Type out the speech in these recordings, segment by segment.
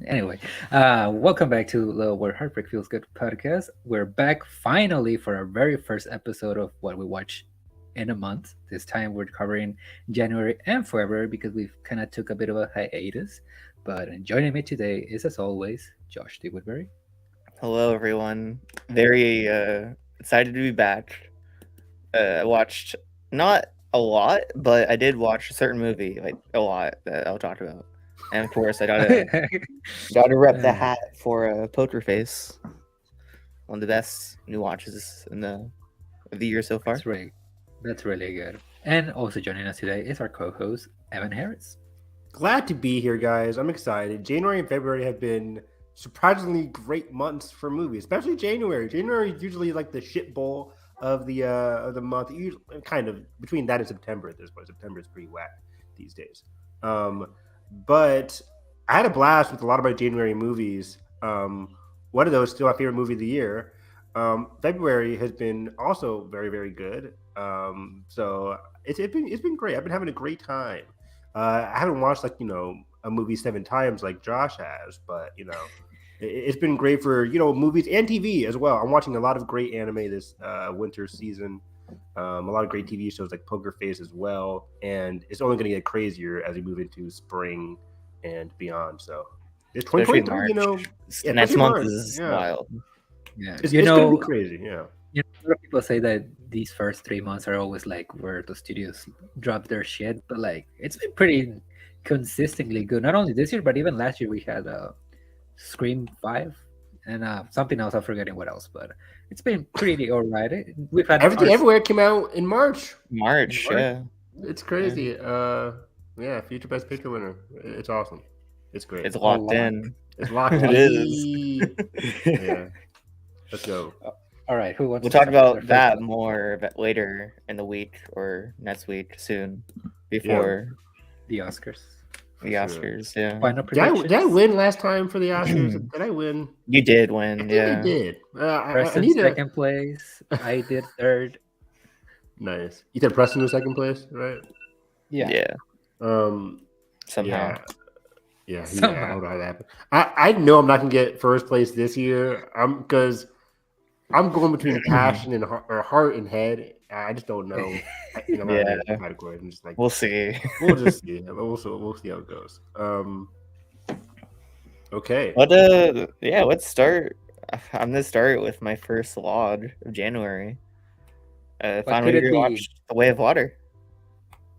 Anyway, welcome back to the Where Heartbreak Feels Good podcast. We're back finally for our very first episode of what we watch in a month. This time we're covering January and February because we kind of took a bit of a hiatus. But joining me today is, as always, Josh D. Woodbury. Hello, everyone. Very excited to be back. I watched not a lot, but I did watch a certain movie, like a lot that I'll talk about. And of course, I gotta rep the hat for Poker Face, one of the best new watches of the year so far. That's really good. And also joining us today is our co-host Evan Harris. Glad to be here, guys. I'm excited. January and February have been surprisingly great months for movies, especially January. January is usually like the shit bowl of the month. Usually, kind of between that and September at this point. September is pretty whack these days. But I had a blast with a lot of my January movies. One of those still my favorite movie of the year. February has been also very, very good. So it's been great. I've been having a great time. I haven't watched a movie 7 times like Josh has, but it's been great for movies and TV as well. I'm watching a lot of great anime this winter season. A lot of great TV shows like Poker Face as well, and it's only going to get crazier as we move into spring and beyond. So it's 2023. Next month is wild. Yeah, it's going to be crazy. Yeah. A lot of people say that these first 3 months are always like where the studios drop their shit, but like it's been pretty consistently good. Not only this year, but even last year we had Scream 5 and something else. I'm forgetting what else, but it's been pretty alright. We've had Everything Everywhere came out in March. Yeah. It's crazy. Yeah, Future Best Picture winner. It's awesome. It's great. It's locked in. It's locked in. It is. Yeah. Let's go. All right, who wants We'll to talk about first? that more later in the week or next week soon before the Oscars. Yeah. Final did I win last time for the Oscars? Did I win? You did win. I did. Preston second place. I did third. Nice. You said Preston was second place, right? Yeah. Somehow. Yeah. I don't know how that happened. I know I'm not gonna get first place this year. Because I'm going between passion and heart and head. I just don't know. Category. I'm just like, we'll see. We'll just see. We'll see how it goes. Okay. But let's start. I'm gonna start with my first log of January. Finally rewatched The Way of Water.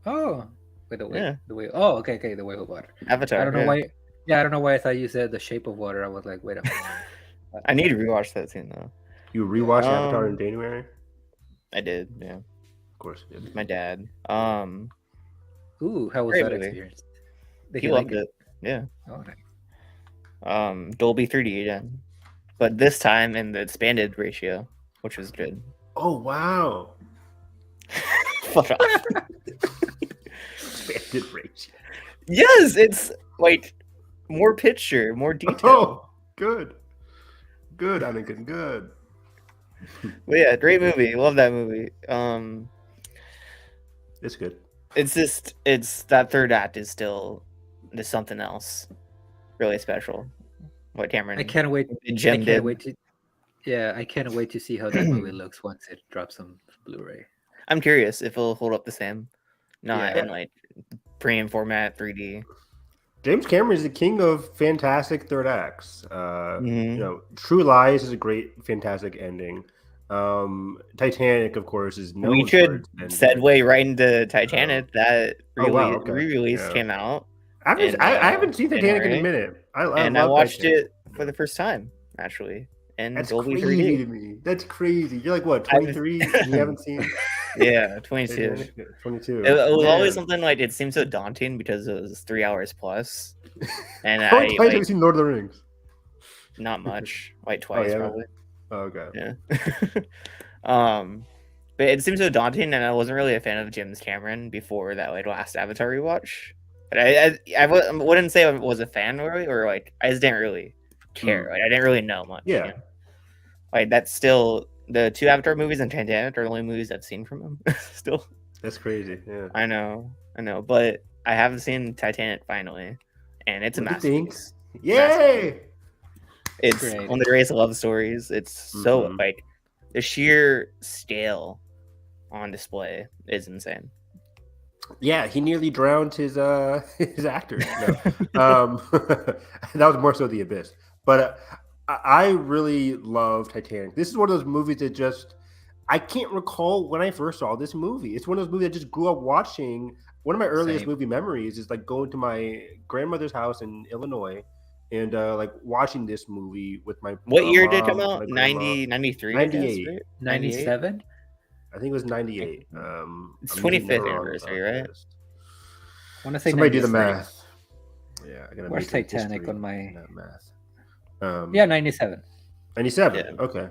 Oh, wait, the way. Oh, okay, The Way of Water. Avatar. I don't know why. Yeah, I don't know why I thought you said The Shape of Water. I was like, wait a minute. I need to rewatch that scene though. You rewatched Avatar in January? I did, yeah. Of course you did. My dad. Ooh, how was that experience? He loved it. Yeah. Oh, nice. Dolby 3D again. But this time in the expanded ratio, which was good. Oh, wow. Fuck off. Expanded ratio. Yes, it's like more picture, more detail. Oh, good. Good, Anakin, good. But yeah, great movie. Love that movie. It's good. It's that third act is still there's something else really special. What Cameron? I can't wait. I can't wait to see how that movie looks once it drops on Blu-ray. I'm curious if it'll hold up the same. Not in like premium format 3D. James Cameron is the king of fantastic third acts. True Lies is a great, fantastic ending. Titanic, of course, is no. We should segue right into Titanic. That re-release came out. I haven't seen Titanic in a minute. I watched Titanic. It for the first time, actually. And that's Dolby crazy 3D. to me. That's crazy. You're like what, 23? You haven't seen? Yeah, 22. 22. It was always something like it seemed so daunting because it was 3 hours plus. And How many times have you seen Lord of the Rings? Not much, like twice probably. Oh, okay. Yeah. But it seemed so daunting, and I wasn't really a fan of James Cameron before that last Avatar rewatch. But I wouldn't say I was a fan really, or like I just didn't really care. Like I didn't really know much. Yeah. You know? Like that's still the 2 Avatar movies and Titanic are the only movies I've seen from him. Still. That's crazy. Yeah. I know. But I haven't seen Titanic finally, and it's a What do you think? masterpiece. Yay! It's Great. one of the greatest love stories. It's so Mhm. like the sheer scale on display is insane. Yeah, he nearly drowned his his actors. No. That was more so the Abyss. But I really love Titanic. This is one of those movies that just I can't recall when I first saw this movie. It's one of those movies I just grew up watching. One of my earliest Same. movie memories is like going to my grandmother's house in Illinois and like watching this movie with my What year did it come mom, out? my grandma. 93, I guess, 98. right? 97? I think it was 98. It's I'm usually 25th never on anniversary, right? this. I want to say Somebody do the 97. math. Yeah, I gotta Where's make Titanic history on my? in that math. Yeah, 97. 97. Yeah. Okay.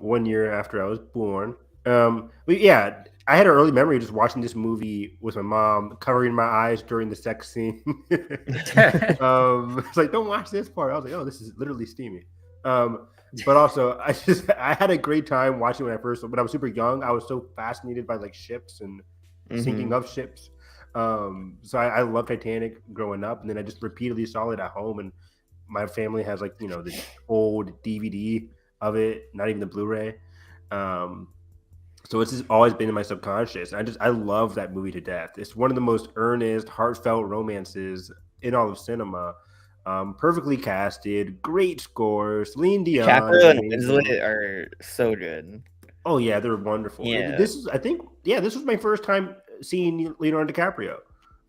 1 year after I was born. But yeah, I had an early memory of just watching this movie with my mom, covering my eyes during the sex scene. It's like, don't watch this part. I was like, oh, this is literally steamy. But also, I had a great time watching when I was super young. I was so fascinated by like ships and sinking of ships. So I love Titanic growing up, and then I just repeatedly saw it at home. And my family has like the old DVD of it, not even the Blu-ray. So it's just always been in my subconscious. I love that movie to death. It's one of the most earnest, heartfelt romances in all of cinema. Perfectly casted, great score. Celine Dion, DiCaprio and amazing. Winslet are so good. Oh yeah, they're wonderful. Yeah. This was my first time seeing Leonardo DiCaprio.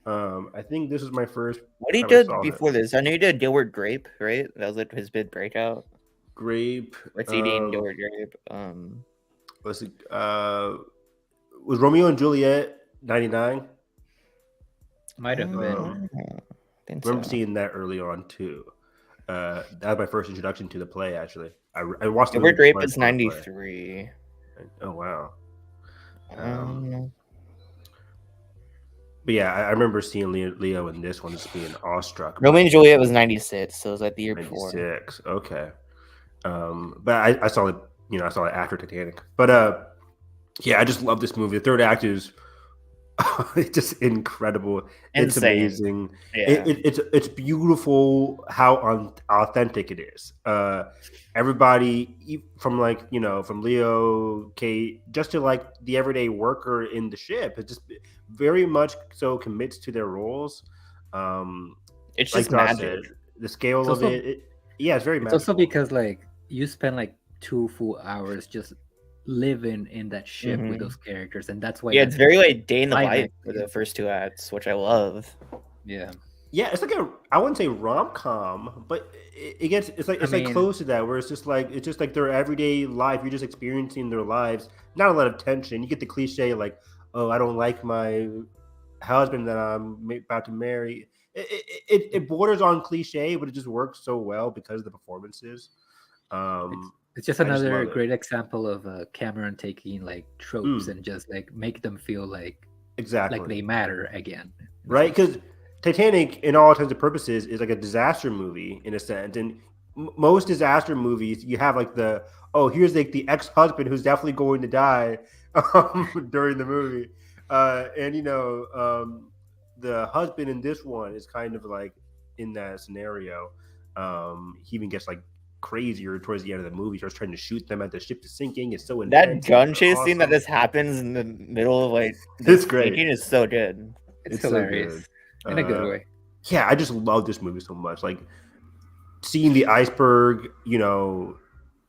I think this was my first. What he time I did saw before him. this, I know he did Dilbert Grape, right? That was like his big breakout. Grape. What's he eating Dilbert Grape? Was it? Was Romeo and Juliet 99? Might have been. I think I remember so. seeing that early on too. That was my first introduction to the play. Actually, I watched the Dilbert movie Grape before I is saw the play. 93. Oh wow. Um, But yeah, I remember seeing Leo in this one, just being awestruck. Romeo and Juliet was 96, so it was like the year before. 96. Okay. But I saw it. I saw it after Titanic. But yeah, I just love this movie. The third act is it's just incredible. It's Insane. amazing. Yeah. It's beautiful how authentic it is. Everybody from from Leo, Kate, just to like the everyday worker in the ship, it just very much so commits to their roles. It's Like just Josh magic. said, the scale It's of also- yeah, it's very It's magical. also because like you spend like 2 full hours just living in that ship with those characters, and that's why. Yeah, it's very like day in the life climax for the is- first 2 acts, which I love. Yeah. Yeah, it's like I wouldn't say rom-com, but it's like close to that, where it's just like their everyday life. You're just experiencing their lives. Not a lot of tension. You get the cliche like, oh, I don't like my husband that I'm about to marry. It borders on cliche, but it just works so well because of the performances. It's just I just another love it. great example of Cameron taking like tropes and just like make them feel like Exactly. they matter again. Right? Because Titanic, in all intents and purposes, is like a disaster movie in a sense. And most disaster movies, you have like here's like the ex-husband who's definitely going to die during the movie. The husband in this one is kind of like in that scenario. He even gets like crazier towards the end of the movie. He starts trying to shoot them at the ship is sinking. It's so That intense. gun It's chase scene that awesome. this happens in the middle of like It's great. sinking is so good. It's so hilarious in a good way. Yeah, I just love this movie so much. Like seeing the iceberg,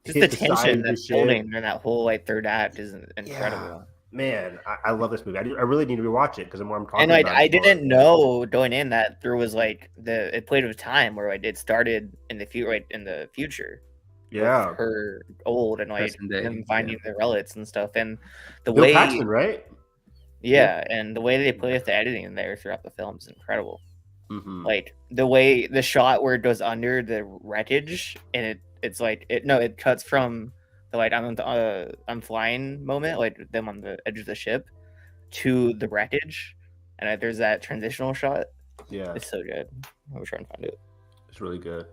Just hit the side tension of the that's ship. building in that whole like third act is incredible. Yeah, man, I love this movie. I really need to rewatch it because I'm talking And about I it more. didn't know going in that there was like it played with time where like it started in the future. Yeah, With her old and like Present day, them finding their relics and stuff, and the Bill way Paxton, right? and the way they play with the editing there throughout the film is incredible. Mm-hmm. Like the shot where it goes under the wreckage and it cuts from the like I'm flying moment, like them on the edge of the ship, to the wreckage, and there's that transitional shot. Yeah, It's so good. I was trying to find it. it's really good.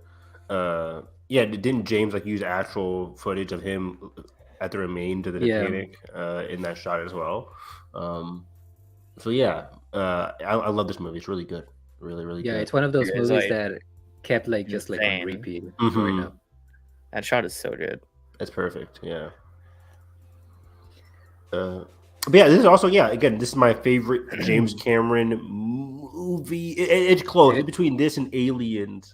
Yeah, didn't James like use actual footage of him at the remains of the Titanic in that shot as well? So yeah, I love this movie. It's really good. Really, really Yeah, good. it's one of those It's, movies like, that kept like just like on insane. repeat Mhm. growing up. That shot is so good. That's perfect. Yeah. But yeah, this is also again, this is my favorite James Cameron movie. It's close. It's between this and Aliens.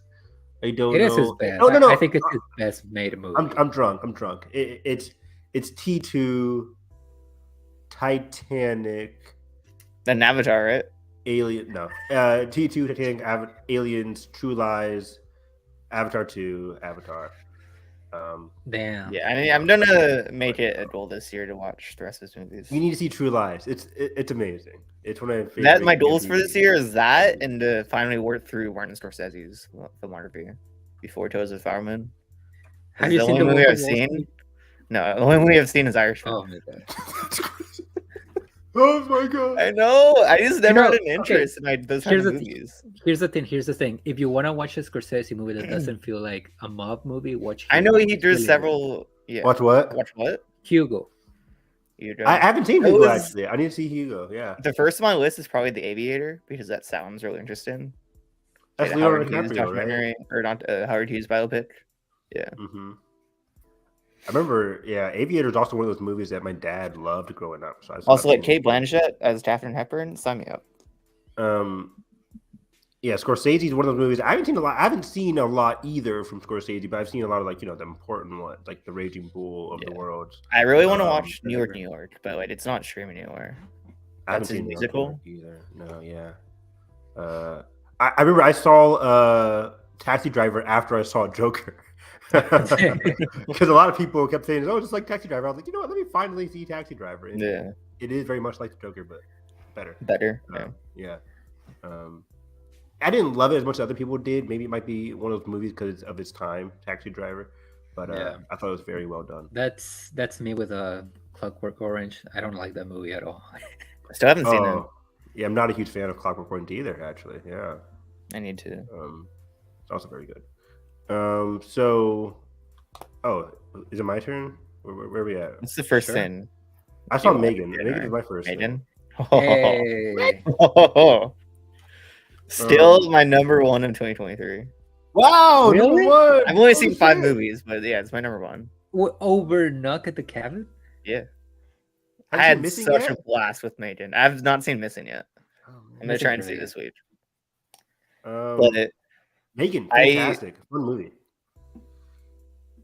I don't It is his know. best. No, no, no. I think it's his best made movie. I'm drunk. I'm drunk. It's T2, Titanic, Then Avatar, right? Alien. No, T2, Titanic, Aliens, True Lies, Avatar 2, Avatar. Damn. Yeah, I mean, I'm gonna make it a goal this year to watch the rest of his movies. You need to see True Lies. It's amazing. It's one of my favorite. That's my goals for this movies. year is that and to finally work through Martin Scorsese's filmography before Toes of Fireman. Have This you is the seen only the movie Wolf I've of Wall seen? Street? No, the only movie I've seen is Irishman. Oh my god. Oh my god! I know. I just never had an okay, interest in those kind here's of the thing. movies. Here's the thing. If you want to watch a Scorsese movie that doesn't feel like a mob movie, watch Hugo. I know It's there's really several. Yeah. Watch what? Watch what? good. Hugo. You do. I haven't seen It Hugo was- actually. I need to see Hugo. Yeah, The first on my list is probably The Aviator because that sounds really interesting. that's Like Leonardo Howard Hughes DiCaprio, right? documentary, or not Howard Hughes biopic. Yeah. Mm-hmm. I remember. Yeah, Aviator is also one of those movies that my dad loved growing up. So I Also, like stopped Kate seeing it. Blanchett as Catherine Hepburn. Sign me up. Yeah, Scorsese is one of those movies. I haven't seen a lot. I haven't seen a lot either from Scorsese, but I've seen a lot of the important ones, like The Raging Bull of the World. I really want to Um, watch New York, New York, but like it's not streaming anywhere. I haven't That's his seen New York, musical? New York either. No, yeah. I remember I saw Taxi Driver after I saw Joker. Because a lot of people kept saying, "Oh, just like Taxi Driver." I was like, you know what? Let me finally see Taxi Driver. And Yeah, it is very much like the Joker, but better. better. Yeah. I didn't love it as much as other people did. Maybe it might be one of those movies because of its time, Taxi Driver. But Yeah. I thought it was very well done. That's me with a Clockwork Orange. I don't like that movie at all. I still haven't seen it. Oh, yeah, I'm not a huge fan of Clockwork Orange either. Actually, yeah. I need to. It's also very good. So, is it my turn? Where are we at? What's the first Sure. thing? I saw You Megan. watched it, Megan right? is my first. Megan. Hey. Still my number one in 2023. Wow, Really? number one. I've only Oh, seen 5 shit. movies, but yeah, it's my number one. Over Knock at the Cabin? Yeah. Have I you had seen Missing such yet? a blast with Megan. I've not seen Missing yet. Oh, I'm gonna Missing's try and see really this week. man. But Megan, I- fantastic, fun movie.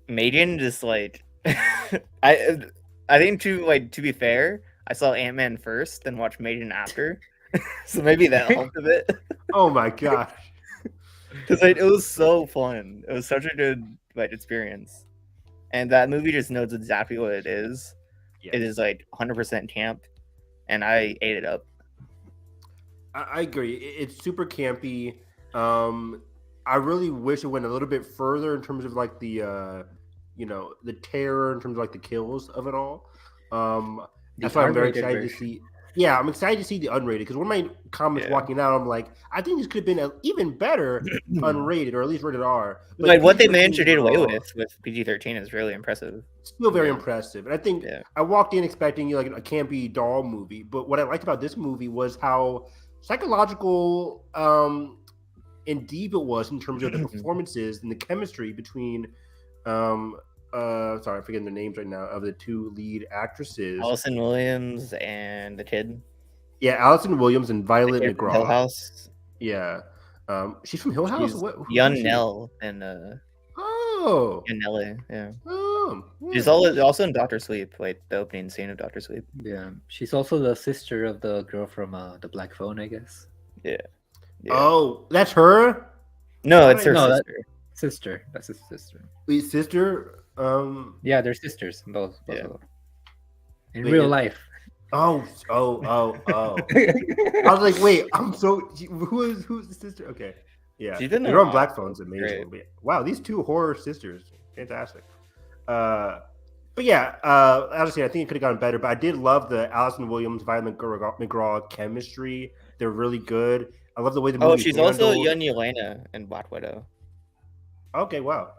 Megan just like I think to be fair, I saw Ant-Man first, then watched Megan after. So maybe that helped a bit. Oh my gosh. Because it was so fun. It was such a good experience. And that movie just knows exactly what it is. Yeah. It is like 100% camp, and I ate it up. I agree. It's super campy. I really wish it went a little bit further in terms of like the the terror in terms of like the kills of it all. That's why I'm very R-rated excited to version. see. Yeah, I'm excited to see the unrated because one of my comments Yeah. walking out, I'm like, I think this could have been even better unrated or at least rated R. But Like what they PG-13 managed to get away raw, with PG-13 is really impressive. still very Yeah. impressive. And I think Yeah. I walked in expecting like a campy doll movie, but what I liked about this movie was how psychological and deep it was in terms of the performances and the chemistry between sorry, I'm forgetting the names right now of the two lead actresses. Allison Williams and the kid. Yeah, Allison Williams and Violet the kid from McGraw. Hill House. Yeah. She's from Hill House? She's Who young is she? Nell and Oh. Nelly. Yeah. She's Yeah. also in Doctor Sleep, like the opening scene of Doctor Sleep. Yeah. She's also the sister of the girl from the Black Phone, I guess. Yeah. Oh, that's her? No, it's her No, sister. Sister. That's his sister. Wait, sister? Yeah, they're sisters, both Yeah. of them. In Wait, real it- life. Oh. I was like, wait, who's the sister? Okay. Yeah. She's been They're there on a Black lot. Phone's amazing. Great. But yeah, wow, these two horror sisters. Fantastic. But yeah, honestly, I think it could have gone better. But I did love the Allison Williams, Violet McGraw chemistry. They're really good. I love the way the movie. Oh, she's also handled- young Yelena in Black Widow. Okay, wow.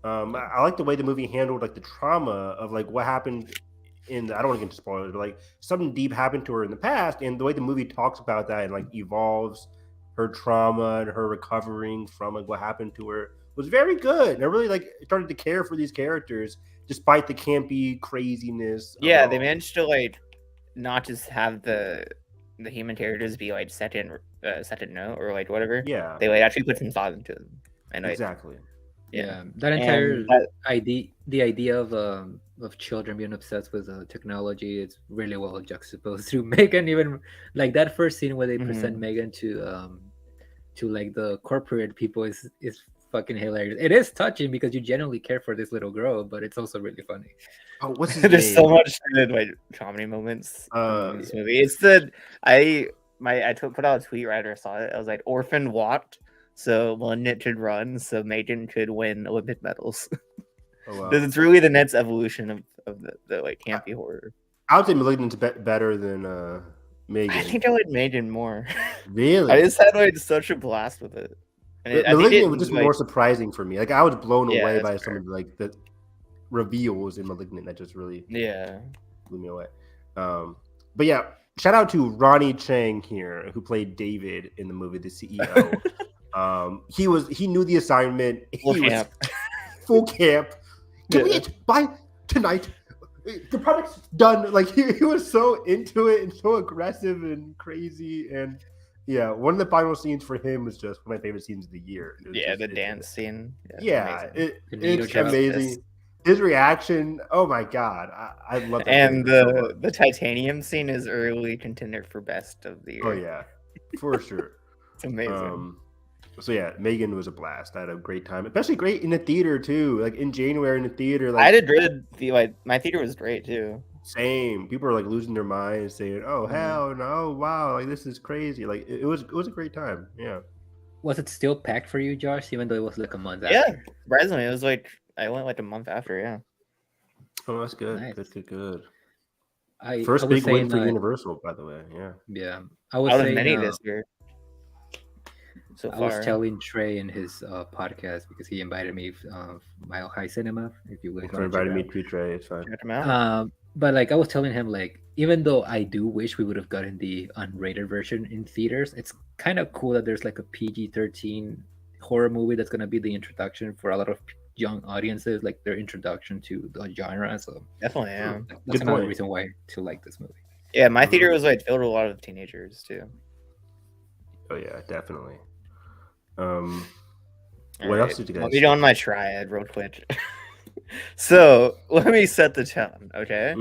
I like the way the movie handled like the trauma of like what happened in the, I don't want to get into spoilers, but like something deep happened to her in the past, and the way the movie talks about that and like evolves her trauma and her recovering from like what happened to her was very good. And I really like started to care for these characters despite the campy craziness. Yeah, they managed to like not just have the human characters be like second note or like whatever. Yeah, They like actually put some thought into them. And like, exactly. Yeah, that entire And that- the idea of children being obsessed with technology is really well juxtaposed through Megan. Even like that first scene where they present Megan to like the corporate people is fucking hilarious. It is touching because you genuinely care for this little girl, but it's also really funny. Oh, what's his there's name? so much good like comedy moments in this movie. It's the I put out a tweet right after I saw it. I was like, Orphan walked so Malignant could run so Megan could win Olympic medals. Oh, wow. Because it's really the next evolution of the like campy horror. I would say Malignant's better than Megan. I think I like Megan more. Really? I just had like such a blast with it. And I think Malignant was just like, more surprising for me. Like I was blown Yeah, away that's by fair. some of like the reveals in Malignant that just really blew me away. But yeah, shout out to Ronnie Chang here, who played David in the movie, the CEO. He knew the assignment. Full He was camp. full camp. Can we Yeah. eat by tonight? The product's done. Like he was so into it and so aggressive and crazy. And yeah, one of the final scenes for him was just one of my favorite scenes of the year. It was Yeah, just- the it's- dance scene. Yeah, amazing. it's drop. amazing. His reaction, oh my god, I love that. And character so much. the titanium scene is early contender for best of the year. Oh yeah, for sure. It's amazing. So yeah, Megan was a blast. I had a great time, especially great in the theater too. Like in January in the theater, I like had a good like my theater was great too. same. People are like losing their minds, saying, "Oh hell no! Wow, like this is crazy!" Like it was a great time. Yeah. Was it still packed for you, Josh? Even though it was like a month Yeah, after? surprisingly, it was like I went like a month after. Yeah, Oh, that's good. Nice. Good. I First I was big win saying, for Universal, by the way. Yeah. Yeah, I was out of saying, many this year. So I far, was telling Trey in his podcast because he invited me Mile High Cinema. If you would Thanks for inviting me to Trey. It's fine. check them out. But like I was telling him, like even though I do wish we would have gotten the unrated version in theaters, it's kind of cool that there's like a PG-13 horror movie that's gonna be the introduction for a lot of young audiences, like their introduction to the genre. So Definitely, yeah. like, that's Good another point. reason why to like this movie. Yeah, my theater was like filled with a lot of teenagers too. Oh yeah, definitely. What All else did you guys? Let me go on my triad real quick. So let me set the tone, okay?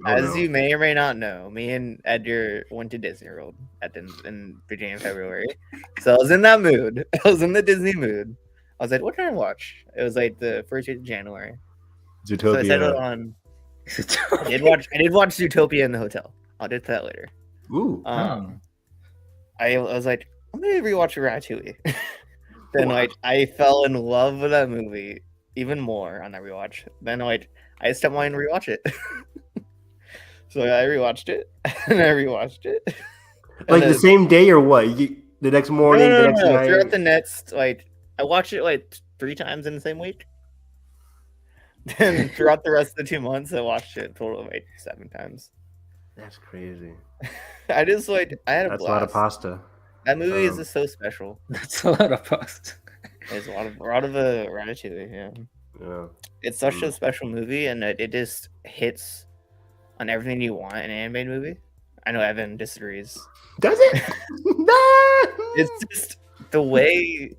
As you may or may not know, me and Edgar went to Disney World in beginning of February. So I was in that mood. I was in the Disney mood. I was like, what can I watch? It was like the first week of January. So I settled Zootopia. on. I did watch Zootopia in the hotel. I'll get to that later. Ooh. I was like, I'm gonna rewatch Ratatouille. Then like I fell in love with that movie even more on that rewatch. Then like I stepped wanting to rewatch it. So I rewatched it and I rewatched it. And Like the then- same day or what? The next morning, the next night. Throughout the next like I watched it like 3 times in the same week. Then throughout the rest of the 2 months, I watched it a total of like 7 times. That's crazy. I just like I had a That's a blast. lot of pasta. That movie is Um, just so special. That's a lot of pasta. There's a lot of Ratatouille. Yeah, Yeah. it's such a special movie, and it just hits on everything you want in an animated movie. I know Evan disagrees. Does it? No! It's just the way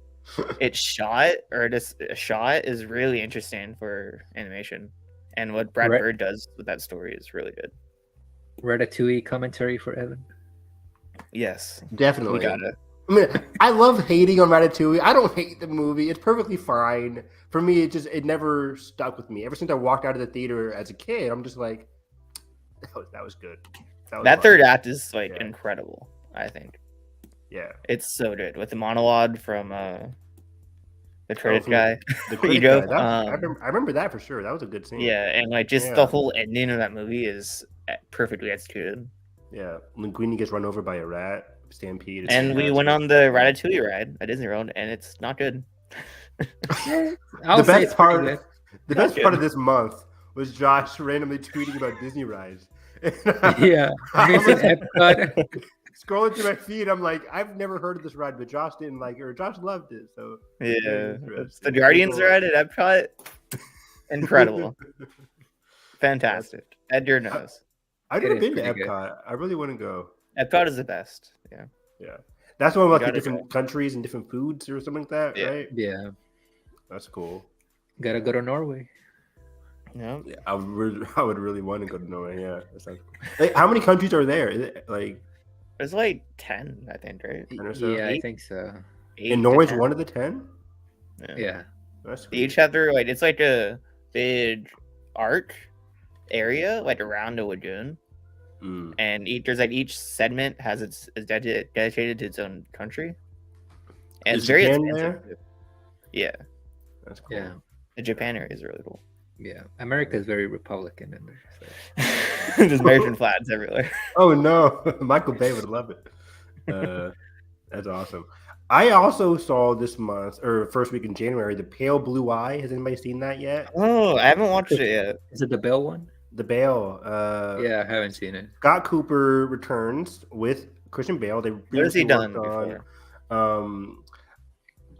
it's shot, or just shot, is really interesting for animation, and what Brad Right. Bird does with that story is really good. Ratatouille commentary for Evan. Yes, Definitely. we got it. I mean, I love hating on Ratatouille. I don't hate the movie. It's perfectly fine. For me, it never stuck with me. Ever since I walked out of the theater as a kid, I'm just like, that was good. was That fun. third act is like Yeah. incredible. I think Yeah. it's so good with the monologue from the credit from guy. The critic Ego, guy, I remember that for sure. That was a good scene. Yeah, and like just Yeah. the whole ending of that movie is perfectly executed. Yeah. Linguini gets run over by a rat. Stampede. And we went on the Ratatouille ride at Disney World, and it's not good. I'll The say best it's part. pretty good. The best part of this month was Josh randomly tweeting about Disney rides. Yeah, missing Epcot. scrolling through my feed, I'm like, I've never heard of this ride, but Josh didn't like it, or Josh loved it. So Yeah, very it's interesting. the Guardians Cool. ride at Epcot. Incredible, fantastic. At your nose. I've It never is been to pretty good. Epcot. I really want to go. Epcot is the best. Yeah. Yeah, that's the one with like the gotta different countries and different foods or something like that, Yeah. right? Yeah, That's cool. gotta go to Norway. Yeah. Yeah, I would really want to go to Norway. Yeah, that sounds cool. Like, how many countries are there? Is it like There's like 10, I think, right? 10 or so? Yeah, I Eight? think so. 8 And to Norway's 10. one of the 10. Yeah, That's They each have their like it's like a big arc area like around the lagoon, Mm. and there's like each segment has its is dedicated to its own country, and Is it's very Japan expansive. there? Too. Yeah, That's cool. yeah, the Japan area is really cool. yeah. America is very Republican, and so. There's American flags everywhere. Oh no, Michael Bay would love it. That's awesome. I also saw this month or first week in January, The Pale Blue Eye. Has anybody seen that yet? Oh, I haven't watched it yet. Is it the Bell one? The Bale. Yeah, I haven't seen it. Scott Cooper returns with Christian Bale. They What has he previously done worked before? on,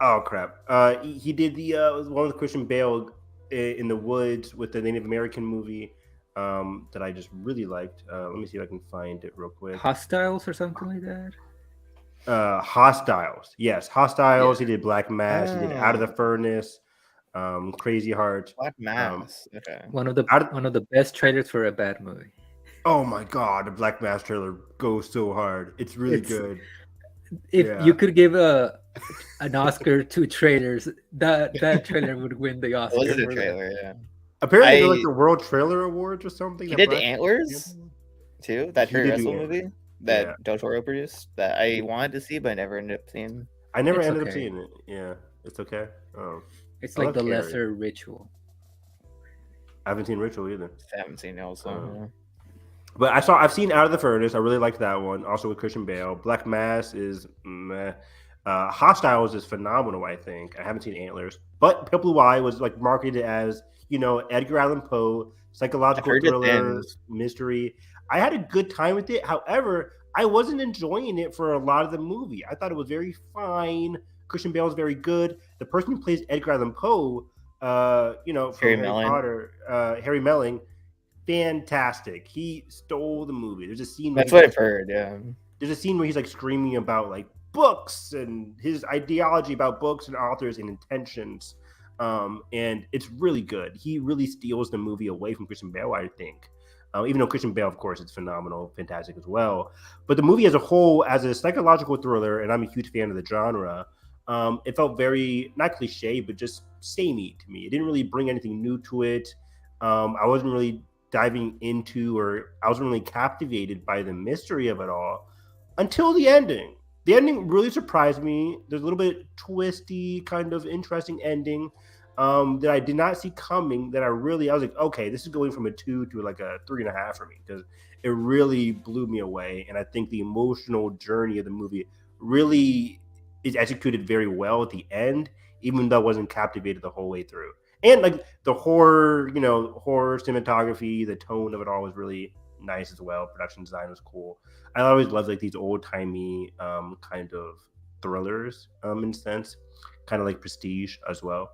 oh crap. He did the one with Christian Bale in the woods with the Native American movie that I just really liked. Let me see if I can find it real quick. Hostiles or something like that. Hostiles. Yes, Hostiles. Yeah. He did Black Mass. He did Out of the Furnace. Crazy Heart. Black Mass. Okay. One of the Out of- one of the best trailers for a bad movie. Oh my god, the Black Mass trailer goes so hard. It's really It's- good. If Yeah. you could give an Oscar to trailers, that trailer would win the Oscar. Was it a for that. trailer? Yeah. Apparently, they're I- like the World Trailer Awards or something. He that did Black- Antlers too. That He Terry did do Russell Antlers. movie that Yeah. Del Toro produced that I wanted to see but I never ended up seeing. I never It's ended up okay. seeing it. Yeah, it's okay. Oh, It's I like love the Carrie. lesser ritual. I haven't seen Ritual either. I haven't seen it also. Oh. But I've seen Out of the Furnace. I really liked that one. Also with Christian Bale. Black Mass is meh. Hostiles is phenomenal. I think I haven't seen Antlers, but Pale Blue Eye was like marketed as Edgar Allan Poe psychological heard it's thriller in. mystery. I had a good time with it. However, I wasn't enjoying it for a lot of the movie. I thought it was very fine. Christian Bale is very good. The person who plays Edgar Allan Poe, from Harry Harry Melling. Potter, Harry Melling, fantastic. He stole the movie. There's a scene. That's where what he's I've heard. Yeah. There's a scene where he's like screaming about like books and his ideology about books and authors and intentions. And it's really good. He really steals the movie away from Christian Bale, I think. Even though Christian Bale, of course, is phenomenal, fantastic as well. But the movie as a whole, as a psychological thriller, and I'm a huge fan of the genre, it felt very, not cliche, but just samey to me. It didn't really bring anything new to it. I wasn't really diving into, or I wasn't really captivated by the mystery of it all until the ending. The ending really surprised me. There's a little bit twisty, kind of interesting ending that I did not see coming. That I was like, okay, this is going from a 2 to like a 3.5 for me, because it really blew me away. And I think the emotional journey of the movie really is executed very well at the end, even though I wasn't captivated the whole way through. And like the horror cinematography, the tone of it all was really nice as well. Production design was cool. I always loved like these old timey kind of thrillers in a sense, kind of like Prestige as well.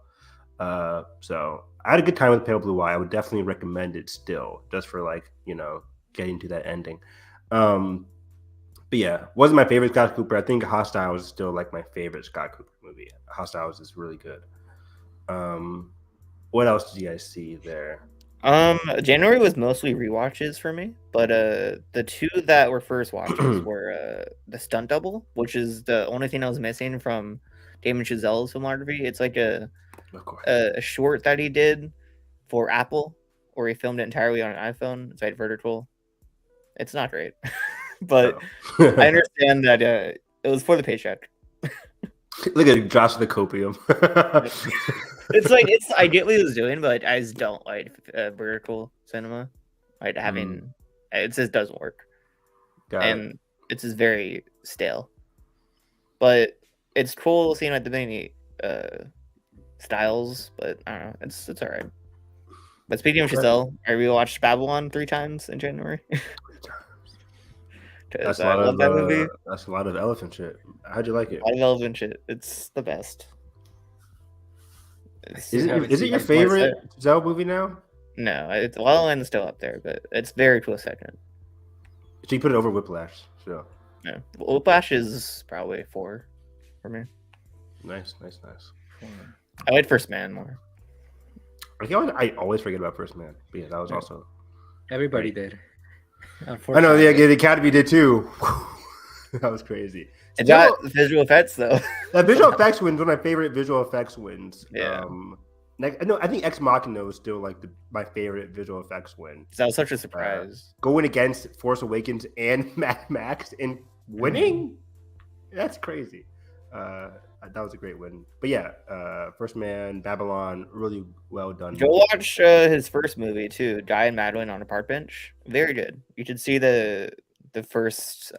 So I had a good time with Pale Blue Eye. I would definitely recommend it still, just for like getting to that ending. But yeah, wasn't my favorite Scott Cooper. I think Hostiles is still like my favorite Scott Cooper movie. Hostiles is really good. What else did you guys see there? January was mostly rewatches for me, but the two that were first watches were the Stunt Double, which is the only thing I was missing from Damon Chazelle's filmography. It's like a short that he did for Apple, where he filmed it entirely on an iPhone. It's like vertical. It's not great, but I understand that it was for the paycheck. Look at Josh the Copium. I get what he was doing, but I just don't like vertical cinema. Like having it just doesn't work, and it's just very stale. But it's cool seeing like the many styles. But I don't know, it's all right. But speaking of Chazelle, I rewatched Babylon 3 times in January. because I love that movie. That's a lot of elephant shit. How'd you like it? A lot of elephant shit. It's the best. Is it your favorite Zell movie now? No, it's La La Land is still up there, but it's very close second. So you put it over Whiplash. So no, Whiplash is probably 4 for me. Nice. I like First Man more. I always forget about First Man. But yeah, that was also everybody did. I know. Yeah, the Academy did too. That was crazy. It got visual effects though. That visual effects wins one of my favorite visual effects wins. Yeah. I think Ex Machina is still like my favorite visual effects win. That was such a surprise. Going against Force Awakens and Mad Max and winning, that's crazy. That was a great win. But yeah, First Man, Babylon, really well done. Go watch his first movie too, Guy and Madeline on a Park Bench. Very good. You should see the first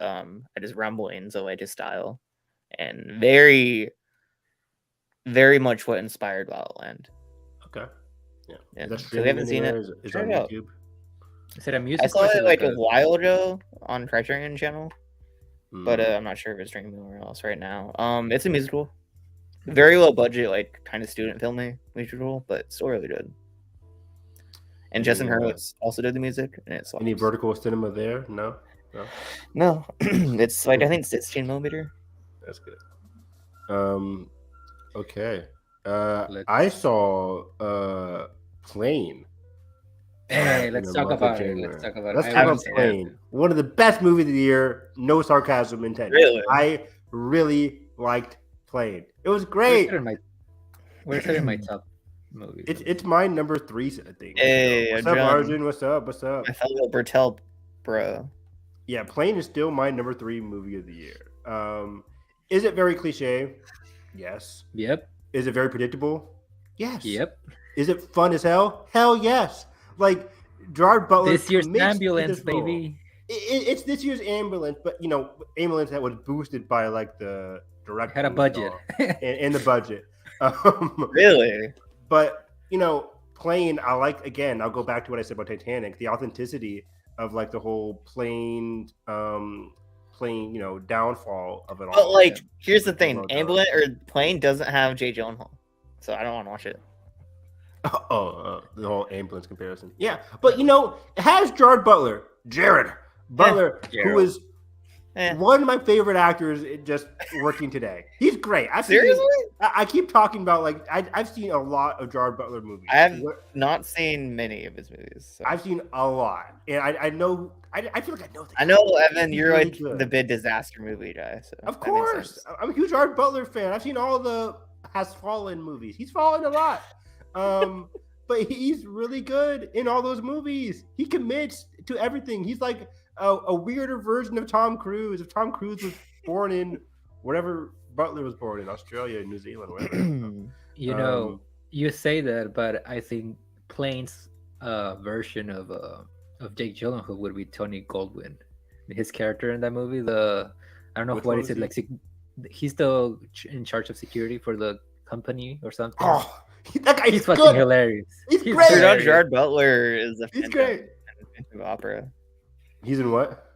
just rumblings of like his style, and very, very much what inspired La La Land. Okay. Yeah. If you haven't seen it, is on YouTube. Is it a music? I saw it like a while ago on Criterion Channel, but I'm not sure if it's streaming anywhere else right now. It's a musical, very low budget, like kind of student filmy musical, but still really good. And Justin Hurwitz also did the music, and it's any vertical cinema there? No. It's like I think 16 millimeter. That's good. Okay. I saw Plane. Hey, let's talk about it. Let's talk about Plane. One of the best movies of the year. No sarcasm intended. Really? I really liked Plane. It was great. Where's it in my top movies? It's my number 3, I think. Hey, what's up, Arjun? What's up? My fellow Bertel, bro. Yeah, Plane is still my number 3 movie of the year. Is it very cliche? Yes. Yep. Is it very predictable? Yes. Yep. Is it fun as hell? Hell yes. Like Gerard Butler. This year's Ambulance, baby. It's this year's Ambulance, but Ambulance that was boosted by like the director had a budget and the budget. Really? But Plane, I like. Again, I'll go back to what I said about Titanic. The authenticity of like the whole plane, downfall of it all. But like, here's the thing: Ambulance or Plane doesn't have Jay Gyllenhaal, so I don't want to watch it. The whole Ambulance comparison. Yeah, but it has Jared Butler, who is one of my favorite actors just working today. He's great. Seriously? I keep talking about like I've seen a lot of Jared Butler movies. I have not seen many of his movies. So. I've seen a lot, and I know. I feel like I know. I know, Evan. You're really like good. The big disaster movie guy. So of course, I'm a huge Jared Butler fan. I've seen all the Has Fallen movies. He's fallen a lot. But he's really good in all those movies. He commits to everything. He's like a weirder version of Tom Cruise. If Tom Cruise was born in whatever Butler was born in, Australia, New Zealand, whatever. You say that, but I think Plane's version of Jake Gyllenhaal would be Tony Goldwyn. His character in that movie, I don't know what is it like. He's still in charge of security for the company or something. Oh, that guy, he's fucking hilarious. He's great. Gerard Butler is a He's great. Phantom of Opera. He's in what?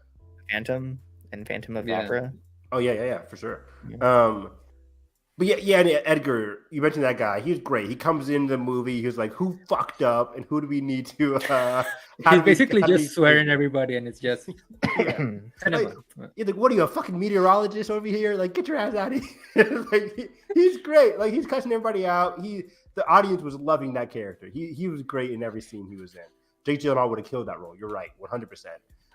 Phantom of Opera. Oh yeah, for sure. Yeah. But yeah, Edgar, you mentioned that guy. He's great. He comes in the movie. He's like, "Who fucked up, and who do we need to?" He's basically just swearing everybody, and it's just. You're like, "What are you, a fucking meteorologist over here? Like, get your ass out of here!" Like, he's great. Like, he's cussing everybody out. The audience was loving that character. He was great in every scene he was in. Jake Gyllenhaal would have killed that role. You're right, 100%.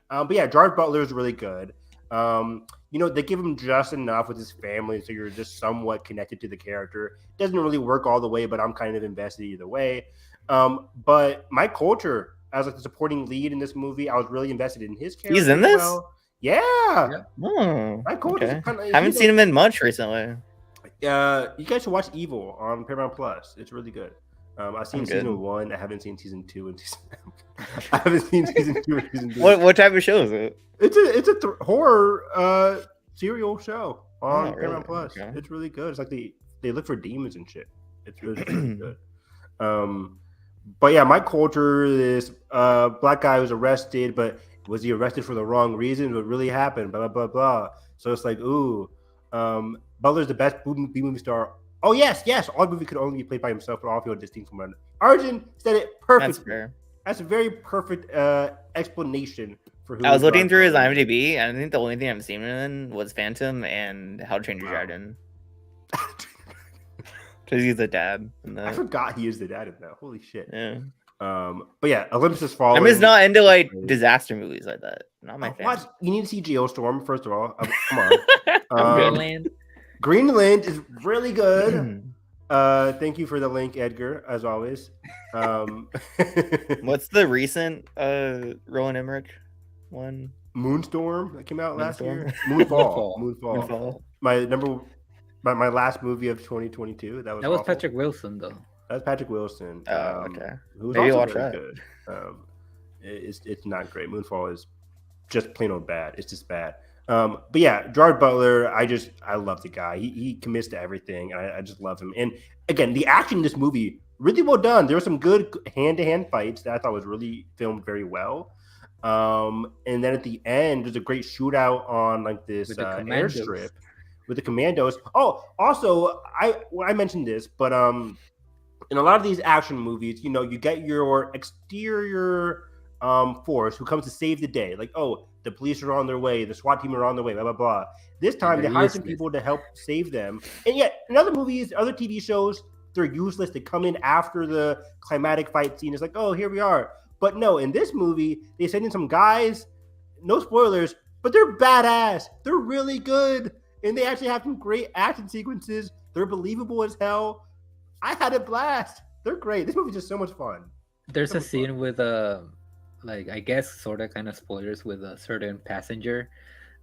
But yeah, Gerard Butler is really good. They give him just enough with his family, so you're just somewhat connected to the character. Doesn't really work all the way, but I'm kind of invested either way. But Mike Coulter, as like the supporting lead in this movie, I was really invested in his character. He's in this? Yeah. Mike Coulter. Okay. Haven't seen him in much recently. You guys should watch Evil on Paramount Plus. It's really good. I've seen season 1. I haven't seen season 2 and season. I haven't seen season 2 and season 3. What type of show is it? It's a horror serial show on Paramount Plus. Okay. It's really good. It's like they look for demons and shit. It's really, really good. But yeah, my culture is black guy was arrested, but was he arrested for the wrong reason? What really happened? Blah blah blah blah. So it's like, ooh, Butler's the best B movie star. Oh yes, yes. All movie could only be played by himself, but all feel distinct from one another. Arjun said it That's perfectly. fair. That's a very perfect explanation for who. I was looking Gerard through his Butler is. IMDb, and I think the only thing I've seen him in was Phantom and How to Train Your Wow. Dragon. Because he's a dad. In I that. forgot he is the dad of that. Holy shit. Yeah. But yeah, Olympus Has Fallen. I'm just not into like disaster movies like that. Not my thing. Watch, you need to see Geostorm first of all. Come on. I'm good. Greenland. Greenland is really good. Thank you for the link, Edgar, as always. What's the recent Roland Emmerich one? Moonstorm that came out last year? Moonfall. Moonfall. My last movie of 2022. That was That was awful. Patrick Wilson though. That was Patrick Wilson. Oh, okay. Who was Maybe also watch very that. good. It's not great. Moonfall is just plain old bad. It's just bad. But yeah, Gerard Butler, I love the guy. He commits to everything, and I just love him. And again, the action in this movie really well done. There were some good hand-to-hand fights that I thought was really filmed very well. And then at the end, there's a great shootout on like this With the commandos. airstrip with the commandos. Oh, also, I mentioned this, but in a lot of these action movies, you get your exterior force who comes to save the day. Like, oh, the police are on their way, the SWAT team are on their way, blah blah blah. This time they they're hire some useless. people to help save them. And yet, in other movies, other TV shows, they're useless. They come in after the climatic fight scene. It's like, oh, here we are. But no, in this movie, they send in some guys. No spoilers, but they're badass. They're really good, and they actually have some great action sequences. They're believable as hell. I had a blast. They're great. This movie's just so much fun. There's So a much scene fun. with like I guess sort of kind of spoilers with a certain passenger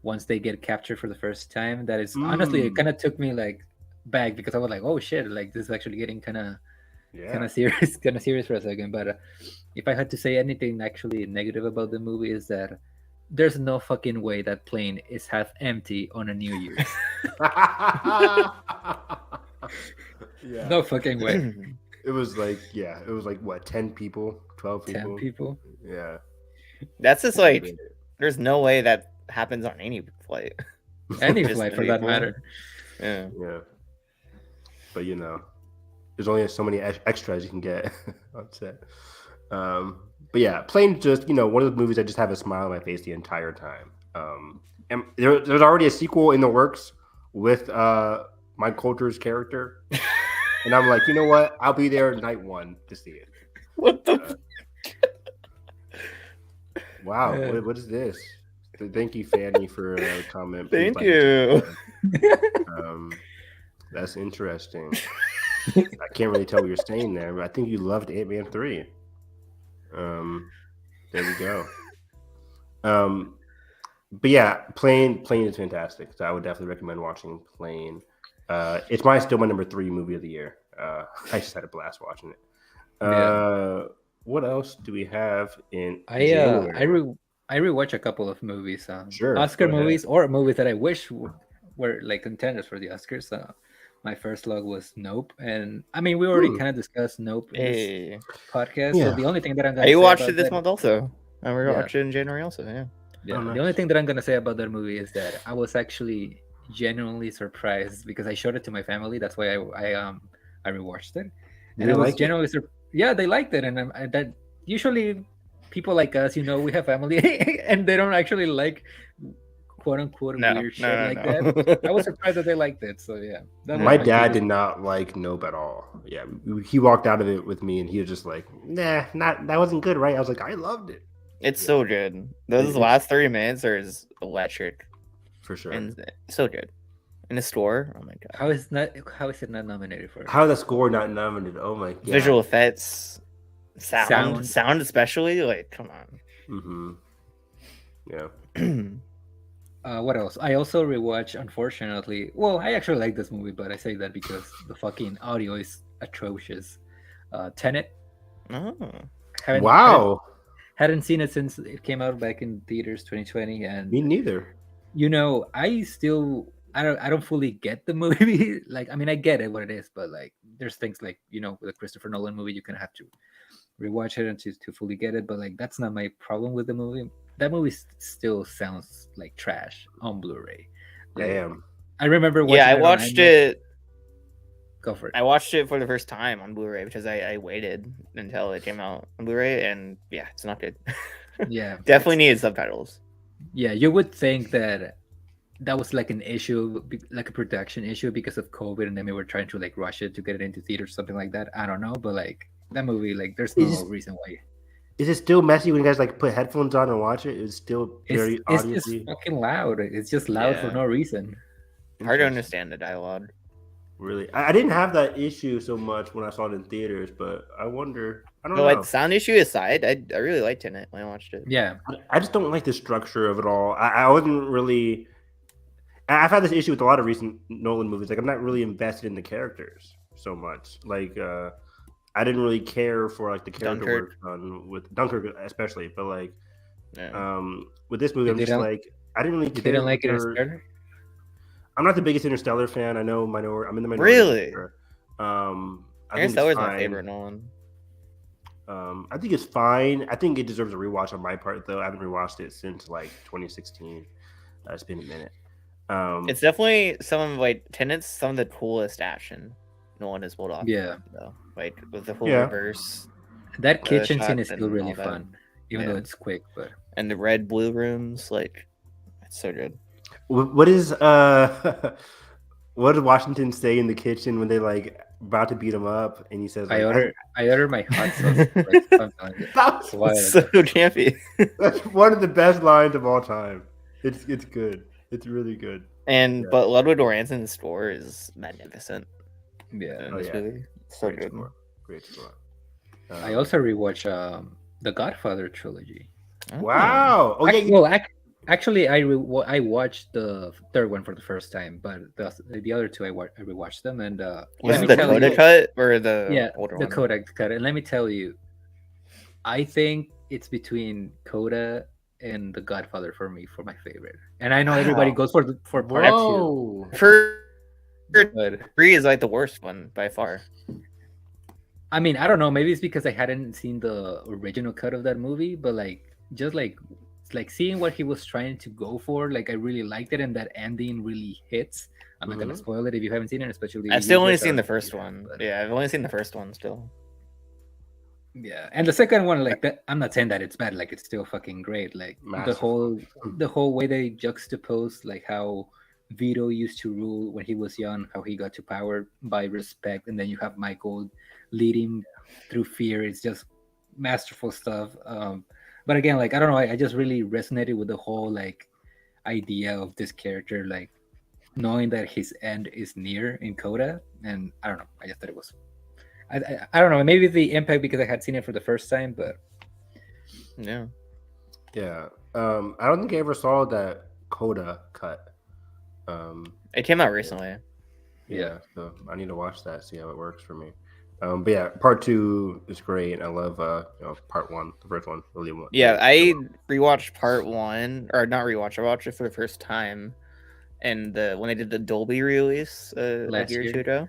once they get captured for the first time. That is honestly it Mm. kind of took me like back because I was like, oh shit, like this is actually getting kind of Yeah. serious for a second. But if I had to say anything actually negative about the movie is that there's no fucking way that plane is half empty on a New Year's. Yeah. No fucking way. It was like what, 10 people, 12 people? 10 people. Yeah. That's just like, there's no way that happens on any flight. Any Just flight for that people. matter. Yeah. Yeah. But there's only so many extras you can get on set. But yeah, Plane just, one of the movies that just have a smile on my face the entire time. And there's already a sequel in the works with my Coulter's character. And I'm like, you know what? I'll be there night one to see it. What the? Wow. Yeah. What is this? Thank you, Fanny, for a comment. Please Thank like you. That's interesting. I can't really tell what you're saying there, but I think you loved Ant-Man 3. There we go. But yeah, Plane is fantastic. So I would definitely recommend watching Plane. It's still my number 3 movie of the year. I just had a blast watching it. Yeah. What else do we have in I January? I rewatch a couple of movies, Sure, Oscar go ahead. movies or movies that I wish were like contenders for the Oscars. My first log was Nope, and I mean we already kind of discussed Nope in this Hey. podcast. Yeah. So the only thing that I'm gonna I say watched about it this that- month also. And we're gonna Yeah. watch it in January also. Yeah. Yeah, Oh, the nice. only thing that I'm gonna say about that movie is that I was actually genuinely surprised because I showed it to my family. That's why I rewatched it, They and I was liked it? genuinely yeah, they liked it, and that usually people like us, we have family, and they don't actually like quote unquote weird shit like that. I was surprised that they liked it. So yeah, that was My my dad biggest- did not like Nope at all. Yeah, he walked out of it with me, and he was just like, "Nah, that wasn't good, right?" I was like, "I loved it It's so good. Those last 30 minutes are just electric for sure." and so good. In the store, oh my god. How is it not nominated for? How the score not nominated? Oh my god! Visual effects, Sound. sound especially. Like, come Mm-hmm. Yeah. on. What else? I also rewatched, unfortunately. Well, I actually like this movie, but I say that because the fucking audio is atrocious. Tenet. Oh. Wow. Hadn't seen it since it came out back in theaters 2020, and Me neither. I don't fully get the movie. Like, I mean, I get it what it is, but like, there's things like with a Christopher Nolan movie, you kind of have to rewatch it and to fully get it. But like that's not my problem with the movie. That movie still sounds like trash on Blu-ray. Like, Damn. I remember watching Yeah, I it on watched IMAX. it. Go for it. I watched it for the first time on Blu-ray because I waited until it came out on Blu-ray, and yeah, it's not good. Yeah, Definitely needed subtitles. yeah. You would think that was like an issue, like a production issue because of COVID, and then we were trying to like rush it to get it into theaters, something like that. I don't know, but like that movie, like there's no reason why. Is it still messy when you guys like put headphones on and watch it? It's still very It's audiously. just fucking loud. It's just loud for Yeah. no reason. Hard to understand the dialogue. Really, I didn't have that issue so much when I saw it in theaters, but I wonder. I don't But know. like sound issue aside, I really liked it when I watched it. Yeah, I just don't like the structure of it all. I wasn't really. I've had this issue with a lot of recent Nolan movies. Like I'm not really invested in the characters so much. Like I didn't really care for like the character Dunkirk. work done with Dunkirk especially, but like Yeah. with this movie, You I'm just didn't- like I didn't really you care. didn't like for- Interstellar? I'm not the biggest Interstellar fan. I know I'm in the minority. Really? Sure. I think it's Interstellar's my fine. favorite Nolan. I think it's fine. I think it deserves a rewatch on my part, though. I haven't rewatched it since like 2016. It's been a minute. It's definitely some of like Tenet's some of the coolest action Nolan has pulled off. Yeah, Though. Like with the whole Yeah. reverse that kitchen shots scene is still and really all that. fun, even Yeah. though it's quick. But and the red blue rooms, like it's so good. what is what did Washington say in the kitchen when they like about to beat him up, and he says, like, I order my hot sauce. Like, something like that. That's, Why- It's so campy. that's one of the best lines of all time. It's good. It's really good. And Yeah. but Ludwig Göransson's score is magnificent Yeah, in Oh, this yeah. movie. So Great good. score. Great score. I also rewatch the Godfather trilogy. Wow. Oh yeah. Well, actually, I watched the third one for the first time, but the other two I rewatched them, and Was let it me the tell you- Coda cut or the yeah, older the one? Kodak cut. And let me tell you, I think it's between Coda and the Godfather for me for my favorite. And I know everybody Wow. goes for part two, Whoa. For but 3 is like the worst one by far. I mean, I don't know. Maybe it's because I hadn't seen the original cut of that movie, but like just like seeing what he was trying to go for, like I really liked it, and that ending really hits. I'm not gonna Mhm. spoil it if you haven't seen it, especially. I've you still only guys seen the already first seen it, one. but- Yeah, I've only seen the first one still. Yeah, and the second one, like that, I'm not saying that it's bad. Like it's still fucking great. Like Masterful. the whole way they juxtapose, like how Vito used to rule when he was young, how he got to power by respect, and then you have Michael leading through fear. It's just masterful stuff. But again, like I don't know, I just really resonated with the whole like idea of this character, like knowing that his end is near in Coda, and I don't know, I just thought it was. I don't know, maybe the impact because I had seen it for the first time, but Yeah. Yeah. I don't think I ever saw that Coda cut. It came out recently. Yeah, so I need to watch that, see how it works for me. But yeah, part 2 is great, and I love part 1, the first one, really. Yeah, I rewatched part 1, or not rewatched. I watched it for the first time, and when they did the Dolby release a Last year or year. two ago,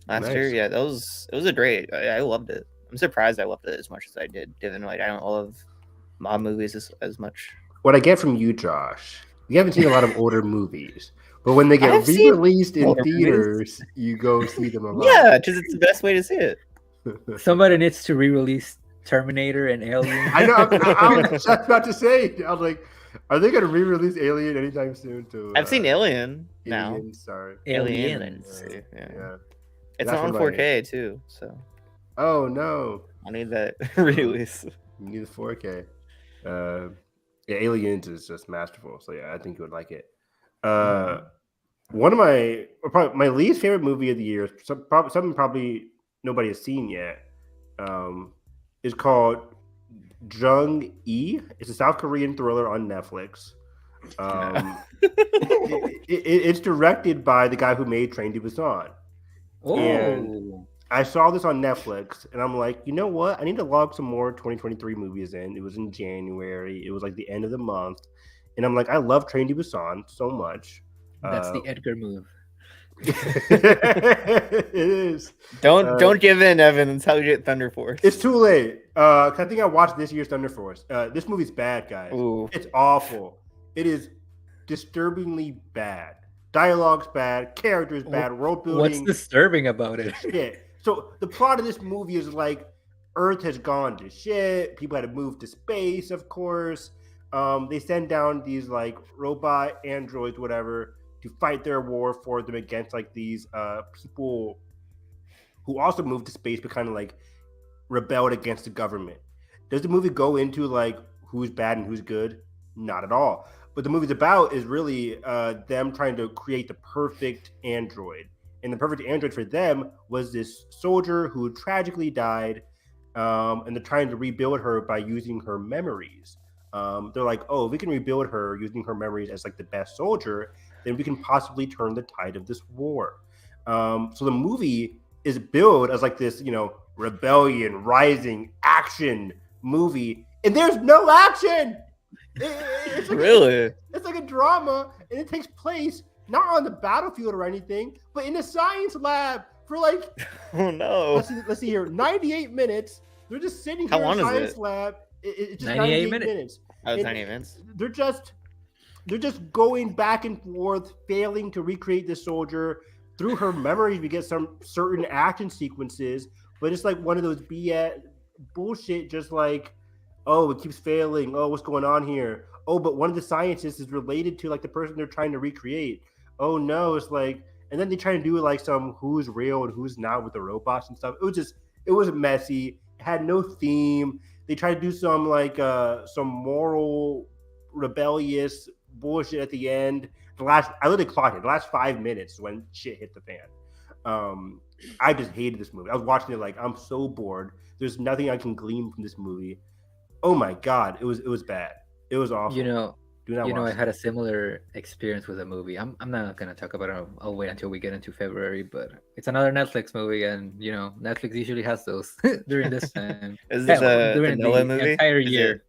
last Nice. year. Yeah, it was a great. I loved it. I'm surprised I loved it as much as I did, given like I don't love mob movies as much. What I get from you, Josh, you haven't seen a lot of older movies, but when they get I've seen re-released in older movies. theaters, you go see them a lot. Yeah, because it's the best way to see it. somebody needs to re-release Terminator and Alien. I know. I was just about to say. I was like, are they going to re-release Alien anytime soon? I've seen Alien now. Alien, sorry. Aliens. Yeah. Yeah. It's That's on what 4K too, so Oh no, I need that release. you need the 4K. Yeah, Aliens is just masterful. So yeah, I think you would like it. One of probably my least favorite movie of the year, something probably nobody has seen yet, is called Jung E. It's a South Korean thriller on Netflix. It's directed by the guy who made Train to Busan. Oh, I saw this on Netflix, and I'm like, you know what? I need to log some more 2023 movies in. It was in January. It was like the end of the month, and I'm like, I love Train to Busan so much. that's the Edgar move. It is. Don't give in, Evan. That's how you get Thunder Force. It's too late. I think I watched this year's Thunder Force. This movie's bad, guys. Ooh. It's awful. It is disturbingly bad. Dialogue's bad. Characters bad. World building. What's disturbing about it? Shit. So the plot of this movie is like Earth has gone to shit. People had to move to space, of course. They send down these like robot androids, whatever, to fight their war for them against like these people who also moved to space but kind of like rebelled against the government. Does the movie go into like who's bad and who's good? Not at all. What the movie's about is really them trying to create the perfect android. And the perfect android for them was this soldier who tragically died, and they're trying to rebuild her by using her memories. They're like, oh, if we can rebuild her using her memories as like the best soldier, then we can possibly turn the tide of this war. So the movie is billed as like this, rebellion, rising, action movie, and there's no action. It's like Really? it's like a drama, and it takes place not on the battlefield or anything, but in a science lab for like, Oh no. let's see here, 98 minutes. They're just sitting How here in long a is science it? lab. It's just 98 98 minutes. Oh, And 90 minutes. They're just going back and forth, failing to recreate the soldier. Through her memories, we get some certain action sequences, but it's like one of those BS bullshit, just like, oh, it keeps failing. Oh, what's going on here? Oh, but one of the scientists is related to like the person they're trying to recreate. Oh no, it's like, and then they try to do like some who's real and who's not with the robots and stuff. It was messy. It had no theme. They tried to do some like some moral rebellious bullshit at the end. I literally clocked it. The last 5 minutes when shit hit the fan. I just hated this movie. I was watching it like, I'm so bored. There's nothing I can glean from this movie. Oh my god, it was bad. It was awful. I had a similar experience with a movie. I'm not gonna talk about it. I'll wait until we get into February. But it's another Netflix movie, and Netflix usually has those during this time. Is this during the Noah the movie? entire year.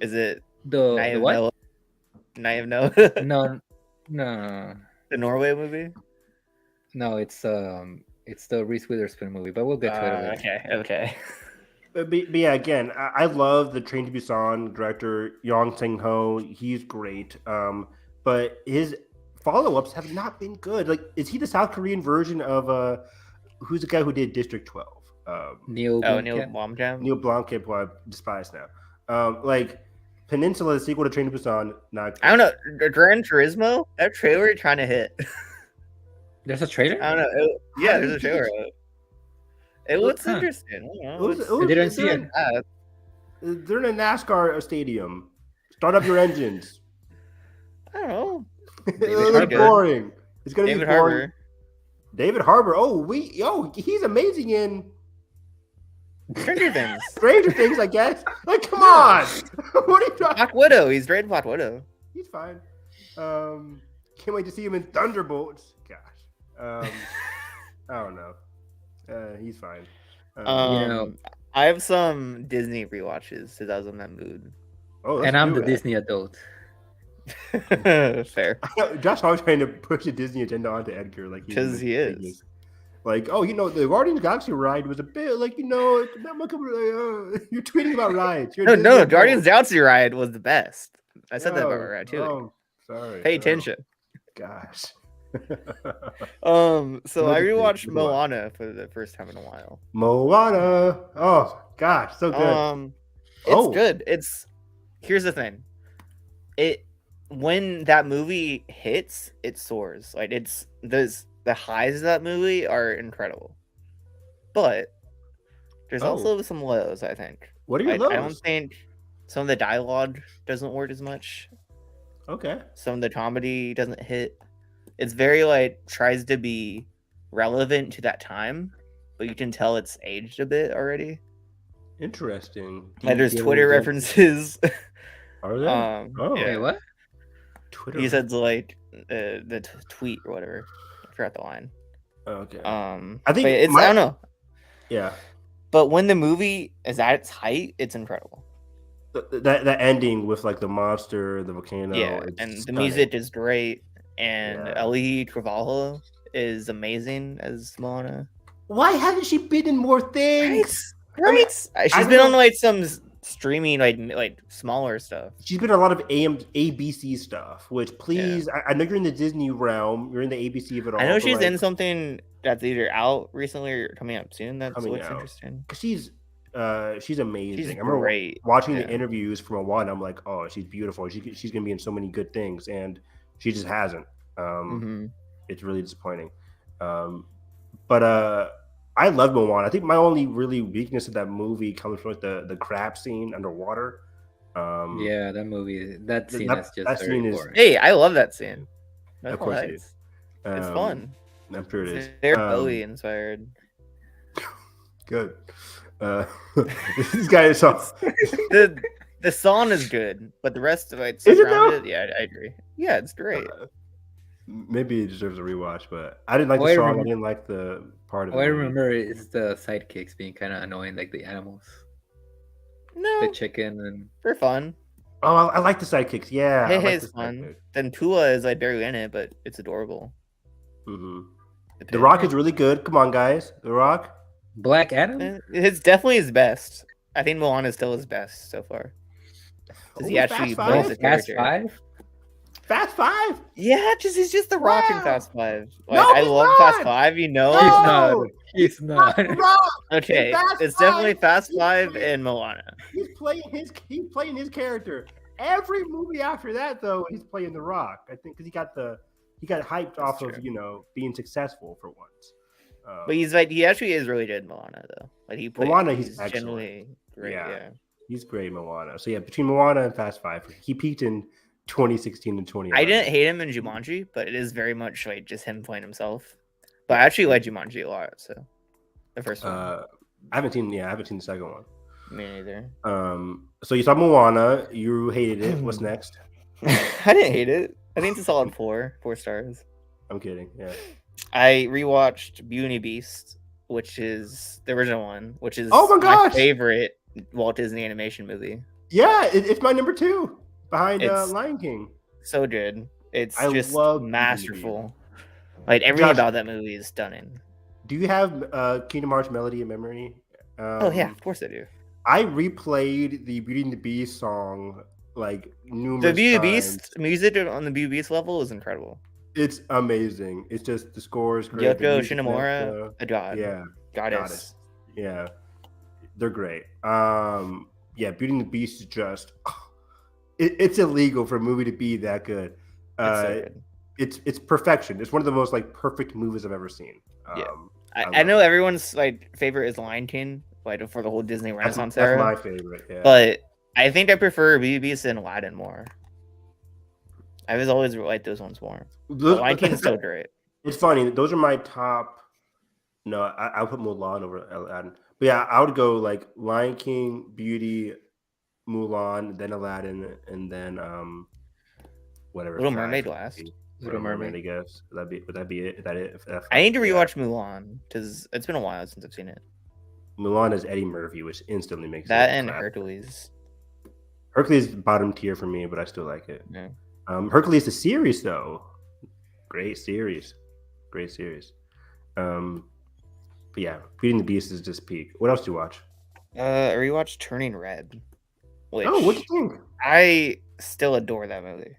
Is it The what? Noah? Night of Noah? No. The Norway movie? No, it's the Reese Witherspoon movie, but we'll get to it later. Okay. But yeah, again, I love the Train to Busan director Yong Sang-ho. He's great. But his follow-ups have not been good. Like, is he the South Korean version of who's the guy who did District 12? Neil Blomkamp. Blomkamp? Neil Blomkamp, who I despise now. Like Peninsula, the sequel to Train to Busan, not good. I don't know. Gran Turismo? That trailer kind of hit. There's a trailer? I don't know. There's a trailer. It looks interesting. I didn't see it. They're in a NASCAR stadium. Start up your engines. I don't know. It's boring. It's gonna David be boring. Harbour. David Harbour. He's amazing in Stranger Things. Stranger Things, I guess. Like, come on. What are you talking? Black Widow. He's great in Black Widow. He's fine. Can't wait to see him in Thunderbolts. Gosh. I don't know. He's fine. I have some Disney rewatches because I was in that mood. And I'm the Disney adult. Fair. Josh always trying to push a Disney agenda onto Edgar, like because he is. Like, the Guardians of the Galaxy ride was a bit like, you're tweeting about rides. No, Guardians of the Galaxy ride was the best. I said that about my ride too. Oh, sorry. Pay attention. Gosh. So I rewatched Moana for the first time in a while. Moana. Oh gosh, so good. It's good. Here's the thing. When that movie hits, it soars. Like the highs of that movie are incredible. But there's also some lows, I think. What are your lows? I don't think some of the dialogue doesn't work as much. Okay. Some of the comedy doesn't hit. It's very tries to be relevant to that time, but you can tell it's aged a bit already. Interesting. There's Twitter references. Are there? Wait, what? Twitter. He said the tweet or whatever. I forgot the line. Okay. I think I don't know. Yeah. But when the movie is at its height, it's incredible. That ending with the monster, the volcano. Yeah, and the music is great. And Elie Carvalho is amazing as Moana. Why hasn't she been in more things? Right. I She's don't been on know. like some streaming like smaller stuff. She's been in a lot of ABC stuff. Which, please, I know you're in the Disney realm. You're in the ABC of it all. I know but, she's like, in something that's either out recently or coming up soon. That's Coming what's out. interesting. She's amazing. She's I remember great. watching Yeah. the interviews from Moana. I'm like, oh, she's beautiful. She's gonna be in so many good things, and she just hasn't. It's really disappointing. But I love Moana. I think my only really weakness of that movie comes from like the crab scene underwater. Yeah, that movie, that scene is just that very scene is- boring. Hey, I love that scene. That's Of course nice. it is. It's fun. I'm sure it is. It's very Bowie inspired. Good. This guy is so. The song is good, but the rest of it, Is it around though? it, yeah, I agree. Yeah, it's great. Maybe it deserves a rewatch, but I didn't like Oh, the I song. remember- I didn't like the part of All I the movie. remember is the sidekicks being kind of annoying, like the animals, No, the chicken, and they're fun. Oh, I like the sidekicks. Yeah, I Hey, like it's the fun. sidekick. Then Tula is like barely in it, but it's adorable. Mhm. The The pig. Rock is really good. Come on, guys. The Rock. Black Adam. It's definitely his best. I think Moana is still his best so far. Does he Over actually Fast build Five? the Fast character? Five. Fast Five. Yeah, he's just the Rock in Wow. Fast Five. No, Like, I he's love not. Fast Five. You know. He's No! not. He's Not not. The Rock. Okay, In Fast it's definitely Five, Fast he's Five playing- and Moana. He's playing his character. Every movie after that, though, he's playing The Rock. I think because he got hyped off true. of being successful for once. But he actually is really good in Moana though. Like Moana, he's excellent. genuinely great. Yeah. Yeah. He's great, Moana. So yeah, between Moana and Fast Five, he peaked in 2016 and 2011. I didn't hate him in Jumanji, but it is very much like just him playing himself. But I actually like Jumanji a lot. So the first one, I haven't seen the second one. me neither. So you saw Moana, you hated it. What's next? I didn't hate it. I think it's a solid 4 stars. I'm kidding. Yeah. I rewatched Beauty and the Beast, which is the original one, which is Oh my gosh! favorite Walt Disney animation movie. Yeah, it's my number 2 behind It's- Lion King. So good. It's I just love Beauty and the masterful. Like everything Josh- about that movie is stunning. Do you have Kingdom Hearts Melody in memory? Oh yeah, of course I do. I replayed the Beauty and the Beast song like numerous The Beauty and the times. Beast music on the Beauty and the Beast level is incredible. It's amazing. It's just the score is great. the Yoko music, Shinomura, a god, yeah, goddess. yeah, they're great. Yeah, Beauty and the Beast is just it's illegal for a movie to be that good. It's so good. It's perfection. It's one of the most like perfect movies I've ever seen. Yeah. I I love know it. everyone's like favorite is Lion King, like for the whole Disney Renaissance that's era. my favorite. Yeah. But I think I prefer Beauty and the Beast and Aladdin more. I was always liked those ones more. But Lion King's so great. It's funny. Those are my top. No, I'll put Mulan over Aladdin. But yeah, I would go like Lion King, Beauty, Mulan, then Aladdin, and then whatever. Little five Mermaid would last. be. Little Mermaid. I guess. Would that be it? Is that it? If that I need to yeah. rewatch Mulan because it's been a while since I've seen it. Mulan is Eddie Murphy, which instantly makes That it and classic. Hercules. Hercules is bottom tier for me, but I still like it. Yeah. Hercules the series though, great series. But yeah, Beauty and the Beast is just peak. What else do you watch? I rewatched Turning Red. Which Oh, what do you think? I still adore that movie.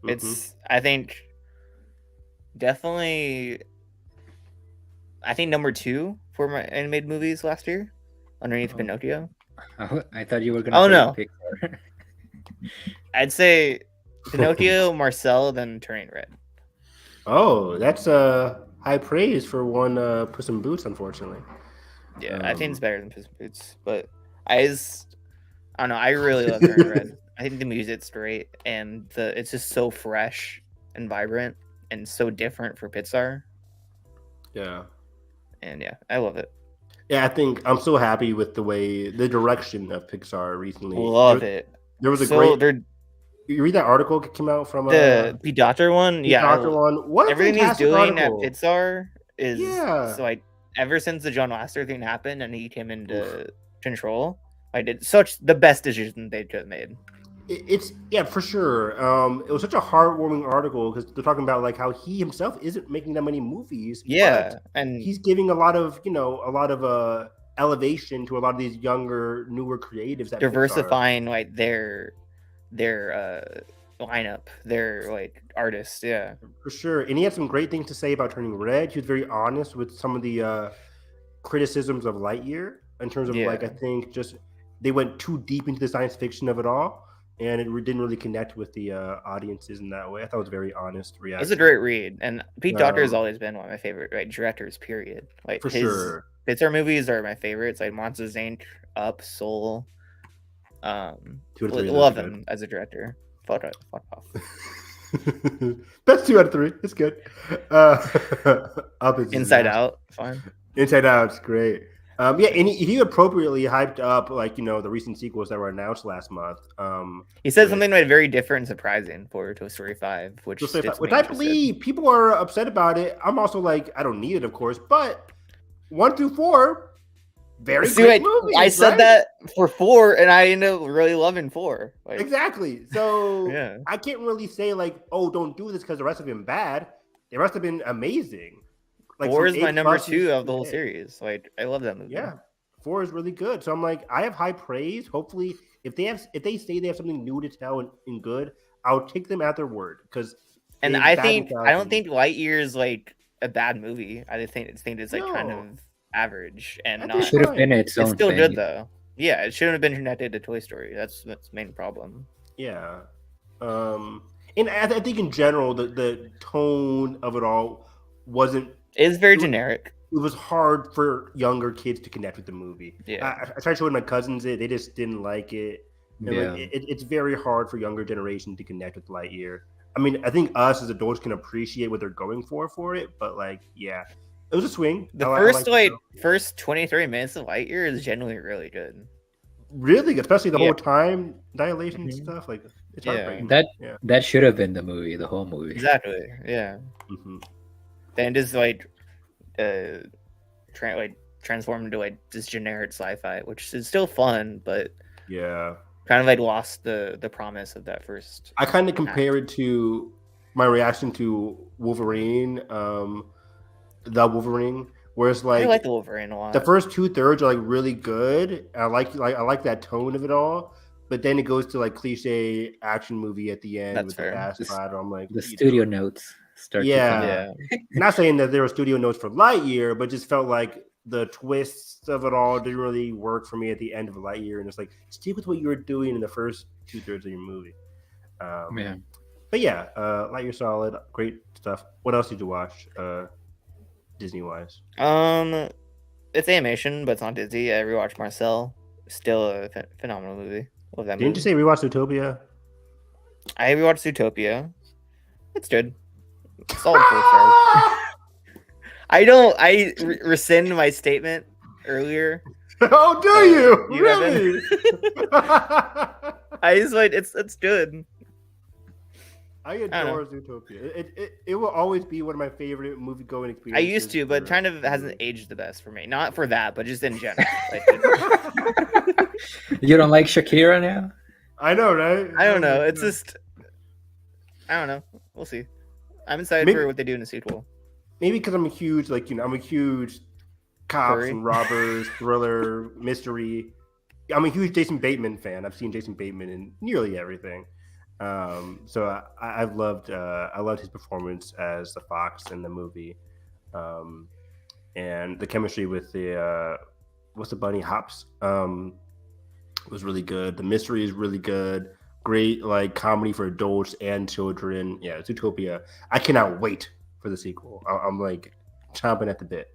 Mhm. It's I think definitely number 2 for my animated movies last year, underneath Oh. Pinocchio. I thought you were gonna. Oh, say no. Pixar. I'd say Pinocchio, Marcel, then Turning Red. Oh, that's high praise for one Puss in Boots, unfortunately. Yeah, I think it's better than Puss in Boots, but I don't know. I really love Turning Red. I think the music's great, and it's just so fresh and vibrant, and so different for Pixar. Yeah. And yeah, I love it. Yeah, I think I'm so happy with the direction of Pixar recently. Love there, it. There was a So great. they're You read that article that came out from the P. Doctor one. Yeah, Doctor one. What a everything he's fantastic doing article. at Pixar is Yeah. so like ever since the John Lasseter thing happened and he came into control, I did such the best decision they could have made. It's yeah, for sure. It was such a heartwarming article because they're talking about like how he himself isn't making that many movies, but Yeah, and he's giving a lot of elevation to a lot of these younger, newer creatives at Pixar. diversifying like their lineup, their like artists. Yeah, For sure. And he had some great things to say about Turning Red. He was very honest with some of the criticisms of Lightyear in terms of like I yeah. think just they went too deep into the science fiction of it all, and didn't really connect with the audiences in that way. I thought it was a very honest It was reaction. a great read, and Pete Docter has Um, always been one of my favorite directors. Period. Like for his sure. Pixar movies are my favorites. Like Monsters Inc., Up, Soul. 2 out of 3 of those Love are good. him as a director. Fuck off. Best 2 out of 3. It's good. Up is Inside disaster. Out, fine. Inside Out's great. Yeah, and he appropriately hyped up like the recent sequels that were announced last month. He said with- something like very different and surprising for Toy Story 5, which So gets which me I interested. believe people are upset about it. I'm also like, I don't need it, of course, but 1 through 4, very See, great like, movies. I said right? that for 4, and I ended up really loving 4. Like, Exactly. So Yeah. I can't really say like, oh, don't do this because the rest have been bad. The rest have been amazing. Like 4 from is my A number pluses 2 of the to whole A. series. Like, I love that movie. Yeah, 4 is really good. So I'm like, I have high praise. Hopefully, if they say they have something new to tell and good, I'll take them at their word because. And I don't think Lightyear is like a bad movie. I think it's like kind No. of average and I not. think Should have been fine. its It's own still thing. good though. Yeah, it shouldn't have been connected to Toy Story. That's the main problem. Yeah, and I think in general the tone of it all wasn't. It's very generic. It was hard for younger kids to connect with the movie. Yeah. I tried showing my cousins it; they just didn't like it. And Yeah. like, it's very hard for younger generation to connect with Lightyear. I mean, I think us as adults can appreciate what they're going for it, but like, yeah, it was a swing. The I first liked it, though. first 23 minutes of Lightyear is genuinely really good. Really, especially the Yeah. whole time dilation Mhm. stuff, like it's Yeah. heartbreaking. Yeah. That should have been the movie, the whole movie. Exactly. Yeah. Mhm. Then just like transformed into like this generic sci-fi, which is still fun, but Yeah. kind of like lost the promise of that first. I kind of compare it to my reaction to Wolverine, the Wolverine, where it's I like like the Wolverine a lot. the first 2/3 are like really good. I like that tone of it all, but then it goes to like cliche action movie at the end That's with fair. the fast battle. I'm like The studio notes start Yeah. to come out. Yeah. not saying that there were studio notes for Lightyear, but just felt like the twists of it all didn't really work for me at the end of Lightyear, and it's like stick with what you were doing in the first 2/3 of your movie. Yeah. But yeah, Lightyear solid, great stuff. What else did you watch, Disney wise? It's animation, but it's not Disney. I rewatched Marcel. Still a phenomenal movie. Love that Didn't movie. you say rewatch Zootopia? I rewatched Zootopia. It's good. Solid 4 stars. I rescind my statement earlier. Oh, do you? You Really? I just like it's good. I don't adore Zootopia. It will always be one of my favorite movie going I experiences. used to, but for- kind of hasn't aged the best for me. Not for that, but just in general. Like, You don't like Shakira now? I know, right? I don't know. It's just I don't know. We'll see. I'm excited Maybe- for what they do in the sequel. Maybe because I'm a huge I'm a huge cops Furry? and robbers thriller mystery. I'm a huge Jason Bateman fan. I've seen Jason Bateman in nearly everything. So I loved his performance as the fox in the movie, and the chemistry with the what's the bunny Hops was really good. The mystery is really good. Great like comedy for adults and children. Yeah, Zootopia. I cannot wait for the sequel. I'm like chomping at the bit.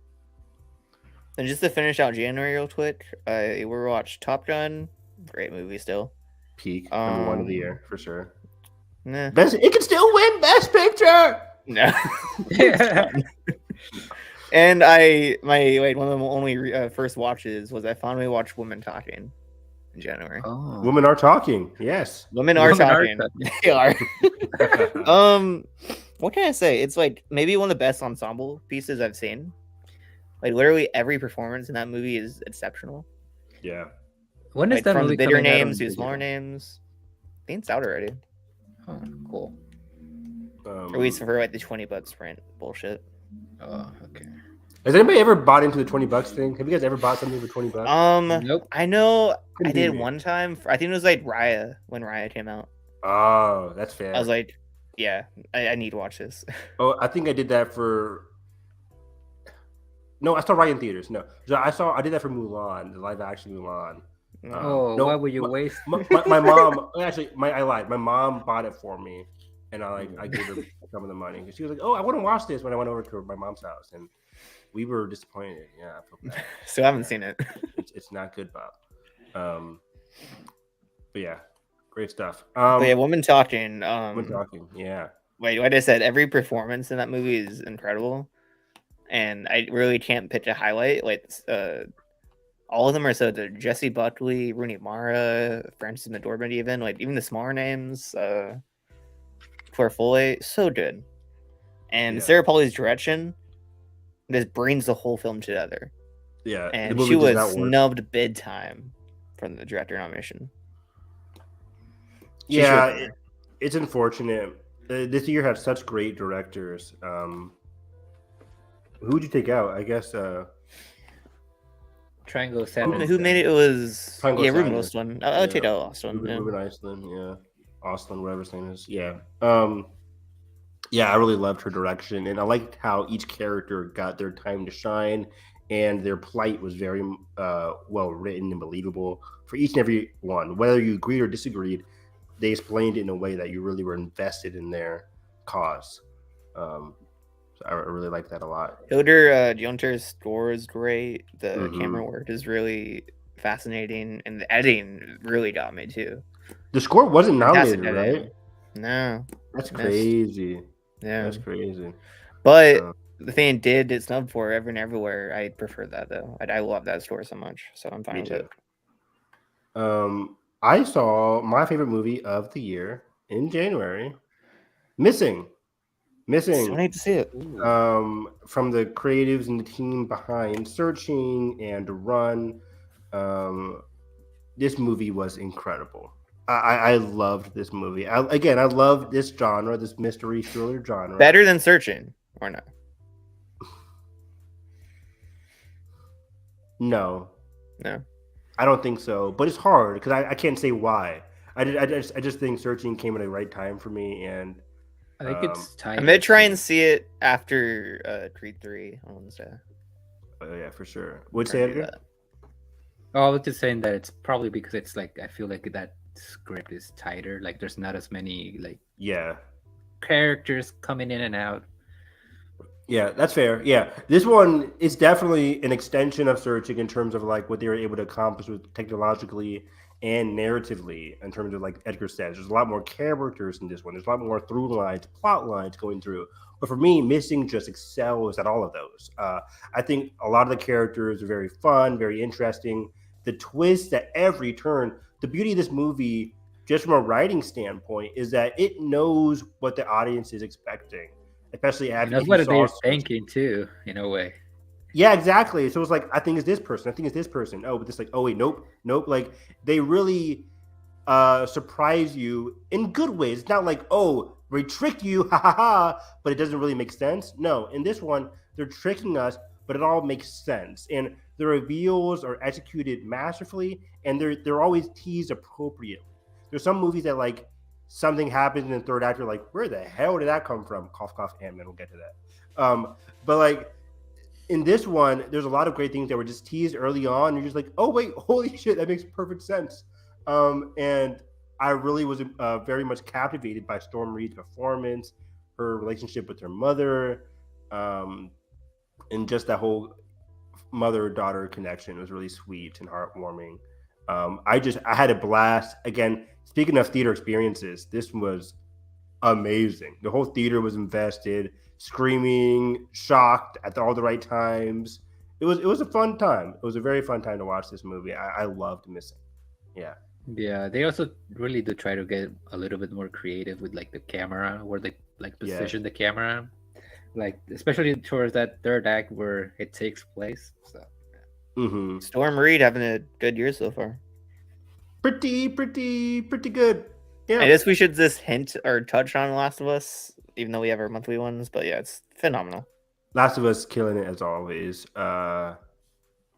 And just to finish out January real quick, we watched Top Gun. Great movie still. Peak number 1 of the year for sure. Nah. Best, it can still win Best Picture. No. Yeah. And one of the only first watches was I finally watched Women Talking in January. Oh. Women are talking. Yes. Women are Women are talking. talking. They are. What can I say? It's like maybe one of the best ensemble pieces I've seen. Like literally every performance in that movie is exceptional. Yeah. When is Like that from movie the bigger coming out on names to digital? smaller names. think it's out already. Oh, cool. Or at least for like the $20 print bullshit. Oh, okay. Has anybody ever bought into the $20 thing? Have you guys ever bought something for $20? Nope. I know Couldn't I be did me. one time. I think it was like Raya when Raya came out. Oh, that's fair. I was like, yeah, I need to watch this. Oh, I think I did that for. No, I saw Ryan theaters. No, so I did that for Mulan, the live action Mulan. Oh, why would you waste? My mom actually, I lied. My mom bought it for me, and I gave her some of the money. She was like, "Oh, I want to watch this." When I went over to my mom's house, and we were disappointed. Yeah, I feel bad. So I haven't seen it. It's not good, Bob. But yeah, great stuff. But yeah, Woman Talking. Woman Talking. Yeah. Like I said, every performance in that movie is incredible, and I really can't pitch a highlight. Like, all of them are so good. Jessie Buckley, Rooney Mara, Frances McDormand, even the smaller names. Claire Foy, so good, and Sarah Polley's direction just brings the whole film together. Yeah, and she was snubbed big time from the director nomination. It's unfortunate. This year had such great directors. Who would you take out? I guess Triangle 7. Who made it? It was Ruben Östlund. I'll take out Östlund. Ruben Östlund, Östlund, whatever his name is. Yeah. I really loved her direction, and I liked how each character got their time to shine, and their plight was very well written and believable for each and every one. Whether you agreed or disagreed, they explained it in a way that you really were invested in their cause. So I really like that a lot. Hildur Jonter's score is great. The camera work is really fascinating, and the editing really got me too. The score wasn't nominated, right? No, that's crazy. Yeah, that's crazy. But the thing it did it's snubbed for Ever and Everywhere. I prefer that though. I love that score so much, so I'm fine with it. I saw my favorite movie of the year in January, Missing. So I need to see it. From the creatives and the team behind Searching and Run. This movie was incredible. I loved this movie. I love this genre, this mystery thriller genre. Better than Searching, or not? No. No. I don't think so, but it's hard because I can't say why. I just think Searching came at the right time for me, and I think it's time. I'm gonna try and see it after Creed 3 on Wednesday. Oh yeah, for sure. Would say it? Oh, I was just saying that it's probably because it's like I feel like that script is tighter. Like there's not as many characters coming in and out. Yeah, that's fair. Yeah, this one is definitely an extension of Searching in terms of like what they were able to accomplish with technologically and narratively. In terms of like Edgar says, there's a lot more characters in this one. There's a lot more through lines, plot lines going through. But for me, Missing just excels at all of those. I think a lot of the characters are very fun, very interesting. The twist at every turn. The beauty of this movie, just from a writing standpoint, is that it knows what the audience is expecting. Especially after that's what they're thinking too, in a way. Yeah, exactly. So it's like, I think it's this person. I think it's this person. Oh, but it's like, oh wait, nope. Like they really surprise you in good ways. It's not like, oh, we tricked you, ha ha ha, but it doesn't really make sense. No, in this one, they're tricking us, but it all makes sense. And the reveals are executed masterfully, and they're always teased appropriately. There's some movies that like something happens in the third act, you're like, where the hell did that come from? Cough, cough, Ant-Man, we'll get to that. But like in this one, there's a lot of great things that were just teased early on. You're just like, oh wait, holy shit, that makes perfect sense. And I really was very much captivated by Storm Reid's performance, her relationship with her mother, and just that whole mother-daughter connection was really sweet and heartwarming. I had a blast. Again, speaking of theater experiences, this was amazing. The whole theater was invested, screaming, shocked at all the right times. It was a fun time. It was a very fun time to watch this movie. I loved Missing. Yeah. Yeah, they also really do try to get a little bit more creative with like the camera, where they like position the camera, like especially towards that third act where it takes place. So. Storm Reid having a good year so far. Pretty good. Yeah, I guess we should just hint or touch on Last of Us, even though we have our monthly ones. But yeah, it's phenomenal. Last of Us killing it as always.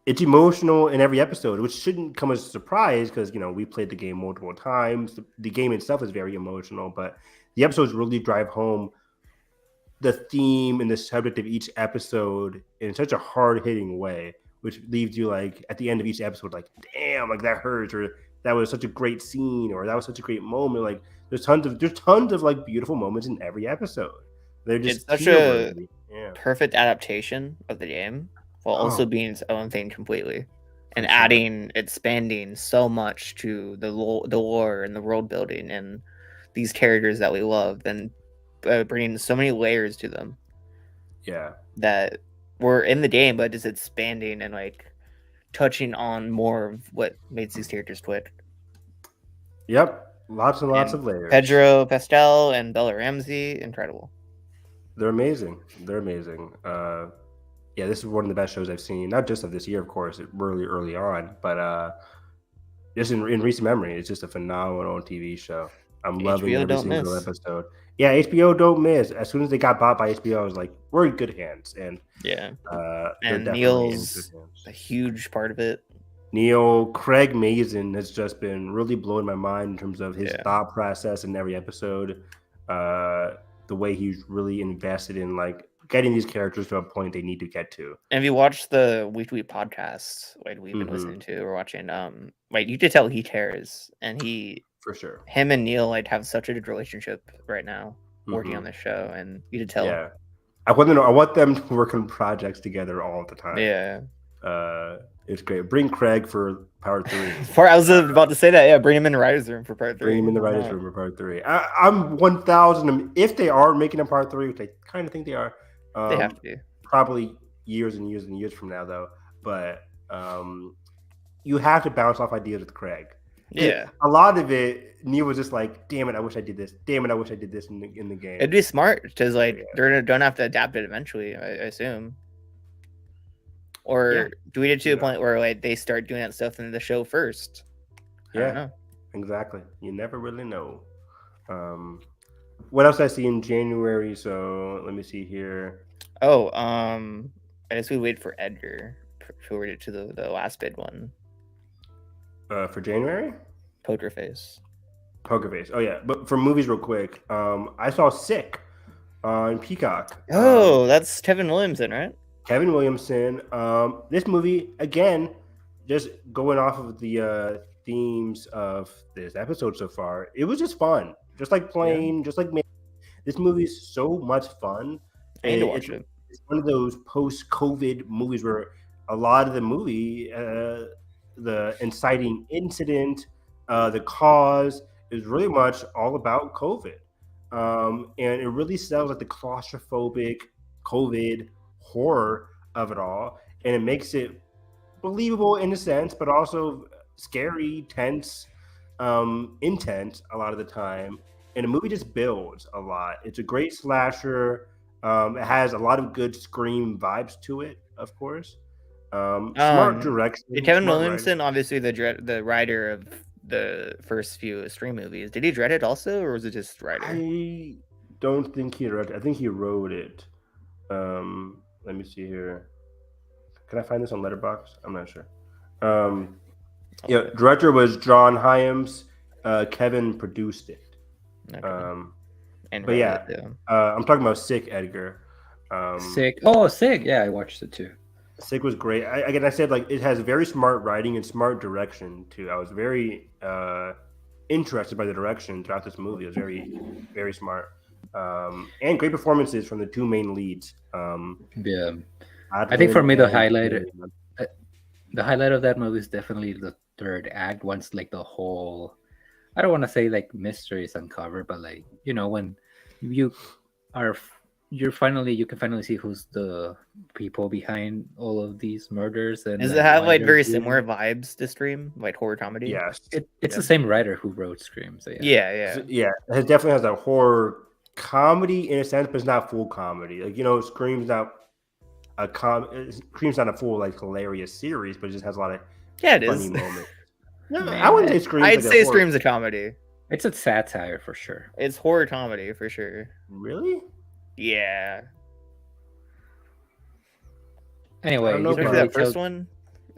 It's emotional in every episode, which shouldn't come as a surprise because we played the game multiple times. The game itself is very emotional, but the episodes really drive home the theme and the subject of each episode in such a hard-hitting way, which leaves you like at the end of each episode, like, damn, like that hurts, or that was such a great scene, or that was such a great moment. Like there's tons of like beautiful moments in every episode. They're just It's such tear a worthy. Yeah. perfect adaptation of the game while also Oh. being its own thing completely, and For sure. expanding so much to the lore and the world building and these characters that we love, and bringing so many layers to them Yeah. that were in the game, but just expanding and like touching on more of what makes these characters click. Yep. Lots and lots And of layers. Pedro Pascal and Bella Ramsey, incredible. They're amazing. They're amazing. Yeah, this is one of the best shows I've seen, not just of this year, of course, really early on, but just in recent memory. It's just a phenomenal TV show. I'm loving HBO every don't single miss. episode. Yeah, HBO don't miss. As soon as they got bought by HBO, I was like, we're in good hands. And Yeah, they're and definitely Neil's in good hands. a huge part of it. Neil Craig Mazin has just been really blowing my mind in terms of his Yeah. thought process in every episode. The way he's really invested in like getting these characters to a point they need to get to. And if you watch the weekly podcasts like we've been listening to or watching, like you could tell he cares, and For sure. him and Neil like have such a good relationship right now working on this show, and you could tell. Yeah, I want them to work on projects together all the time. Yeah. It's great. Bring Craig for part 3. I was about to say that. Yeah, bring him in the writers' room for part 3. Bring him in the writers' room for part 3. I'm 1,000. If they are making a part 3, which I kind of think they are, They have to be. probably years and years and years from now, though. But you have to bounce off ideas with Craig. Yeah, a lot of it, Neil was just like, "Damn it, I wish I did this. Damn it, I wish I did this in the game." it'd be smart because like they're gonna have to adapt it eventually, I assume. Or do we get to a point where like they start doing that stuff in the show first? I don't know. Exactly. You never really know. What else I see in January? So let me see here. Oh, I guess we wait for Edgar before we get to the last bid one. For January? Poker Face. Poker Face. Oh yeah, but for movies, real quick, I saw Sick on Peacock. Oh, that's Kevin Williamson, right? Kevin Williamson. This movie, again, just going off of the themes of this episode so far, it was just fun. Just like playing, just like this movie is so much fun. I need to watch it. It's one of those post-COVID movies where a lot of the movie, the inciting incident, the cause is really much all about COVID. And it really sells like the claustrophobic COVID horror of it all, and it makes it believable in a sense, but also scary, tense, intense a lot of the time. And the movie just builds a lot. It's a great slasher. It has a lot of good Scream vibes to it, of course. Smart direction. Kevin Williamson, obviously the writer of the first few Scream movies. Did he direct it also, or was it just writer? I don't think he directed. I think he wrote it. Let me see here. Can I find this on Letterboxd? I'm not sure. Yeah, director was John Hyams. Kevin produced it. Okay. But yeah, I'm talking about Sick, Edgar. Sick. Oh, Sick. Yeah, I watched it too. Sick was great. I said like it has very smart writing and smart direction too. I was very interested by the direction throughout this movie. It was very, very smart. And great performances from the two main leads. Yeah, I think for me the highlight of that movie is definitely the third act. Once like the whole, I don't want to say like mystery is uncovered, but like when you can finally see who's the people behind all of these murders. And does it have like very similar vibes to Scream, like horror comedy? Yes, it's the same writer who wrote Scream. So yeah. It definitely has a horror comedy in a sense, but it's not full comedy. Like Scream's not a full like hilarious series, but it just has a lot of funny moments. No, I wouldn't say Scream. I'd say Scream's a comedy. It's a satire for sure. It's horror comedy for sure. Really? Yeah. Anyway, don't know you Especially can about really that first tell. one.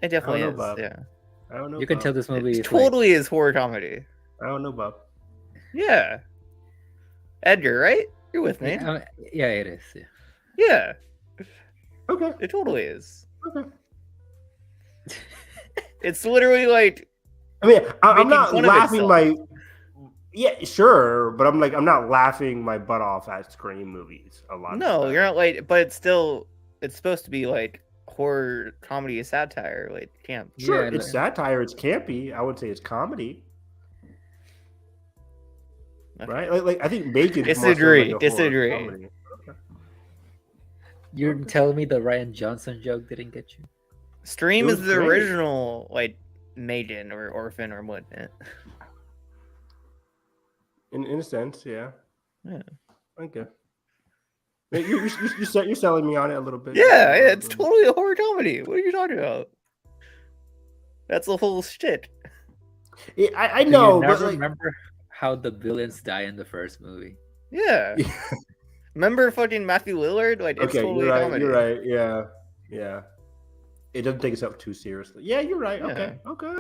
It I don't definitely know, is. Bob. Yeah. I don't know. You can tell Bob. this movie It is like, totally is horror comedy. I don't know, Bob. Yeah. Edgar, right? You're with me. yeah, it is. Yeah. Yeah. Okay. It totally is. Okay. It's literally like I mean, I'm making not fun of laughing itself. my. Yeah, sure, but I'm not laughing my butt off at Scream movies a lot. no, of the you're time. not like, but it's supposed to be like horror comedy satire, like camp. Sure, Yeah, it's satire. It's campy. I would say it's comedy, Okay. right? Like I think Megan's Disagree. more so like a horror Disagree. comedy. You're Okay. telling me the Ryan Johnson joke didn't get you? Stream It is was the great. original like maiden or orphan or whatnot. In a sense, yeah. Yeah. Okay. You're selling me on it a little bit. Yeah, it's totally a horror comedy. What are you talking about? That's the whole shit. Yeah, I Do know, you but never like, remember how the villains die in the first movie? Yeah. Remember fucking Matthew Lillard? Like it's okay, totally you're a right. comedy. You're right. Yeah, yeah. It doesn't take itself too seriously. Yeah, you're right. Yeah. Okay.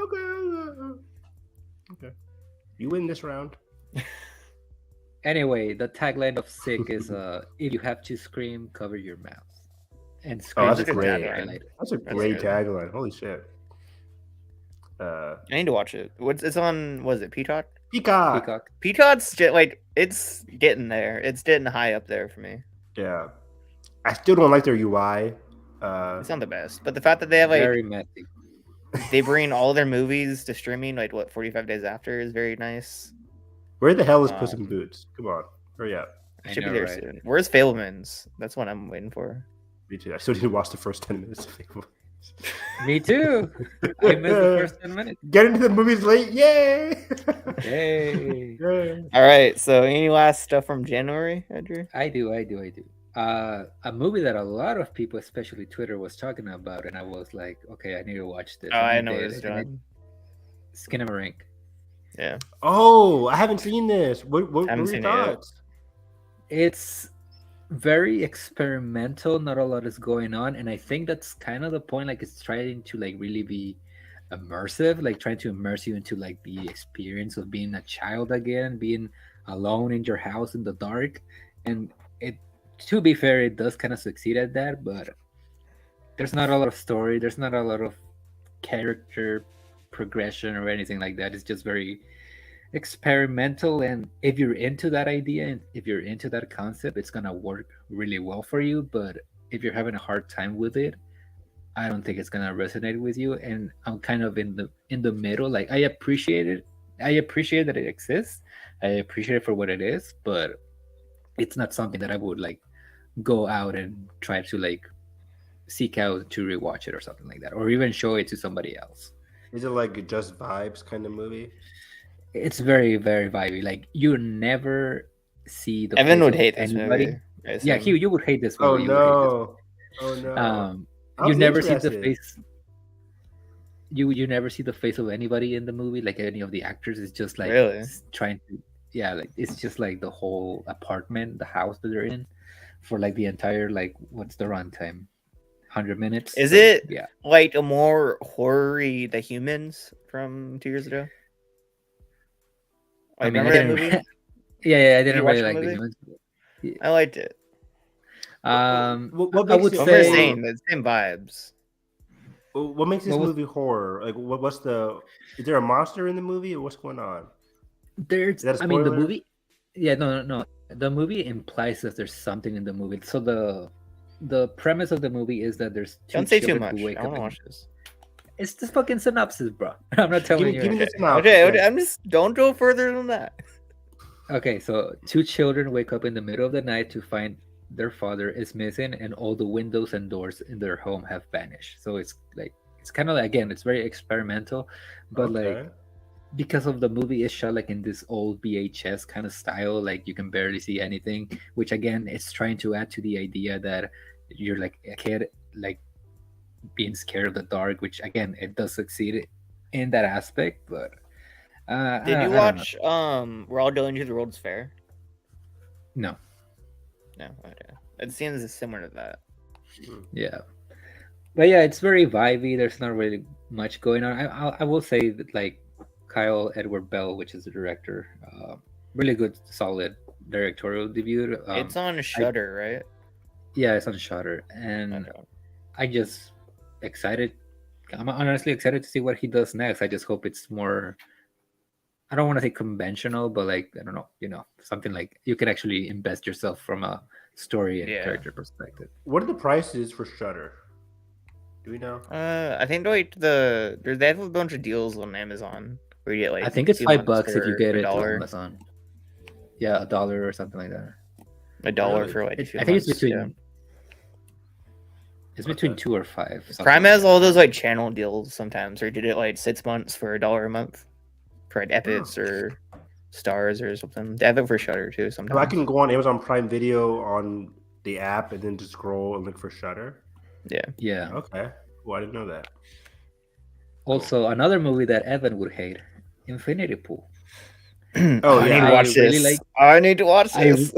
You win this round. Anyway, the tagline of Sick is if you have to scream, cover your mouth. And Oh, scream that's is the great. highlight. That's a That's great good. tagline. Holy shit. I need to watch it. It's on? Was it Peacock? Peacock. Peacock. Peacock's like it's getting there. It's getting high up there for me. Yeah. I still don't like their UI. It's not the best, but the fact that they have like Very messy. they bring all their movies to streaming like what 45 days after is very nice. Where the hell is Puss in Boots? Come on. Hurry up. I Should know, be there right? soon. Where's Fablemans? That's what I'm waiting for. Me too. I still didn't watch the first 10 minutes of Fable. Me too. I missed the first 10 minutes. Get into the movies late. Yay! Yay. Yay. All right. So any last stuff from January, Andrew? I do. A movie that a lot of people, especially Twitter, was talking about, and I was like, okay, I need to watch this. Oh, And I I know did, this and one. Skinamarink. Yeah. Oh, I haven't seen this. What Haven't were seen your it yet. thoughts? It's very experimental. Not a lot is going on, and I think that's kind of the point. Like, it's trying to like really be immersive, like trying to immerse you into like the experience of being a child again, being alone in your house in the dark. And it, to be fair, it does kind of succeed at that, but there's not a lot of story. There's not a lot of character progression or anything like that. It's just very experimental, and if you're into that idea and if you're into that concept, it's gonna work really well for you. But if you're having a hard time with it, I don't think it's gonna resonate with you. And I'm kind of in the middle. Like, I appreciate it. I appreciate that it exists. I appreciate it for what it is, but it's not something that I would like go out and try to like seek out to rewatch it or something like that, or even show it to somebody else. Is it like a just vibes kind of movie? It's very, very vibey. Like, you never see the Evan face would of hate this anybody. movie. I Yeah, assume. you would hate this Oh movie. You would hate no! Oh this. no! I You was never see the interested. face. You never see the face of anybody in the movie, like any of the actors. It's just like Really? trying to, yeah, like it's just like the whole apartment, the house that they're in, for like the entire like what's the runtime, 100 minutes. Is So, it Yeah, like a more horror-y The Humans from 2 years ago? I Like, mean, I remember that didn't. movie? Yeah, I Did you didn't watch really the like the movie? humans. I liked it. What I makes would it What we're say- saying, the same vibes. What makes this What was- movie horror? Like, what's the? Is there a monster in the movie, or what's going on? There's, Is that a I mean, the spoiler? movie. Yeah, no. The movie implies that there's something in the movie. So the premise of the movie is that there's two Don't say too children much. who wake I up. want to in- watch this. It's the fucking synopsis, bro. I'm not telling you. Give me anything. the synopsis. Okay, yeah. I'm just don't go further than that. Okay, so two children wake up in the middle of the night to find their father is missing, and all the windows and doors in their home have vanished. So it's like it's kind of like, again, it's very experimental, but like Okay. because of the movie is shot like in this old VHS kind of style, like you can barely see anything, which again it's trying to add to the idea that you're like a kid, like being scared of the dark, which again it does succeed in that aspect. But Did you I don't know. watch We're All Going to the World's Fair? No. No, okay. It seems similar to that. Yeah. But yeah, it's very vibey. There's not really much going on. I will say that like Kyle Edward Bell, which is the director, really good, solid directorial debut. It's on Shudder, right? Yeah, it's on Shutter, and Okay. I just excited. I'm honestly excited to see what he does next. I just hope it's more. I don't want to say conventional, but like I don't know, something like you can actually invest yourself from a story and Yeah. character perspective. What are the prices for Shutter? Do we know? I think like they have a bunch of deals on Amazon where you get like I think it's 2 $5 months if you for get it through $1. Amazon. Yeah, $1 or something like that. $1 Really? for like 2 I think it's months. between. Yeah. It's between Okay. 2 or 5. something Prime like has that. all those like channel deals sometimes, or did it like 6 months for $1 a month for like Epits or Stars or something. They have it for Shutter too sometimes. So I can go on Amazon Prime Video on the app and then just scroll and look for Shutter. Yeah. Okay. Well, I didn't know that. Also, another movie that Evan would hate, Infinity Pool. Oh, I yeah, need to I watch really this. like- I need to watch I- this.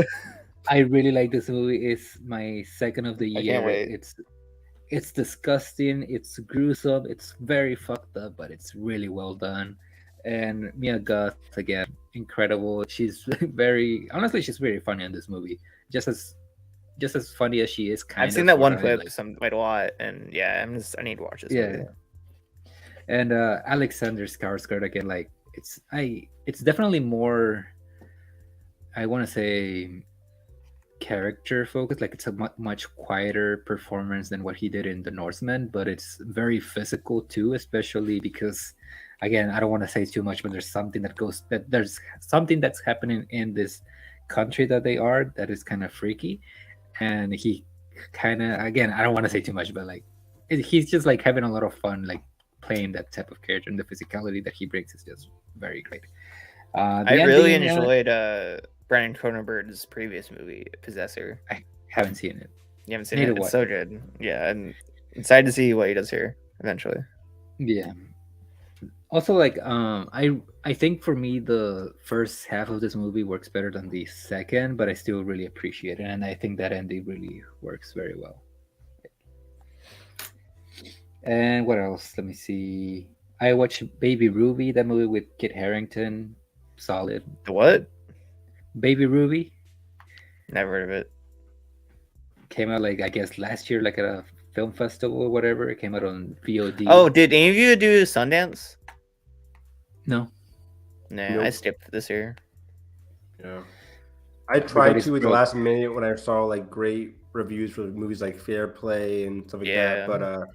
I really like this movie. It's my second of the I year. can't wait. It's disgusting. It's gruesome. It's very fucked up, but it's really well done. And Mia Goth again, incredible. She's honestly, she's very funny in this movie. Just as funny as she is. I've seen that one clip quite a lot, and yeah, I need to watch this Yeah. movie. And Alexander Skarsgård again, like it's definitely more. I want to say character focused, like it's a much quieter performance than what he did in The Northman, but it's very physical too, especially because again, I don't want to say too much, but there's something that's happening in this country that they are that is kind of freaky, and he kind of, again, I don't want to say too much, but like he's just like having a lot of fun like playing that type of character, and the physicality that he brings is just very great. I really enjoyed Brandon Cronenberg's previous movie, Possessor. Haven't seen it. You haven't seen Need it? to It's so good. Yeah, I'm excited to see what he does here eventually. Yeah. Also, like, I think for me the first half of this movie works better than the second, but I still really appreciate it, and I think that ending really works very well. And what else? Let me see. I watched Baby Ruby, that movie with Kit Harington. Solid. The what? Baby Ruby Never heard of it. came out like I guess last year, like at a film festival or whatever. It came out on VOD. Oh, did any of you do Sundance? no. Nah, Nope. I skipped this year. Yeah. I tried Everybody's to at the broke. last minute when I saw like great reviews for movies like Fair Play and stuff like Yeah. that,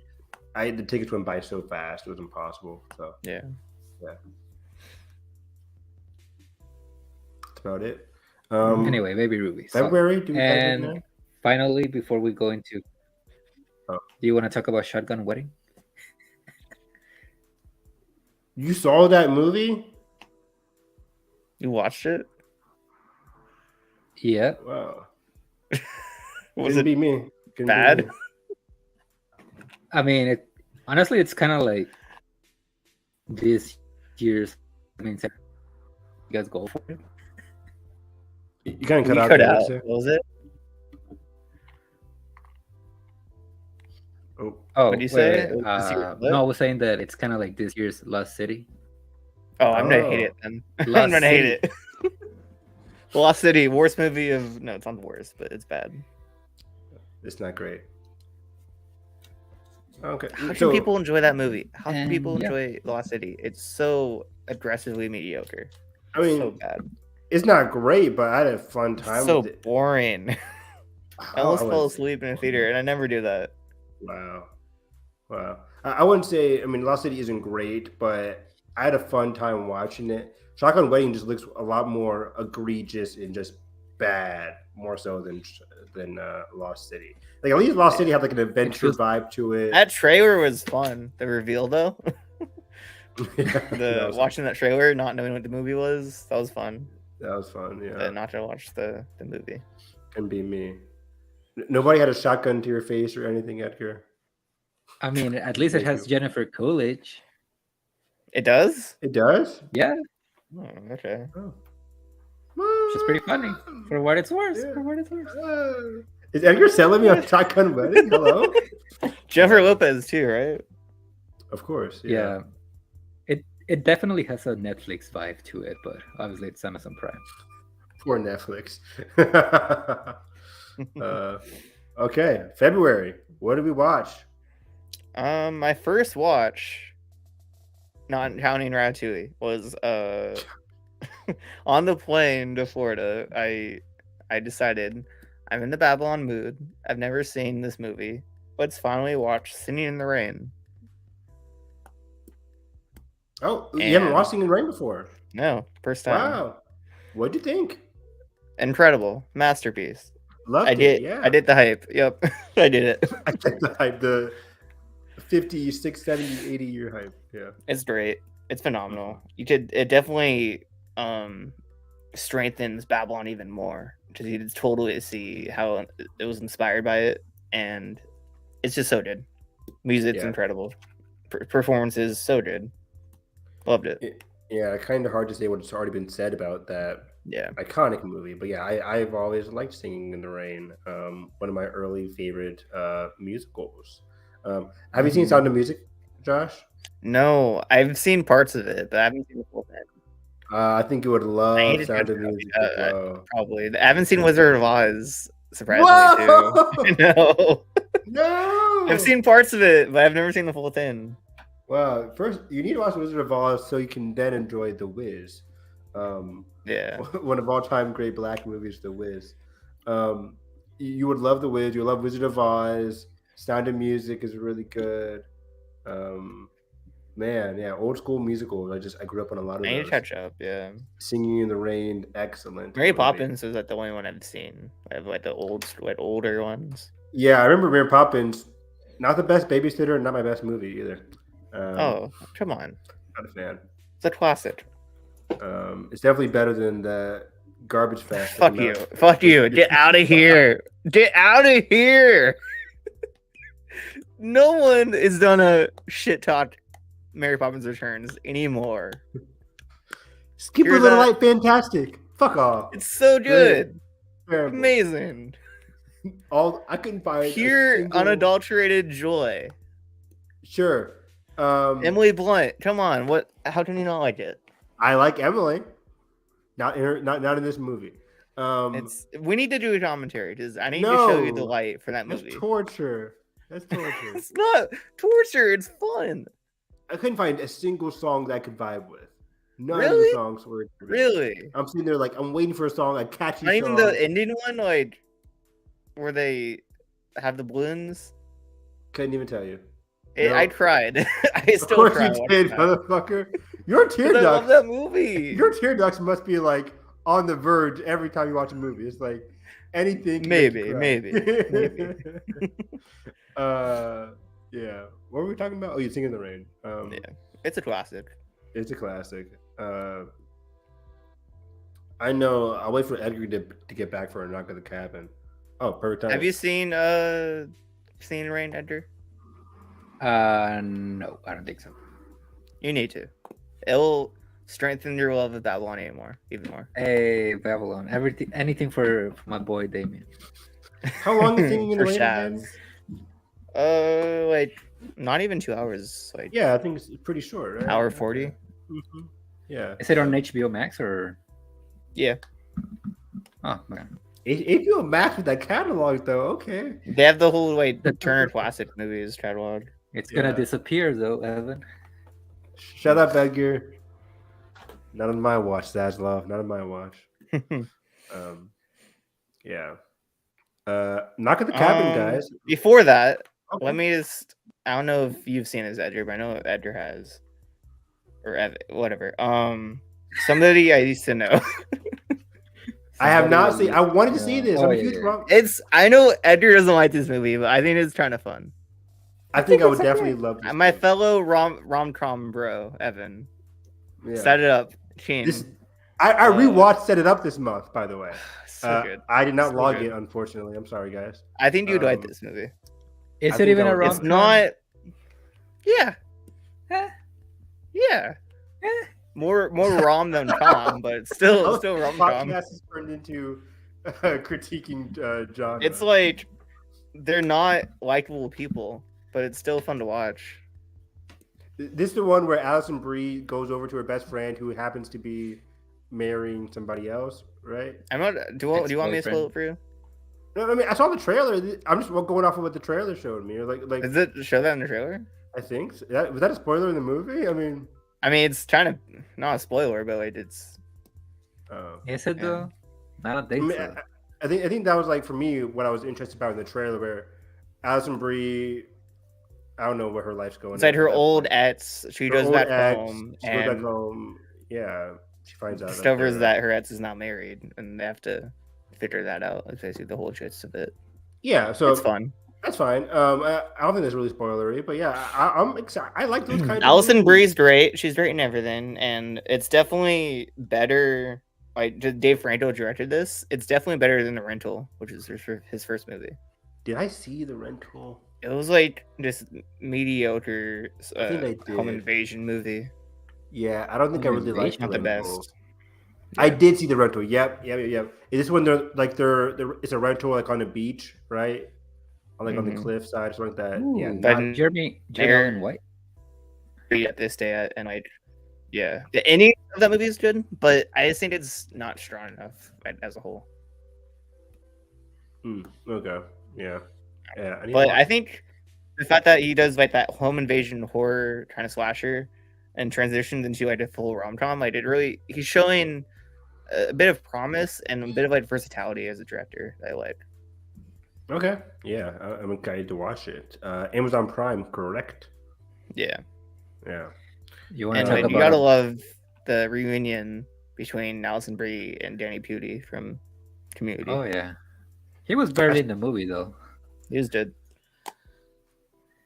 but the tickets went by so fast it was impossible. So Yeah. that's about it. Anyway, Baby Ruby. solid. February. Do we guys And look now? finally, before we go into, Oh. do you want to talk about Shotgun Wedding? You saw that movie? You watched it? Yeah. Wow. Was Couldn't it be me. Couldn't be bad? me. I mean, honestly, it's kind of like this year's. I mean, you guys go for it. You kind of We cut out. cut there, out. Alexia. What was it? Oh, Oh, What'd you say? wait, This year's what? no, I was saying that it's kind of like this year's Lost City. Oh, I'm gonna hate Oh. it then. I'm Lost gonna hate City. it. Lost City, worst movie of no, it's not the worst, but it's bad. it's not great. Okay. How so can people enjoy that movie? How can people Yeah. enjoy Lost City? It's so aggressively mediocre. I mean, So bad. it's not great, but I had a fun It's time so with it. boring. I almost I fell wouldn't- asleep in a theater, and I never do that. Wow. I wouldn't say. I mean, Lost City isn't great, but I had a fun time watching it. Shotgun Wedding just looks a lot more egregious and just bad, more so than Lost City. Like at least Lost City had like an adventure feels- vibe to it. That trailer was fun. The reveal, though, that was watching that trailer, not knowing what the movie was, that was fun. fun. Yeah, But not to watch the movie. can be me. Nobody had a shotgun to your face or anything, Edgar. I mean, at least it Thank has you. Jennifer Coolidge. It does. It does. Yeah, Oh, okay. Oh. Which is pretty funny for what it's worth. Yeah. For what it's worth. Is Edgar selling me on Shotgun Wedding? Hello? Jennifer Lopez too, right? Of course. Yeah. It definitely has a Netflix vibe to it, but obviously it's Amazon Prime. Poor Netflix. Okay, February. What did we watch? My first watch, not counting Ratatouille, was on the plane to Florida. I decided I'm in the Babylon mood. I've never seen this movie. Let's finally watch Singing in the Rain. Oh, you haven't watched Singing in the Rain before? No, first time. Wow. What'd you think? Incredible. Masterpiece. Loved I did. it, yeah. I did the hype. Yep. I did it. I did the hype, the 50, 60, 70, 80 year hype. Yeah. It's great. It's phenomenal. It definitely strengthens Babylon even more because you could totally see how it was inspired by it, and it's just so good. Music's incredible. Performances so good. Loved it. Yeah, kind of hard to say what's already been said about that iconic movie, but yeah, I've always liked Singing in the Rain. One of my early favorite musicals. Have you seen Sound of Music, Josh? No, I've seen parts of it, but I haven't seen the full thing. I think you would love Sound of Music as well. Probably. I haven't seen Wizard of Oz, surprisingly, too. No. No! I've seen parts of it, but I've never seen the full thing. Well, first, you need to watch Wizard of Oz so you can then enjoy The Wiz. One of all-time great black movies, The Wiz. You would love The Wiz. You'll love Wizard of Oz. Sound of Music is really good. Old school musicals. I grew up on a lot of those. I need to catch up, yeah. Singing in the Rain, excellent. Mary Poppins is like the only one I've seen. I have like the older ones. Yeah, I remember Mary Poppins. Not the best babysitter, not my best movie either. Come on. Not a fan. It's a classic. It's definitely better than the Garbage Fest. Fuck you. Get out of here. Get out of here. No one is gonna shit talk Mary Poppins Returns anymore. Skip a little light, fantastic. Fuck off. It's so good. Amazing. I couldn't find pure unadulterated joy. Sure. Emily Blunt. Come on. How can you not like it? I like Emily. Not in this movie. We need to do a commentary because I need to show you the light for that movie. That's torture. It's not torture. It's fun. I couldn't find a single song that I could vibe with. None really? of the songs were really. I'm sitting there like I'm waiting for a song, a catchy not song. Even the ending one, like where they have the balloons. Couldn't even tell you. I cried. I still of course cried. You did, motherfucker. Your tear ducts. I love that movie. Your tear ducts must be like on the verge every time you watch a movie. It's like anything. Maybe. Yeah. What were we talking about? Oh, you Sing in the Rain. Yeah, it's a classic. It's a classic. I know. I'll wait for Edgar to get back for a knock at the cabin. Oh, perfect time. Have you seen Rain, Edgar? No, I don't think so. You need to. It'll strengthen your love of Babylon even more. Hey, Babylon. Anything for my boy Damien. How long is Singing in the Rain again? Like not even 2 hours. Like I think it's pretty short. Right? Hour 40. Mm-hmm. Yeah. Is it on HBO Max or? Yeah. Oh man. HBO Max with that catalog though. Okay. They have the whole Turner Classic Movies catalog. It's gonna disappear though, Evan. Shut up, Edgar. Not on my watch, Zaslav. Not on my watch. Knock at the cabin, guys. Before that, let me just. I don't know if you've seen this, Edgar, but I know Edgar has, or whatever. Somebody I used to know. I have not seen. I wanted to see this. I'm a huge I know Edgar doesn't like this movie, but I think it's kind of fun. I think I would definitely love this. My fellow rom-com bro, Evan. Set it up. I rewatched Set It Up this month, by the way. So good. I did not log it, unfortunately. I'm sorry, guys. I think you'd like this movie. Is it even a rom-com? It's not. Yeah. Yeah. more rom than com, but still rom com. Podcast has turned into critiquing genre. It's like they're not likable people, but it's still fun to watch. This is the one where Alison Brie goes over to her best friend who happens to be marrying somebody else, right? I'm not. Do you want me to spoil it for you? No, I mean I saw the trailer. I'm just going off of what the trailer showed me. Like Does it show that in the trailer? I think so. Was that a spoiler in the movie? I mean, it's kind of not a spoiler, but like it's. Is it though? I don't I, think mean, so. I think that was like for me what I was interested about in the trailer, where Alison Brie, I don't know where her life's going. It's like her old point. ex. She Her goes old back ex, home She goes back and home. Yeah, she finds out discovers that her ex is not married, and they have to figure that out. That's basically the whole gist of it. Yeah, so It's fun. That's fine. I don't think that's really spoilery, but yeah, I'm excited. I like those kinds. Alison Brie's great. She's great in everything, and it's definitely better. Like Dave Franco directed this. It's definitely better than The Rental, which is his first movie. Did I see The Rental? It was like just mediocre I think I home did. invasion movie. Yeah, I don't think I really liked Not the Rental. best. I did see The Rental. Yep. Is this when they're it's a rental like on the beach, right? On on the cliffside, something like that. Ooh, Yeah. not Jeremy Allen White. At this day, and like, yeah, the ending of that movie is good, but I just think it's not strong enough as a whole. Okay. Yeah. But I think the fact that he does like that home invasion horror kind of slasher and transitions into like a full rom-com, like he's showing a bit of promise and a bit of like versatility as a director that I like. Okay. Yeah, I'm excited to watch it. Amazon Prime, correct? Yeah. Yeah. You want to And talk like, about? you gotta love the reunion between Alison Brie and Danny Pudi from Community. Oh yeah, he was barely in the movie though. He was good.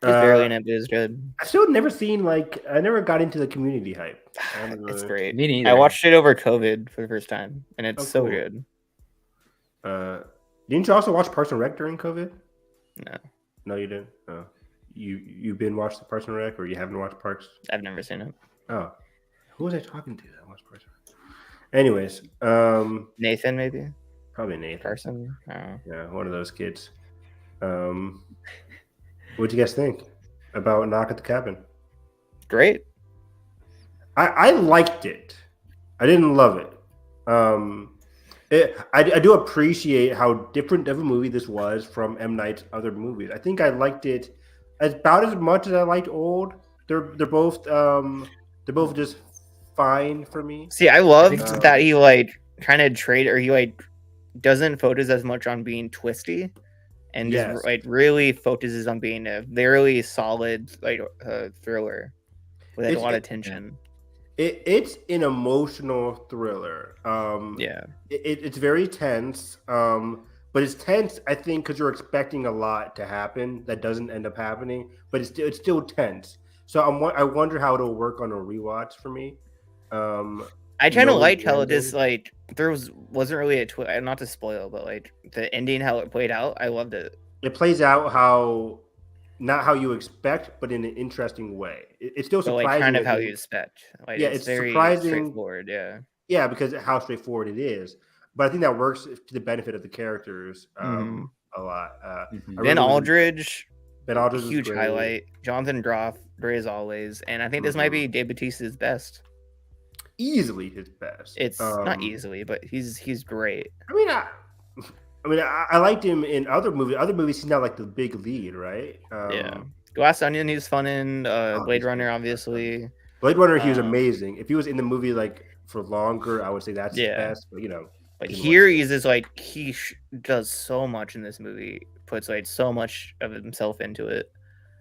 He was barely in it, but it was good. I still never seen I never got into the Community hype. It's great. Me neither. I watched it over COVID for the first time, and it's so cool. good. Didn't you also watch Parks and Rec during COVID? No. No, you didn't. Oh. You been watched the Parks and Rec, or you haven't watched Parks? I've never seen it. Oh, who was I talking to that watched Parks and Rec? Anyways, Nathan, maybe probably Nathan. Carson. Oh. Yeah, one of those kids. What do you guys think about Knock at the Cabin? Great. I liked it. I didn't love it. I do appreciate how different of a movie this was from M. Night's other movies. I think I liked it about as much as I liked Old. They're both just fine for me. See, I loved that he like kind of he doesn't focus as much on being twisty, and just like really focuses on being a very solid thriller with a lot of tension. It's an emotional thriller. It's very tense. But it's tense, I think, because you're expecting a lot to happen that doesn't end up happening. But it's still tense. So I wonder how it'll work on a rewatch for me. I kind of liked how it just like wasn't really a twist. Not to spoil, but like the ending, how it played out, I loved it. It plays out not how you expect, but in an interesting way. It's still surprising. Like kind of how you expect. Like, yeah, it's very surprising. Straightforward. Yeah, because of how straightforward it is. But I think that works to the benefit of the characters a lot. Ben Aldridge, huge great. highlight. Jonathan Groff, great as always. And I think this might be Dave Bautista's best. Easily his best. It's not easily, but he's great. I mean, I liked him in other movies. Other movies, he's not like the big lead, right? Glass Onion, he's fun in. Blade Runner, obviously. Blade Runner, he was amazing. If he was in the movie like for longer, I would say that's his best. But But here he's just like he does so much in this movie, puts like so much of himself into it,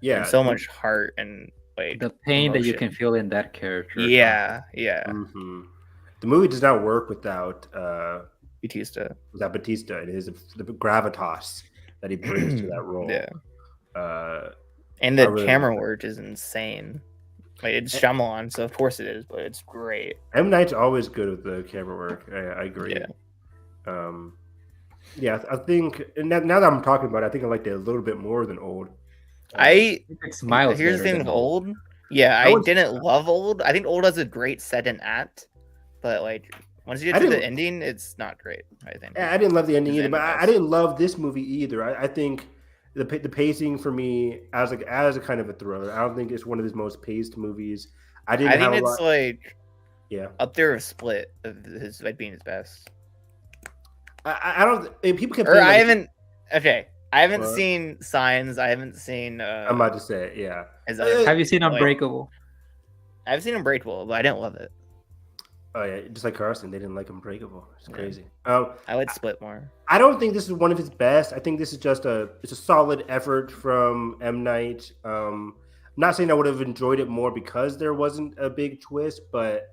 and so much heart and like the pain emotion that you can feel in that character. Mm-hmm. The movie does not work without Bautista. Without Bautista and the gravitas that he brings to that role. And the camera work is insane. Like it's Shyamalan, so of course it is, but it's great. M. Night's always good with the camera work. I agree. I think now that I'm talking about it, I think I liked it a little bit more than Old. It's miles. Here's the thing with Old. Yeah, That I one's- didn't love Old. I think Old has a great second act, but like once you I get to the didn't- ending, it's not great. I think. I didn't love the ending It's either, but I endless. didn't love this movie either. I think the pacing for me as a kind of a thriller, I don't think it's one of his most paced movies. I didn't I have think a it's lot. like Yeah, up there with Split of his like being his best. I don't. People kept Or saying I that- haven't. Okay, I haven't What? seen Signs. I haven't seen. I'm about to say it, yeah. His other Have you seen like- Unbreakable? I've seen Unbreakable, but I didn't love it. Oh yeah, just like Carson, they didn't like Unbreakable. It's Yeah. crazy. I like Split more. I don't think this is one of his best. I think this is just it's a solid effort from M. Night. I'm not saying I would have enjoyed it more because there wasn't a big twist, but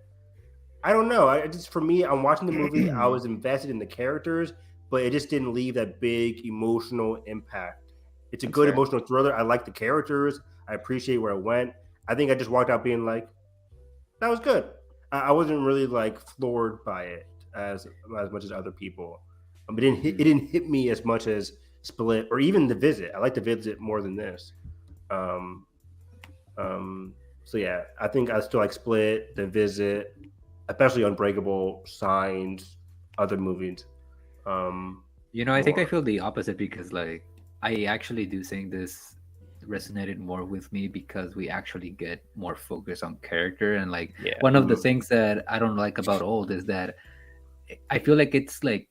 I don't know. I just for me, I'm watching the movie. I was invested in the characters, but it just didn't leave that big emotional impact. It's a That's good fair. emotional thriller. I like the characters. I appreciate where it went. I think I just walked out being like, that was good. I wasn't really like floored by it as much as other people. It didn't hit me as much as Split or even The Visit. I like The Visit more than this. So yeah, I think I still like Split, The Visit, especially Unbreakable, Signs, other movies. I think I feel the opposite because like I actually do think this resonated more with me because we actually get more focus on character and like Yeah. one of the Mhm. things that I don't like about Old is that I feel like it's like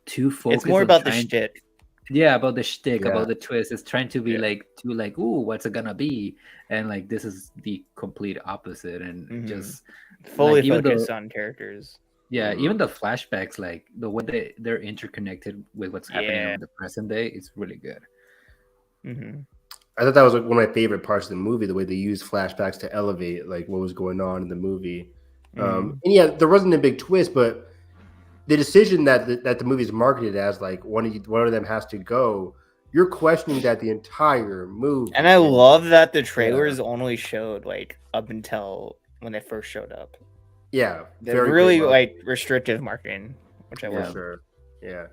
too focused. It's more on about the trying- shtick. Yeah, about the shtick, Yeah. about the twist. It's trying to be Yeah. like, ooh, what's it gonna be? And like this is the complete opposite, and Mhm. just Fully like, even though- focused on characters. yeah, Mhm. even the flashbacks, like the way they're interconnected with what's happening Yeah. in the present day, is really good. Hmm. I thought that was like one of my favorite parts of the movie, the way they used flashbacks to elevate like what was going on in the movie. And yeah, there wasn't a big twist, but the decision that the movie is marketed as like one of them has to go, you're questioning that the entire movie. And I love that the trailers only showed like up until when they first showed up. yeah, They're very really great like restrictive marketing, which I marketing, love. for sure. Yeah.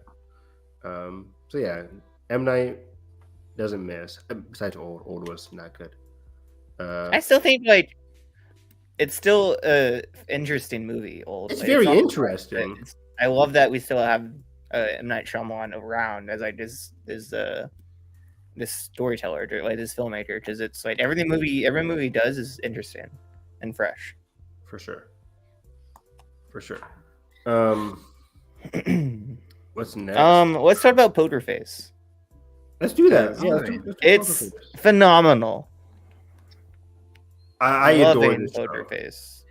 So yeah, M. Night doesn't miss. Besides Old was not good. I still think like it's still a interesting movie. Old. It's Like, very not- interesting. it's- I love that we still have M. Night Shyamalan around as like this storyteller, like this filmmaker, because it's like every movie does is interesting and fresh. For sure. What's next? Let's talk about Poker Face. Let's do that. Yeah, Alright. let's do It's Poker Face. phenomenal. I adore Loving this Poker show. Face.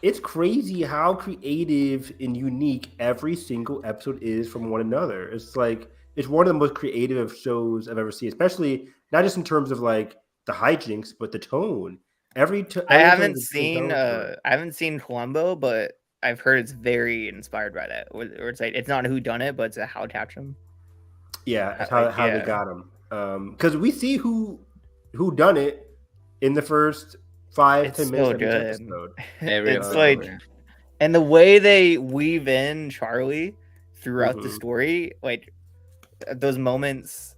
It's crazy how creative and unique every single episode is from one another. It's like it's one of the most creative shows I've ever seen, especially not just in terms of like the hijinks, but the tone. Every I time haven't there's a seen tone to it. I haven't seen Columbo, but I've heard it's very inspired by that. Where it's like it's not who done it, but it's a how to catch him. Yeah, that's how they yeah. got him. Because we see who done it in the first 5-10 It's minutes so of each good. episode. It's like, and the way they weave in Charlie throughout the Mhm. story, like those moments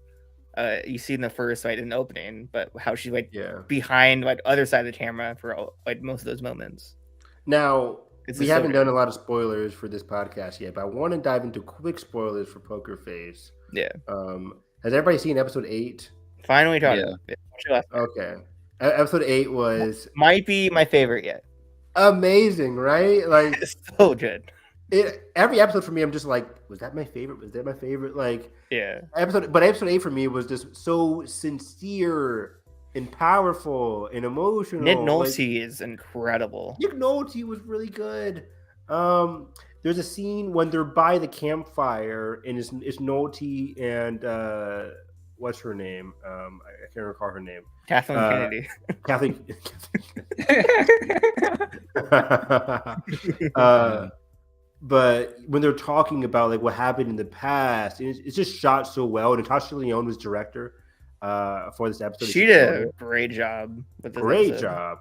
you see in the first in the opening, but how she's like Yeah. behind like other side of the camera for like most of those moments. Now, It's we just so haven't good. done a lot of spoilers for this podcast yet, but I want to dive into quick spoilers for Poker Face. Yeah. Has everybody seen episode 8? Finally talking Yeah. about it. Watch it last night. Okay. Episode 8 was Might be my favorite yet. amazing, right? Like It's so good. every episode for me, I'm just like, was that my favorite? Was that my favorite? Like Yeah. episode 8 for me was just so sincere and powerful and emotional. Nick Like, Nolte is incredible. Nick Nolte was really good. There's a scene when they're by the campfire and it's Nolte and what's her name? I can't recall her name. Kathleen Kennedy. Kathleen. But when they're talking about like what happened in the past, it's just shot so well. Natasha Lyonne was director for this episode. She did a great job with this Great episode.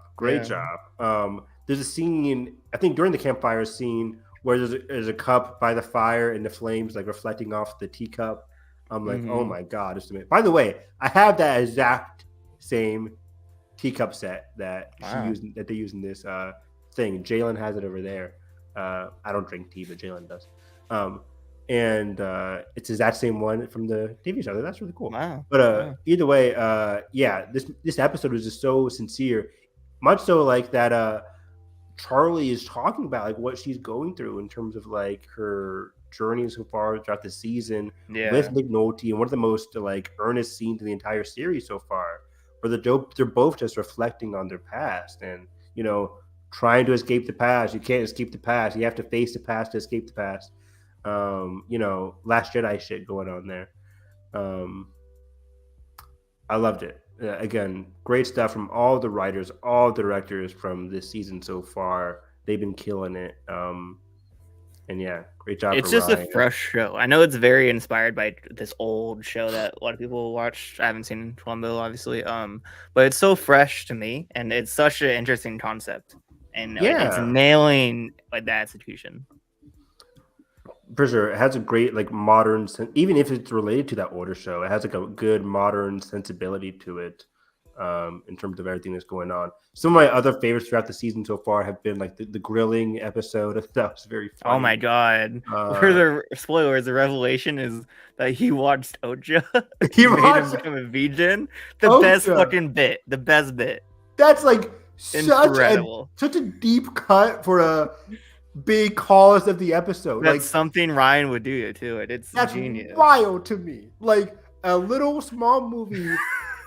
job. There's a scene, I think during the campfire scene, where there's a cup by the fire and the flames like reflecting off the teacup. I'm like, oh Mhm. my god, it's amazing. By the way, I have that exact same teacup set that Wow. they use in this thing. Jalen has it over there. I don't drink tea, but Jalen does. And it's the exact same one from the TV show. That's really cool. Wow. But Wow. either way, yeah, this episode was just so sincere, much so like that. Charlie is talking about like what she's going through in terms of like her journey so far throughout the season Yeah. with Nick Nolte, and one of the most like earnest scenes in the entire series so far, where they're both just reflecting on their past and trying to escape the past. You can't escape the past. You have to face the past to escape the past. Last Jedi shit going on there. I loved it. Again, great stuff from all the writers, all the directors from this season so far. They've been killing it. And yeah, great job. It's for just Ryan. a fresh show. I know it's very inspired by this old show that a lot of people watch. I haven't seen Columbo, obviously. But it's so fresh to me, and it's such an interesting concept, and it's nailing like the execution. For sure, it has a great like modern, even if it's related to that older show, it has like a good modern sensibility to it. In terms of everything that's going on. Some of my other favorites throughout the season so far have been like the grilling episode. That was very funny. Oh my god! For the spoilers, the revelation is that he watched Oja. He made him become a vegan. The best fucking bit. The best bit. That's like incredible. Such a deep cut for a big cause of the episode. That's like something Ryan would do to it. It's genius. Wild to me. Like a little small movie.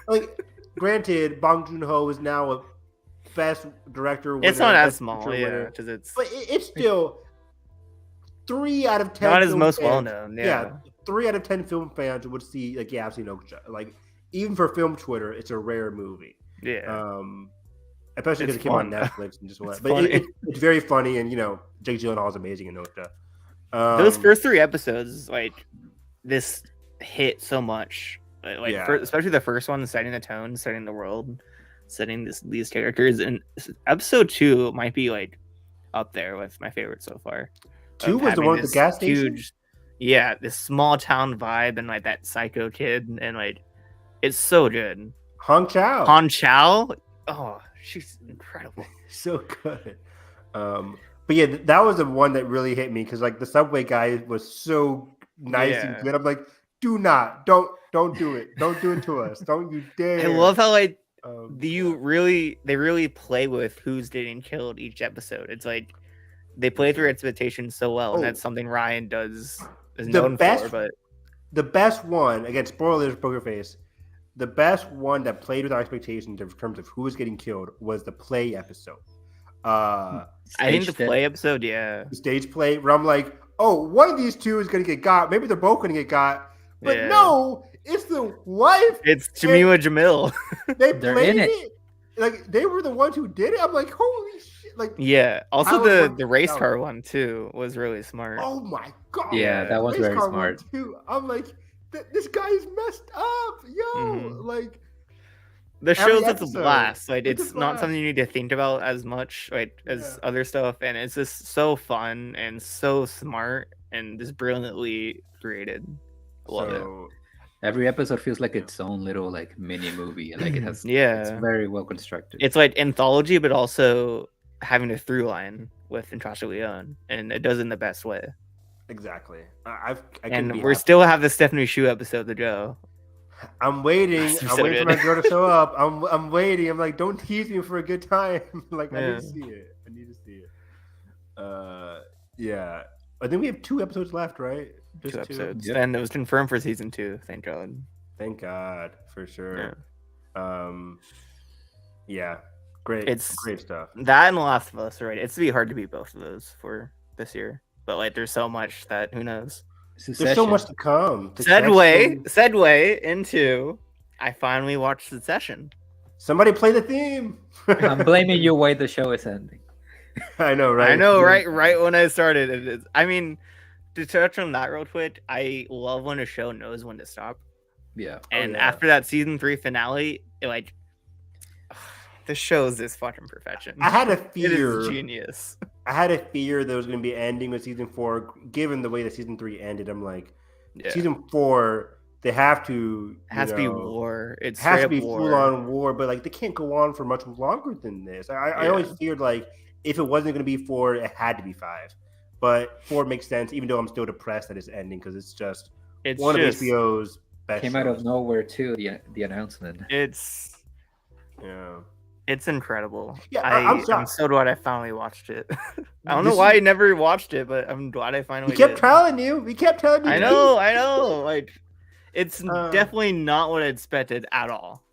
Like granted, Bong Joon-ho is now a best director winner. It's not as small, yeah, because but it's still 3 out of 10. Not as most well known. Yeah, 3 out of 10 film fans would see like, yeah, I've seen Okja. Like even for film Twitter, it's a rare movie. Yeah. Especially because it came on Netflix and just went. But it's very funny, and Jake Gyllenhaal is amazing in Okja. Those first 3 episodes, like this hit so much. Like especially the first one, setting the tone, setting the world, setting these characters, and episode 2 might be like up there with my favorite so far. 2 was the one with the gas station. Yeah, this small town vibe and like that psycho kid, and like it's so good. Han Chao, oh, she's incredible, so good. But yeah, that was the one that really hit me because like the subway guy was so nice and good. I'm like, don't do it. Don't do it to us. Don't you dare. I love how like they really play with who's getting killed each episode. It's like they play through expectations so well, and that's something Ryan is known for. But the best one, again, spoilers, Poker Face. The best one that played with our expectations in terms of who was getting killed was the play episode. I think the play episode, the stage play, where I'm like, oh, one of these two is going to get got. Maybe they're both going to get got. But no, it's the wife. It's Jamila Jamil. They played it. Like, they were the ones who did it. I'm like, holy shit. Like, yeah. Also, the race car one, too, was really smart. Oh, my God. Yeah, that was very smart. Too. I'm like, this guy is messed up. Yo, like. The show's a blast. Like, it's not something you need to think about as much as other stuff. And it's just so fun and so smart and just brilliantly created. Love it. Every episode feels like its own little like mini movie. Like it has, it's very well constructed. It's like anthology, but also having a through line with Natasha Lyonne, and it does it in the best way. Exactly. And we still have the Stephanie Shu episode to go. I'm waiting. I'm waiting for my girl to show up. I'm waiting. I'm like, don't tease me for a good time. Like, I need to see it. Yeah. I think we have 2 episodes left, right? Just 2 episodes. Yep. And it was confirmed for season 2. Thank God. Thank God, for sure. Yeah. Great. It's great stuff. That and The Last of Us, right? It's gonna be hard to beat both of those for this year. But like, there's so much that who knows. There's so much to come. Segue into I finally watched Succession. Somebody play the theme. I'm blaming you why the show is ending. I know, right? Right when I started. It is. I mean, to touch on that real quick, I love when a show knows when to stop. Yeah. And after that season 3 finale, the show's this fucking perfection. I had a fear. It is genius. I had a fear there was going to be an ending with season 4. Given the way that season 3 ended, I'm like, season 4 they have to. It has to be war. It's It has straight to be up war. full on war, but like they can't go on for much longer than this. I always feared like if it wasn't going to be 4, it had to be 5. But 4 makes sense, even though I'm still depressed that it's ending because it's just one of HBO's best. Came shows. out of nowhere too. The announcement. It's incredible. Yeah, I'm so glad I finally watched it. I don't know why I never watched it, but I'm glad I finally. We kept telling you. I know. Like, it's definitely not what I expected at all.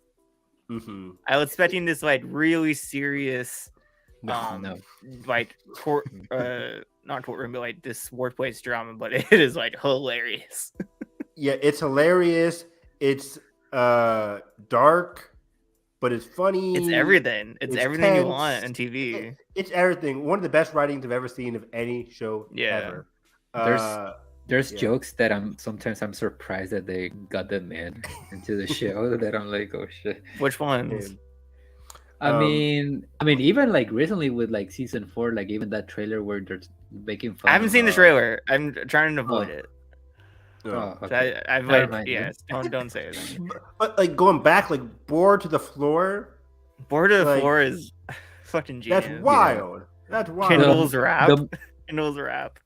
Mm-hmm. I was expecting this like really serious, like court, not courtroom, but like this workplace drama. But it is like hilarious. Yeah, it's hilarious. It's dark, but it's funny. It's everything. It's everything tense. You want on TV. It's everything. One of the best writings I've ever seen of any show ever. There's jokes that I'm surprised that they got them into the show that I'm like, oh shit. Which ones? I mean, even like recently with like season 4, like even that trailer where they're making fun. I haven't seen the trailer. I'm trying to avoid it. Oh, okay. I've like, yes. Don't say it. But like going back, like bored to the floor. Bored to the floor is fucking genius. That's wild. That's wild. Kindle's rap. Kindle's rap.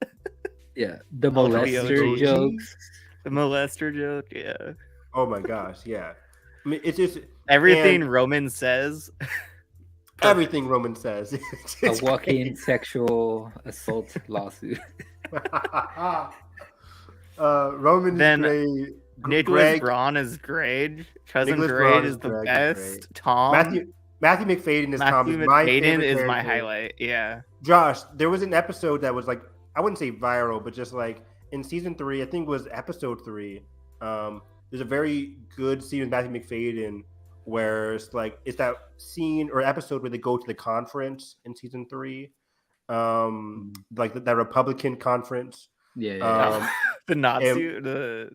Yeah, the molester jokes. The molester joke, yeah. Oh my gosh, yeah. I mean, it's just everything Roman says. Everything Roman says. A walking sexual assault lawsuit. Roman then is great. Nicholas Braun is great. Cousin Grade is the best. Tom. Matthew McFadden is my highlight. Yeah. Josh, there was an episode that was like, I wouldn't say viral, but just like in season 3, I think it was episode 3. There's a very good scene with Matthew McFadden where it's that scene or episode where they go to the conference in season 3, like that Republican conference. Yeah. The Nazi,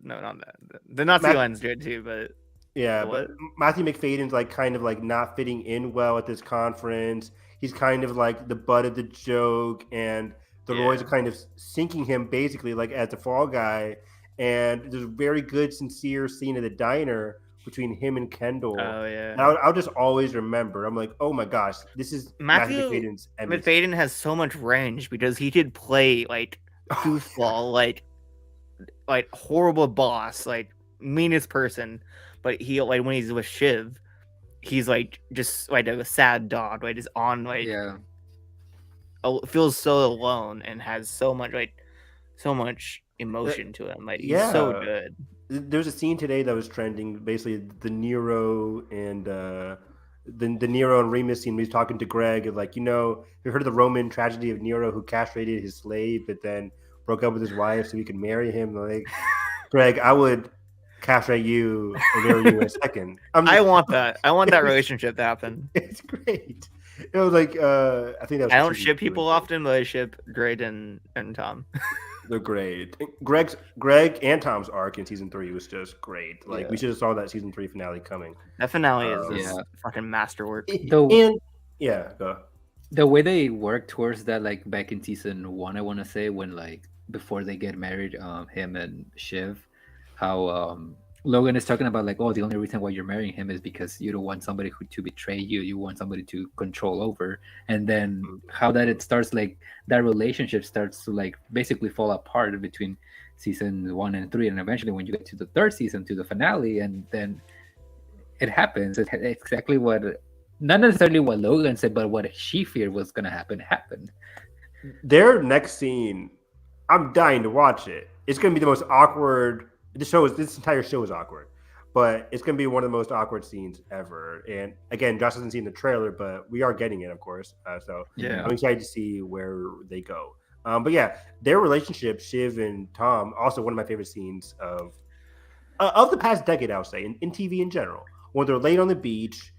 not that. The Nazi line's good too, but yeah. But Matthew McFadden's like kind of like not fitting in well at this conference. He's kind of like the butt of the joke, and the Roys are kind of sinking him basically like as the fall guy. And there's a very good, sincere scene at the diner between him and Kendall. Oh yeah. And I'll just always remember. I'm like, oh my gosh, this is Matthew McFadden's. McFadden has so much range because he could play like goofball, like horrible boss, like meanest person, but he like when he's with Shiv, he's like just like a sad dog, like just on like feels so alone and has so much emotion to him. Like he's so good. There's a scene today that was trending, basically the Nero and the Nero and Remus scene. He's talking to Greg and like, you heard of the Roman tragedy of Nero who castrated his slave, but then broke up with his wife so he could marry him. Like, Greg, I would castrate you and marry you in a second. I want that. I want that relationship to happen. It's great. It was like I think that was I don't ship people often, but I ship Greg and Tom. They're great. Greg and Tom's arc in season 3 was just great. Like we should have saw that season 3 finale coming. That finale is fucking masterwork. Go. The way they work towards that, like back in season 1, I want to say, when like before they get married, him and Shiv, how Logan is talking about like, oh, the only reason why you're marrying him is because you don't want somebody to betray you. You want somebody to control over. And then how that it starts, like that relationship starts to like basically fall apart between season 1 and 3. And eventually when you get to the 3rd season, to the finale, and then it happens. It's exactly what, not necessarily what Logan said, but what she feared was going to happen happened. Their next scene, I'm dying to watch it. It's going to be the most awkward. This entire show is awkward, but it's going to be one of the most awkward scenes ever. And again, Josh hasn't seen the trailer, but we are getting it, of course. So I'm excited to see where they go. But yeah, their relationship, Shiv and Tom, also one of my favorite scenes of the past decade, I would say, in TV in general. When they're laying on the beach,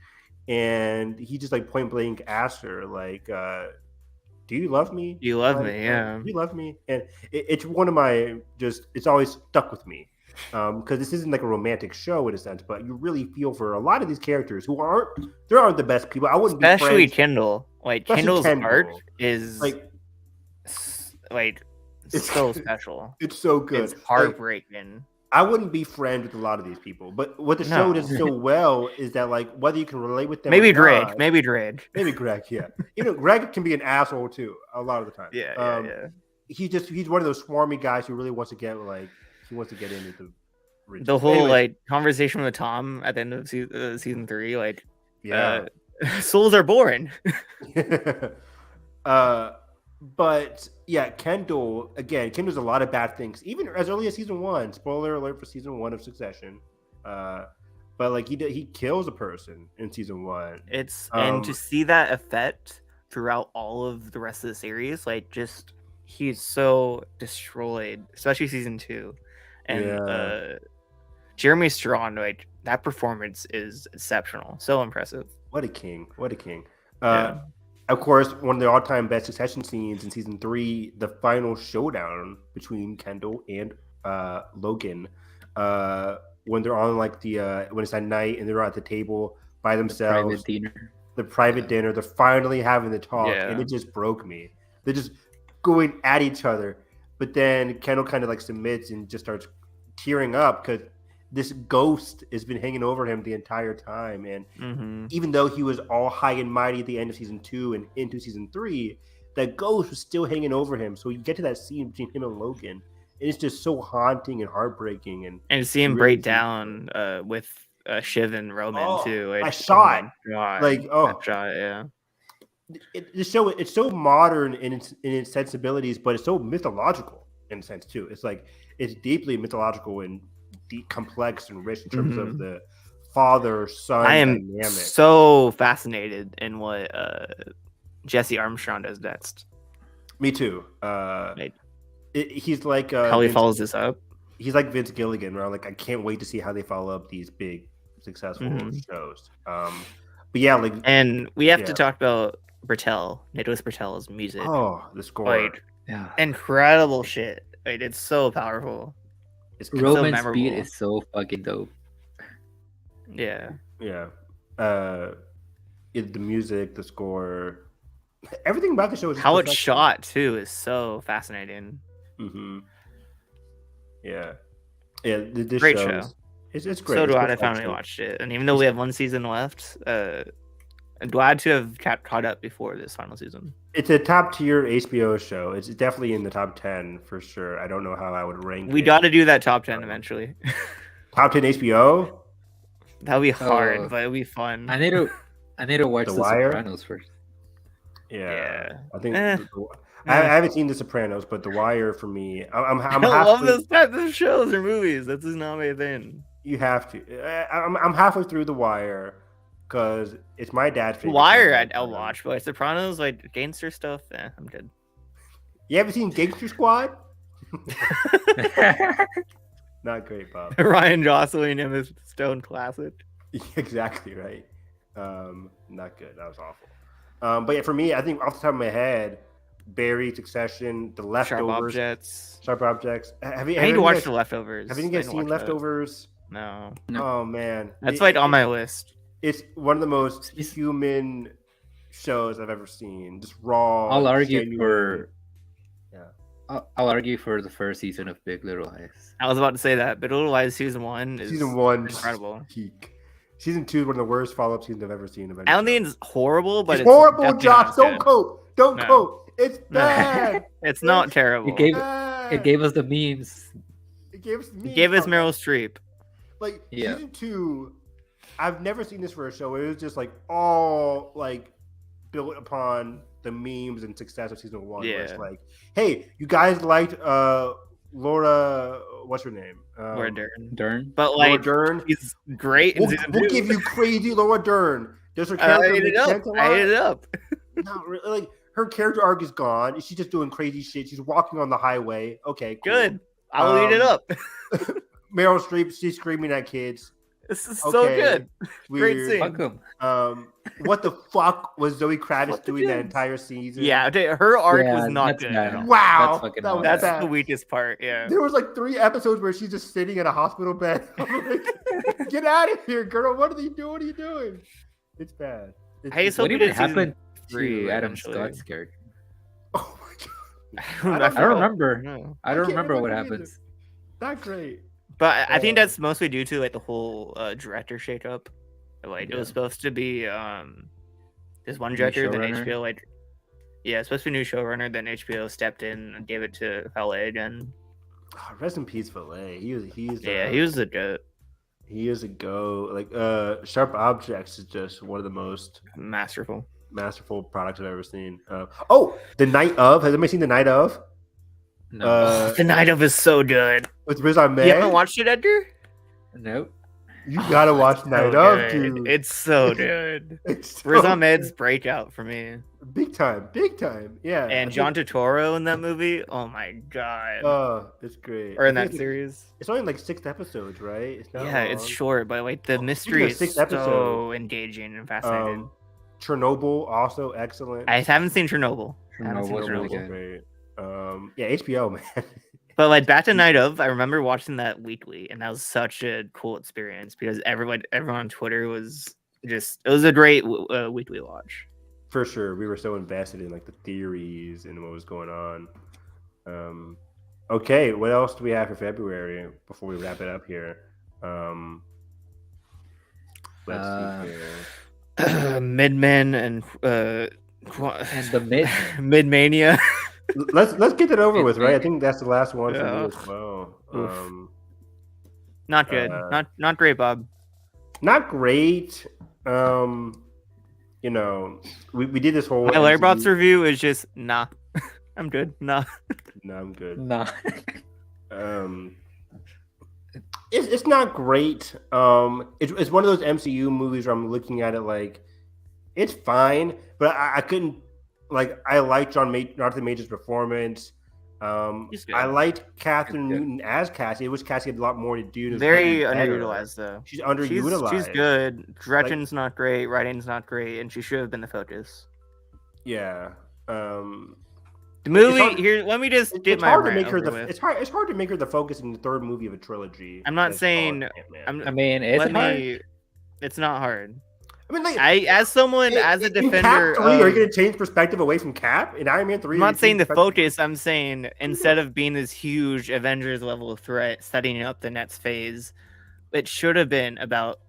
and he just like point blank asks her, like, do you love me? You love me, yeah. Do you love me? And it's one of my it's always stuck with me. Because this isn't like a romantic show in a sense, but you really feel for a lot of these characters who aren't the best people. I wouldn't especially be Kendall. Like Kendall's art is like it's so special. It's so good. It's heartbreaking. I wouldn't be friends with a lot of these people, but what the show No. does so well is that like whether you can relate with them, Maybe or Drake. not, Maybe Drake. maybe Greg, yeah. Greg can be an asshole too a lot of the time. Yeah. He's one of those swarmy guys who really wants to get into the rich. The whole Anyways, like conversation with Tom at the end of season 3, like, yeah. souls are born. But yeah, Kendall's a lot of bad things, even as early as season 1. Spoiler alert for season 1 of Succession. But like he kills a person in season 1. And to see that effect throughout all of the rest of the series, like, just he's so destroyed, especially season 2. And Jeremy Strong, like, that performance is exceptional, so impressive. What a king! Yeah. Of course, one of the all-time best Succession scenes in season 3, the final showdown between Kendall and Logan, when they're on like when it's at night and they're at the table by themselves, the private dinner. They're finally having the talk, and it just broke me. They're just going at each other, but then Kendall kind of like submits and just starts tearing up because this ghost has been hanging over him the entire time. And even though he was all high and mighty at the end of season 2 and into season 3, that ghost was still hanging over him. So you get to that scene between him and Logan, and it's just so haunting and heartbreaking. And see him break down with Shiv and Roman too. Like, I saw it. That shot, yeah. It's so modern in its sensibilities, but it's so mythological in a sense too. It's like it's deeply mythological and deep, complex and rich in terms of the father-son dynamic. So fascinated in what Jesse Armstrong does next. Me too. He's like how he follows this up. He's like Vince Gilligan, where I'm like, I can't wait to see how they follow up these big successful shows. But yeah, like, and we have to talk about Nicholas Bertel's music. Oh, the score, like, incredible shit. Like, it's so powerful. It's Roman's so beat is so fucking dope. Yeah. The music, the score, everything about the show is how it's shot too is so fascinating. This great show. It's great. So glad I finally watched it, and even though we have one season left, I'm glad to have caught up before this final season. It's a top tier HBO show. It's definitely in the top 10 for sure. I don't know how I would rank. We got to do that top 10 eventually. Top 10 HBO. That would be hard, but it'll be fun. I need to watch The Sopranos first. Yeah. I think I haven't seen The Sopranos, but The Wire for me. I love those types of shows or movies. That's just not my thing. You have to. I'm halfway through The Wire because it's my dad's favorite. Wire I'll watch, but Sopranos, like gangster stuff, I'm good. You haven't seen Gangster Squad? Not great, Bob. Ryan Gosling and his Stone classic. Exactly right. Not good. That was awful. But yeah, for me, I think off the top of my head, Barry, Succession, The Leftovers, Sharp Objects. I need to watch The Leftovers. Have you guys seen Leftovers? No. Oh man, that's like on my list. It's one of the most human shows I've ever seen. Just raw. I'll argue for the first season of Big Little Lies. I was about to say that, but Little Lies season 1 is incredible. Peak. Season 2 is one of the worst follow-up seasons I've ever seen. I don't think it's horrible, but it's horrible, Josh. Don't quote. Don't quote. It's bad. It's not terrible. It gave us the memes. It gave us Meryl Streep. Like season 2, I've never seen this for a show. It was just like all like built upon the memes and success of season 1. Yeah. Where it's like, hey, you guys liked Laura, what's her name? Laura Dern. But like, Laura Dern, he's great in season 2. We'll give you crazy Laura Dern. Does her character I ate it up. Not really. Like, her character arc is gone. She's just doing crazy shit. She's walking on the highway. Okay, cool. Good. I'll eat it up. Meryl Streep, she's screaming at kids. This is so good. Weird. Great scene. What the fuck was Zoe Kravitz doing that entire season? Yeah, her arc was not good. Wow, that's the weakest part. Yeah, there was like 3 episodes where she's just sitting in a hospital bed. I'm like, get out of here, girl! What are you doing? What are you doing? It's bad. What even happened to Adam Scott's character? Oh my god! I don't remember. I don't remember what happens. Not great. But I think that's mostly due to like the whole director shakeup. Like it was Yeah. supposed to be this one New director, then showrunner. HBO it's supposed to be a new showrunner, then HBO stepped in and gave it to Valet again. Oh, rest in peace, Valet. He was a goat. He is a go. Like Sharp Objects is just one of the most Masterful products I've ever seen. The Night of. Has anybody seen The Night of? No. The Night of is so good. With Riz Ahmed. You haven't watched it, Edgar? Nope. You gotta watch Night of, good. dude. It's so good. It's so Riz Ahmed's breakout for me. big time. Yeah. And John Turturro in that movie. Oh my god. Oh, it's great. Or in that series. It's only like 6 episodes, right? It's not Yeah, it's long. short, but like the mystery is 6 so episodes. engaging and fascinating. Chernobyl also excellent. I haven't seen Chernobyl. Chernobyl was really good. Great. Yeah, HBO, man. But like back to Night of, I remember watching that weekly, and that was such a cool experience because everyone on Twitter was it was a great weekly watch. For sure, we were so invested in like the theories and what was going on. Okay, what else do we have for February before we wrap it up here? Let's see here. Midmen and the Mid. Midmania. Let's get that over with, right? I think that's the last one for me Yeah. as well. Oof. Not good. Not great, Bob. Not great. You know, we did this whole My Letterboxd review is just nah. I'm good. Nah. No, I'm good. Nah. It's not great. It's one of those MCU movies where I'm looking at it like it's fine, but I couldn't like. I liked Jonathan Major's performance. I liked Catherine Newton as Cassie. I wish Cassie had a lot more to do. Very underutilized though. She's underutilized. She's good. Direction's not great. Writing's not great, and she should have been the focus. Yeah. The movie here. Let me just get it's my hard to rant make her over the. with. It's hard to make her the focus in the third movie of a trilogy. I'm not That's saying. called Ant-Man. I mean, it's hard. It's not hard. I mean, like, as a defender, in Cap 3, are you going to change perspective away from Cap in Iron Man 3? I'm not saying the focus. I'm saying instead of being this huge Avengers level threat, setting up the next phase, it should have been about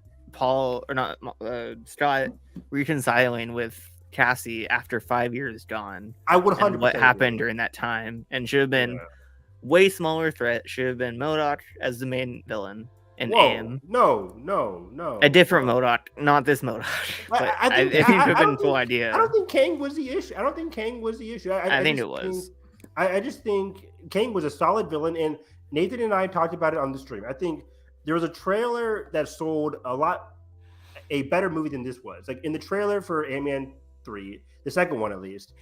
Scott reconciling with Cassie after 5 years gone. I would 100% and what happened during that time, and should have been way smaller threat. Should have been MODOK as the main villain. And AIM. No. A different MODOK, not this MODOK. But I think it would have been a cool idea. I don't think Kang was the issue. I think it was. I just think Kang was a solid villain, and Nathan and I talked about it on the stream. I think there was a trailer that sold a better movie than this was. Like in the trailer for Ant-Man 3, the second one at least,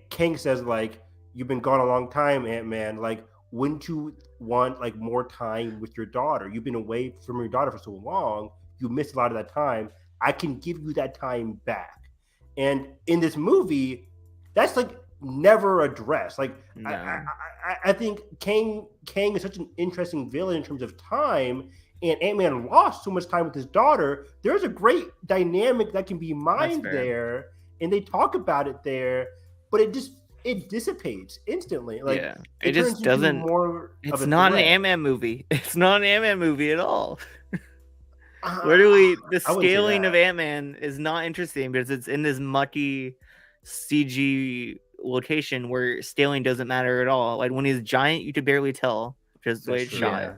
Kang says like, "You've been gone a long time, Ant-Man. Like, wouldn't you want like more time with your daughter? You've been away from your daughter for so long. You missed a lot of that time. I can give you that time back." And in this movie, that's like never addressed. Like No. I think Kang is such an interesting villain in terms of time, and Ant-Man lost so much time with his daughter. There's a great dynamic that can be mined there, and they talk about it there, but it dissipates instantly. Like it just doesn't. It's not an Ant-Man movie. It's not an Ant-Man movie at all. Literally, the scaling of Ant-Man is not interesting because it's in this mucky CG location where scaling doesn't matter at all. Like when he's giant, you could barely tell just the way it's shot.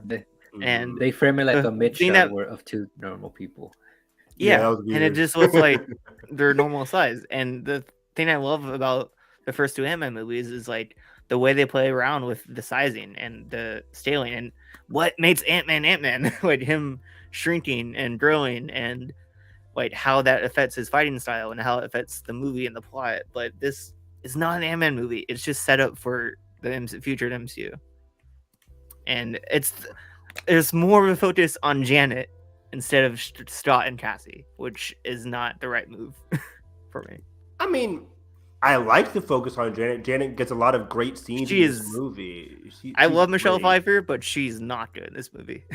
And they frame it like a mid shot of two normal people. Yeah, and it just looks like they're normal size. And the thing I love about the first two Ant-Man movies is like the way they play around with the sizing and the scaling and what makes Ant-Man like him shrinking and growing and like how that affects his fighting style and how it affects the movie and the plot. But this is not an Ant-Man movie. It's just set up for the future MCU. And there's more of a focus on Janet instead of Scott and Cassie, which is not the right move for me. I mean, I like the focus on Janet. Janet gets a lot of great scenes in this movie. I love Michelle Pfeiffer, but she's not good in this movie.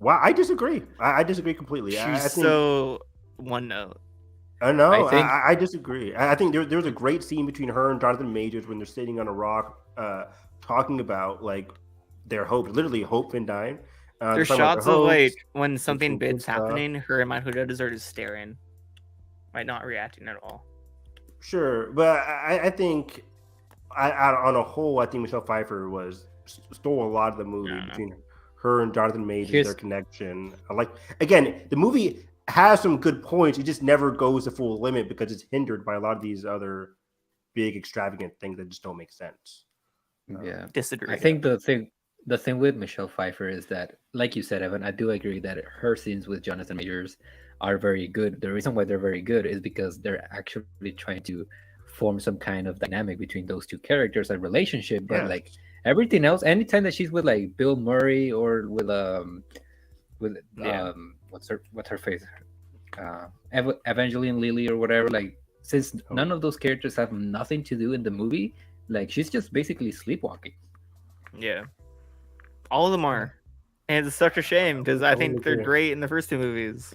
Wow, I disagree. I disagree completely. She's so one note. I know. I disagree. I think there was a great scene between her and Jonathan Majors when they're sitting on a rock talking about like their hope, literally Hope Van Dyne. There's talking about shots the of like host, when some something good big's stuff. happening, her and Michael Douglas are just staring, like not reacting at all. Sure, but I think on a whole, I think Michelle Pfeiffer stole a lot of the movie Yeah. between her and Jonathan Majors, Here's- their connection. Like again, the movie has some good points. It just never goes the full limit because it's hindered by a lot of these other big extravagant things that just don't make sense. Yeah, Disagree. I think the thing with Michelle Pfeiffer is that, like you said, Evan, I do agree that her scenes with Jonathan Majors are very good. The reason why they're very good is because they're actually trying to form some kind of dynamic between those two characters, a relationship. But Yes. like everything else, anytime that she's with like Bill Murray or with Yeah. what's her face, Evangeline Lilly or whatever, like since none of those characters have nothing to do in the movie, like she's just basically sleepwalking. Yeah, all of them are, and it's such a shame because I think they're agree. great in the first two movies.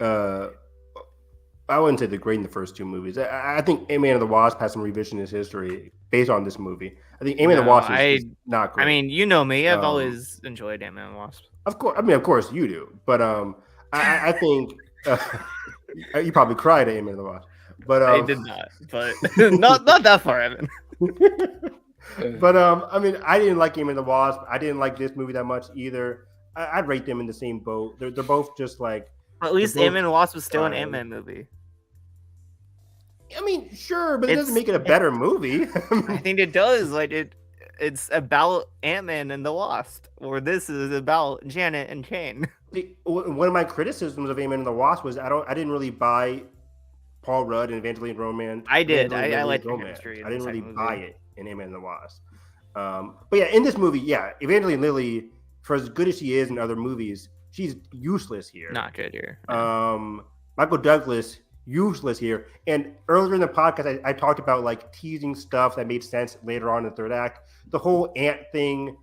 I wouldn't say they're great in the first two movies. I think Ant-Man and the Wasp has some revisionist history based on this movie. I think Ant-Man and the Wasp is not great. I mean, you know me. I've always enjoyed Ant-Man and the Wasp. Of course you do. But I think you probably cried at Ant-Man and the Wasp. But I did not, but not that far, Evan. But I mean, I didn't like Ant-Man and the Wasp. I didn't like this movie that much either. I'd rate them in the same boat. They're both just like. At least both Ant-Man and the Wasp was still an fine. Ant-Man movie. I mean, sure, but it doesn't make it a better movie. I think it does. Like it's about Ant-Man and the Wasp, or this is about Janet and Kane. One of my criticisms of Ant-Man and the Wasp was I didn't really buy Paul Rudd and Evangeline Romance. I did. Evangeline I Lilly's liked the romance. chemistry in I the didn't really second buy movie. it in Ant-Man and the Wasp. But yeah, in this movie, yeah, Evangeline Lilly, for as good as she is in other movies, she's useless here. Not good here. Michael Douglas, useless here. And earlier in the podcast, I talked about like teasing stuff that made sense later on in the third act. The whole ant thing,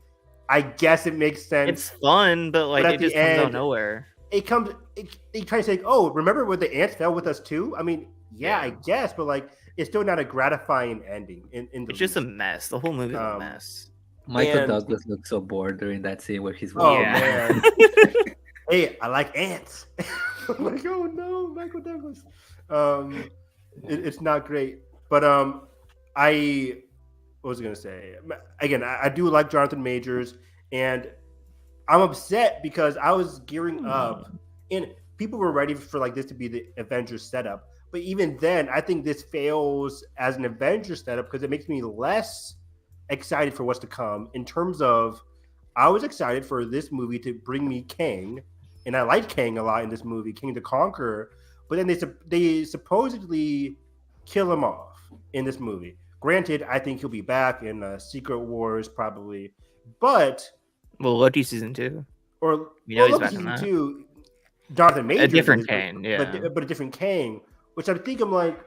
I guess it makes sense. It's fun, but like it just comes out of nowhere. They try to say, oh, remember when the ants fell with us too? I mean, yeah, I guess, but like it's still not a gratifying ending. It's just a mess. The whole movie is a mess. Michael Douglas looks so bored during that scene where he's man. Hey, I like ants. I'm like, oh no, Michael Douglas. It's not great. But what was I gonna say? Again, I do like Jonathan Majors, and I'm upset because I was gearing up, and people were ready for like this to be the Avengers setup. But even then, I think this fails as an Avengers setup because it makes me less excited for what's to come. In terms of, I was excited for this movie to bring me Kang, and I like Kang a lot in this movie, King the Conqueror. But then they supposedly kill him off in this movie. Granted, I think he'll be back in Secret Wars probably, but Loki season 2, or he's back in season that. 2, Jonathan Majors, a different Kang, but a different Kang, which I think I'm like,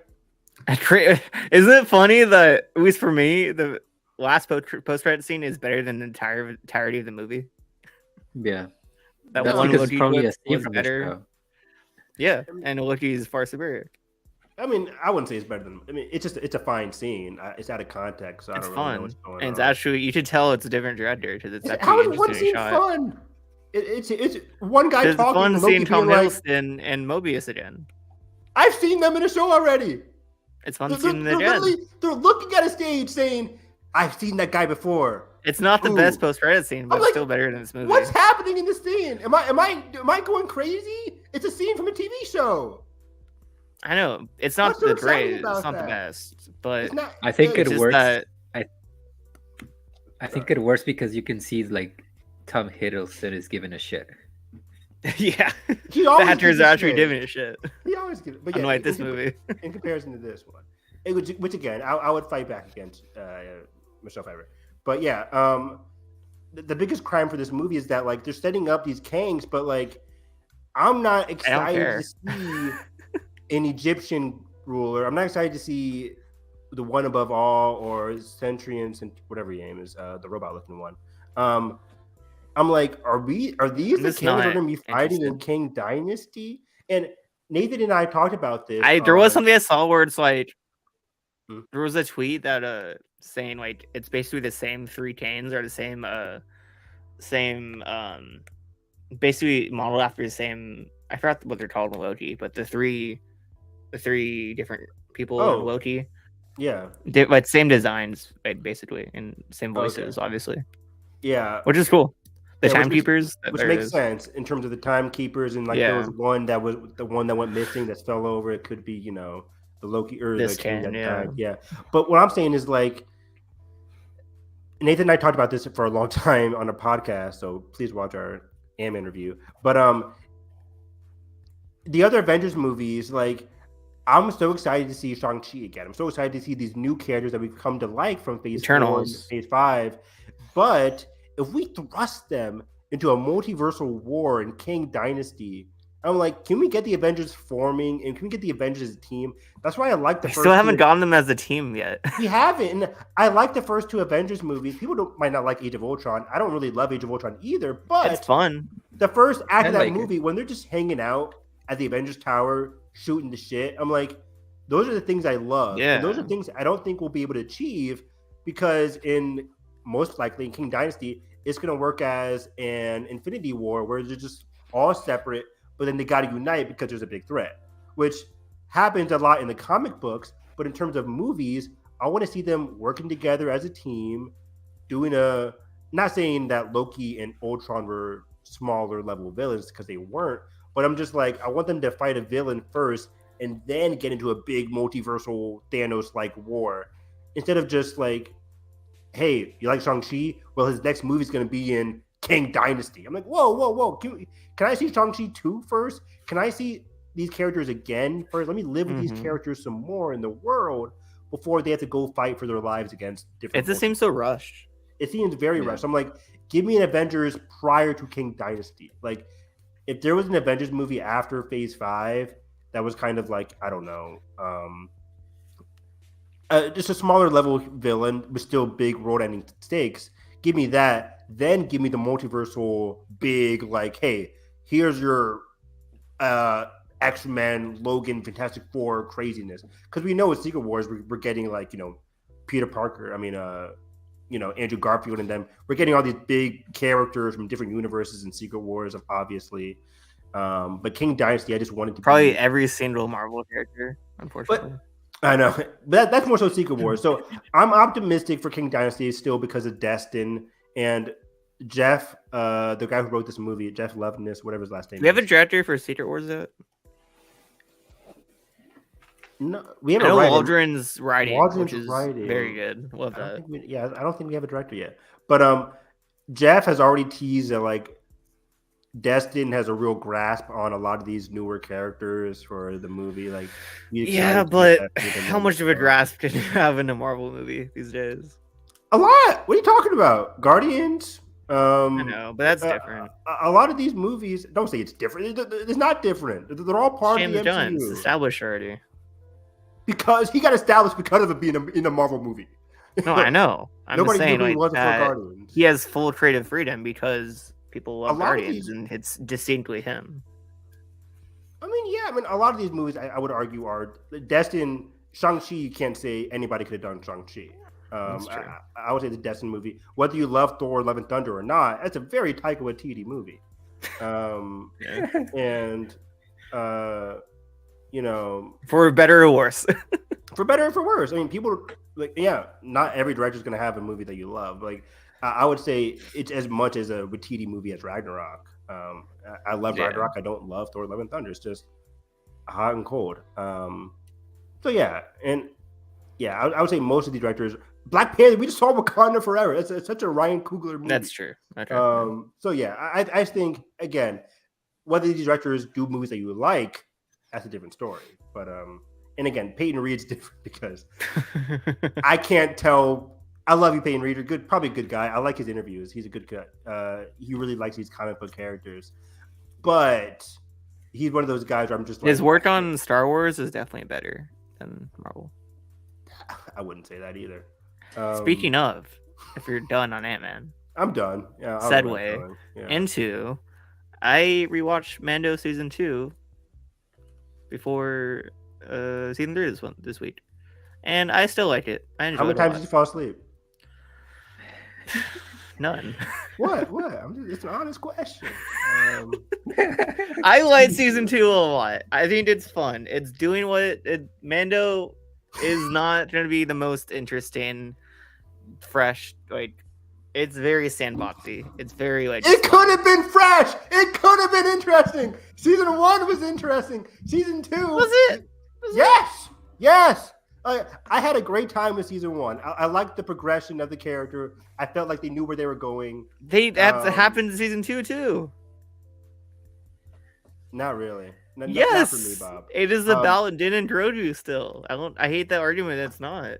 isn't it funny that at least for me the last post-credit scene is better than the entirety of the movie? Yeah, that that's one because Loki it's probably a clip scene was from the better. show. Yeah, and Loki is far superior. I mean, I wouldn't say it's better than. I mean, it's a fine scene. It's out of context, so I It's don't really know fun, what's going and on. it's actually you should tell it's a different director because it's actually How is one interesting scene shot. fun? It's one guy It's talking. fun and Loki seeing Tom being like, Hiddleston and Mobius again. I've seen them in a show already. It's fun seeing them They're again. they're looking at a stage saying, "I've seen that guy before." It's not the Ooh. best post-credit scene, but I'm it's like, still better than this movie. What's happening in this scene? Am I going crazy? It's a scene from a TV show. I know it's not What's so the exciting great, about it's not the that? best, but It's not. I think good. it just works. that- I think it works because you can see like Tom Hiddleston is giving a shit. yeah, He the always actors gives are a actually shit. giving a shit. He always gives. But yeah, Unlike this movie. in comparison to this one, which again, I would fight back against Michelle Pfeiffer. But yeah, the biggest crime for this movie is that like they're setting up these Kangs, but like I'm not excited care. to see an Egyptian ruler. I'm not excited to see the one above all or Centurion and whatever your name is, the robot looking one. I'm like, are these I'm the just kings that are not going to be fighting in interested. King Dynasty? And Nathan and I talked about this. There was something I saw where it's like Hmm. there was a tweet that saying like it's basically the same three Kanes or the same same basically modeled after the same. I forgot what they're called in Loki, but the three different people in Oh, Loki, yeah. like same designs, right, basically, and same Okay. voices, obviously, Yeah. which is cool. The Yeah, timekeepers, which there it makes is. sense in terms of the timekeepers, and like there was Yeah, one that was the one that went missing that fell over. It could be, the Loki or the this king can, that yeah. died. Yeah. But what I'm saying is like Nathan and I talked about this for a long time on a podcast, so please watch our Ant-Man review. But the other Avengers movies, like I'm so excited to see Shang-Chi again. I'm so excited to see these new characters that we've come to like from Phase 4 and Eternals. Phase 5. But if we thrust them into a multiversal war in King Dynasty, I'm like, can we get the Avengers forming and can we get the Avengers as a team? That's why I like the We first still haven't two. gotten them as a team yet. We haven't. And I like the first two Avengers movies. People might not like Age of Ultron. I don't really love Age of Ultron either. But It's fun. the first act of that like it. movie, when they're just hanging out at the Avengers Tower shooting the shit, I'm like, those are the things I love. Yeah. And those are things I don't think we'll be able to achieve because most likely in King Dynasty, it's going to work as an Infinity War where they're just all separate, but then they got to unite because there's a big threat, which happens a lot in the comic books. But in terms of movies, I want to see them working together as a team, not saying that Loki and Ultron were smaller level villains because they weren't, but I'm just like, I want them to fight a villain first and then get into a big multiversal Thanos-like war instead of just like, hey, you like Shang-Chi? Well, his next movie is going to be in King Dynasty. I'm like, whoa. Can I see Shang-Chi 2 first? Can I see these characters again first? Let me live with these characters some more in the world before they have to go fight for their lives against different. It just seems so rushed. It seems very rushed. I'm like, give me an Avengers prior to King Dynasty. Like, if there was an Avengers movie after Phase 5 that was kind of like, I don't know, just a smaller level villain with still big road-ending stakes, give me that. Then give me the multiversal big, like, hey, here's your X-Men, Logan, Fantastic Four craziness. Because we know with Secret Wars, we're getting, like, Peter Parker, Andrew Garfield and them. We're getting all these big characters from different universes in Secret Wars, obviously. But King Dynasty, I just wanted to probably every single Marvel character, unfortunately. I know that's more so Secret Wars. So I'm optimistic for King Dynasty still because of Destin and Jeff, the guy who wrote this movie, Jeff Loveness, whatever his last name. Do we have a director for Secret Wars yet? No, we have I know a writer. Waldron's writing, which is very good. Love that. I don't think we have a director yet. But Jeff has already teased that like Destin has a real grasp on a lot of these newer characters for the movie. Like, yeah, but how much of a grasp can you have in a Marvel movie these days? A lot. What are you talking about? Guardians. I know, but that's different. A lot of these movies, don't say it's different. It's not different. They're all part of the MCU. It's established already. Because he got established because of it being in a Marvel movie. No, I know. I'm just saying like that he has full creative freedom because people love Guardians and it's distinctly him. I mean, a lot of these movies I would argue are Destin. Shang-Chi, you can't say anybody could have done Shang-Chi. I would say the Destin movie, whether you love Thor, Love and Thunder or not, that's a very Taika Waititi movie. And for better or worse. For better or for worse. I mean, people like, not every director is going to have a movie that you love. Like, I would say it's as much as a Waititi movie as Ragnarok. I love Ragnarok. I don't love Thor: Love and Thunder. It's just hot and cold. I would say most of the directors. Black Panther. We just saw Wakanda Forever. It's such a Ryan Coogler movie. That's true. I think again, whether these directors do movies that you like, that's a different story. But and again, Peyton Reed's different because I can't tell. I love you, Peyton Reed. Probably a good guy. I like his interviews. He's a good guy. He really likes these comic book characters, but he's one of those guys where I'm just like, his work on Star Wars is definitely better than Marvel. I wouldn't say that either. Speaking of, if you're done on Ant-Man, I'm done. Yeah, segue into. I rewatched Mando season 2 before season 3 this week, and I still like it. I enjoyed it. How many times did you fall asleep? None. What? It's an honest question. I like season 2 a lot. I think it's fun. It's doing Mando is not going to be the most interesting, fresh. Like, it's very sandboxy. It's very like. It could have been fresh. It could have been interesting. Season 1 was interesting. Season 2 Was it? Yes. I had a great time with season 1. I liked the progression of the character. I felt like they knew where they were going. That happened in season 2 too. Not really. Yes, not for me, Bob. It is about Din and Grogu still. I hate that argument. It's not.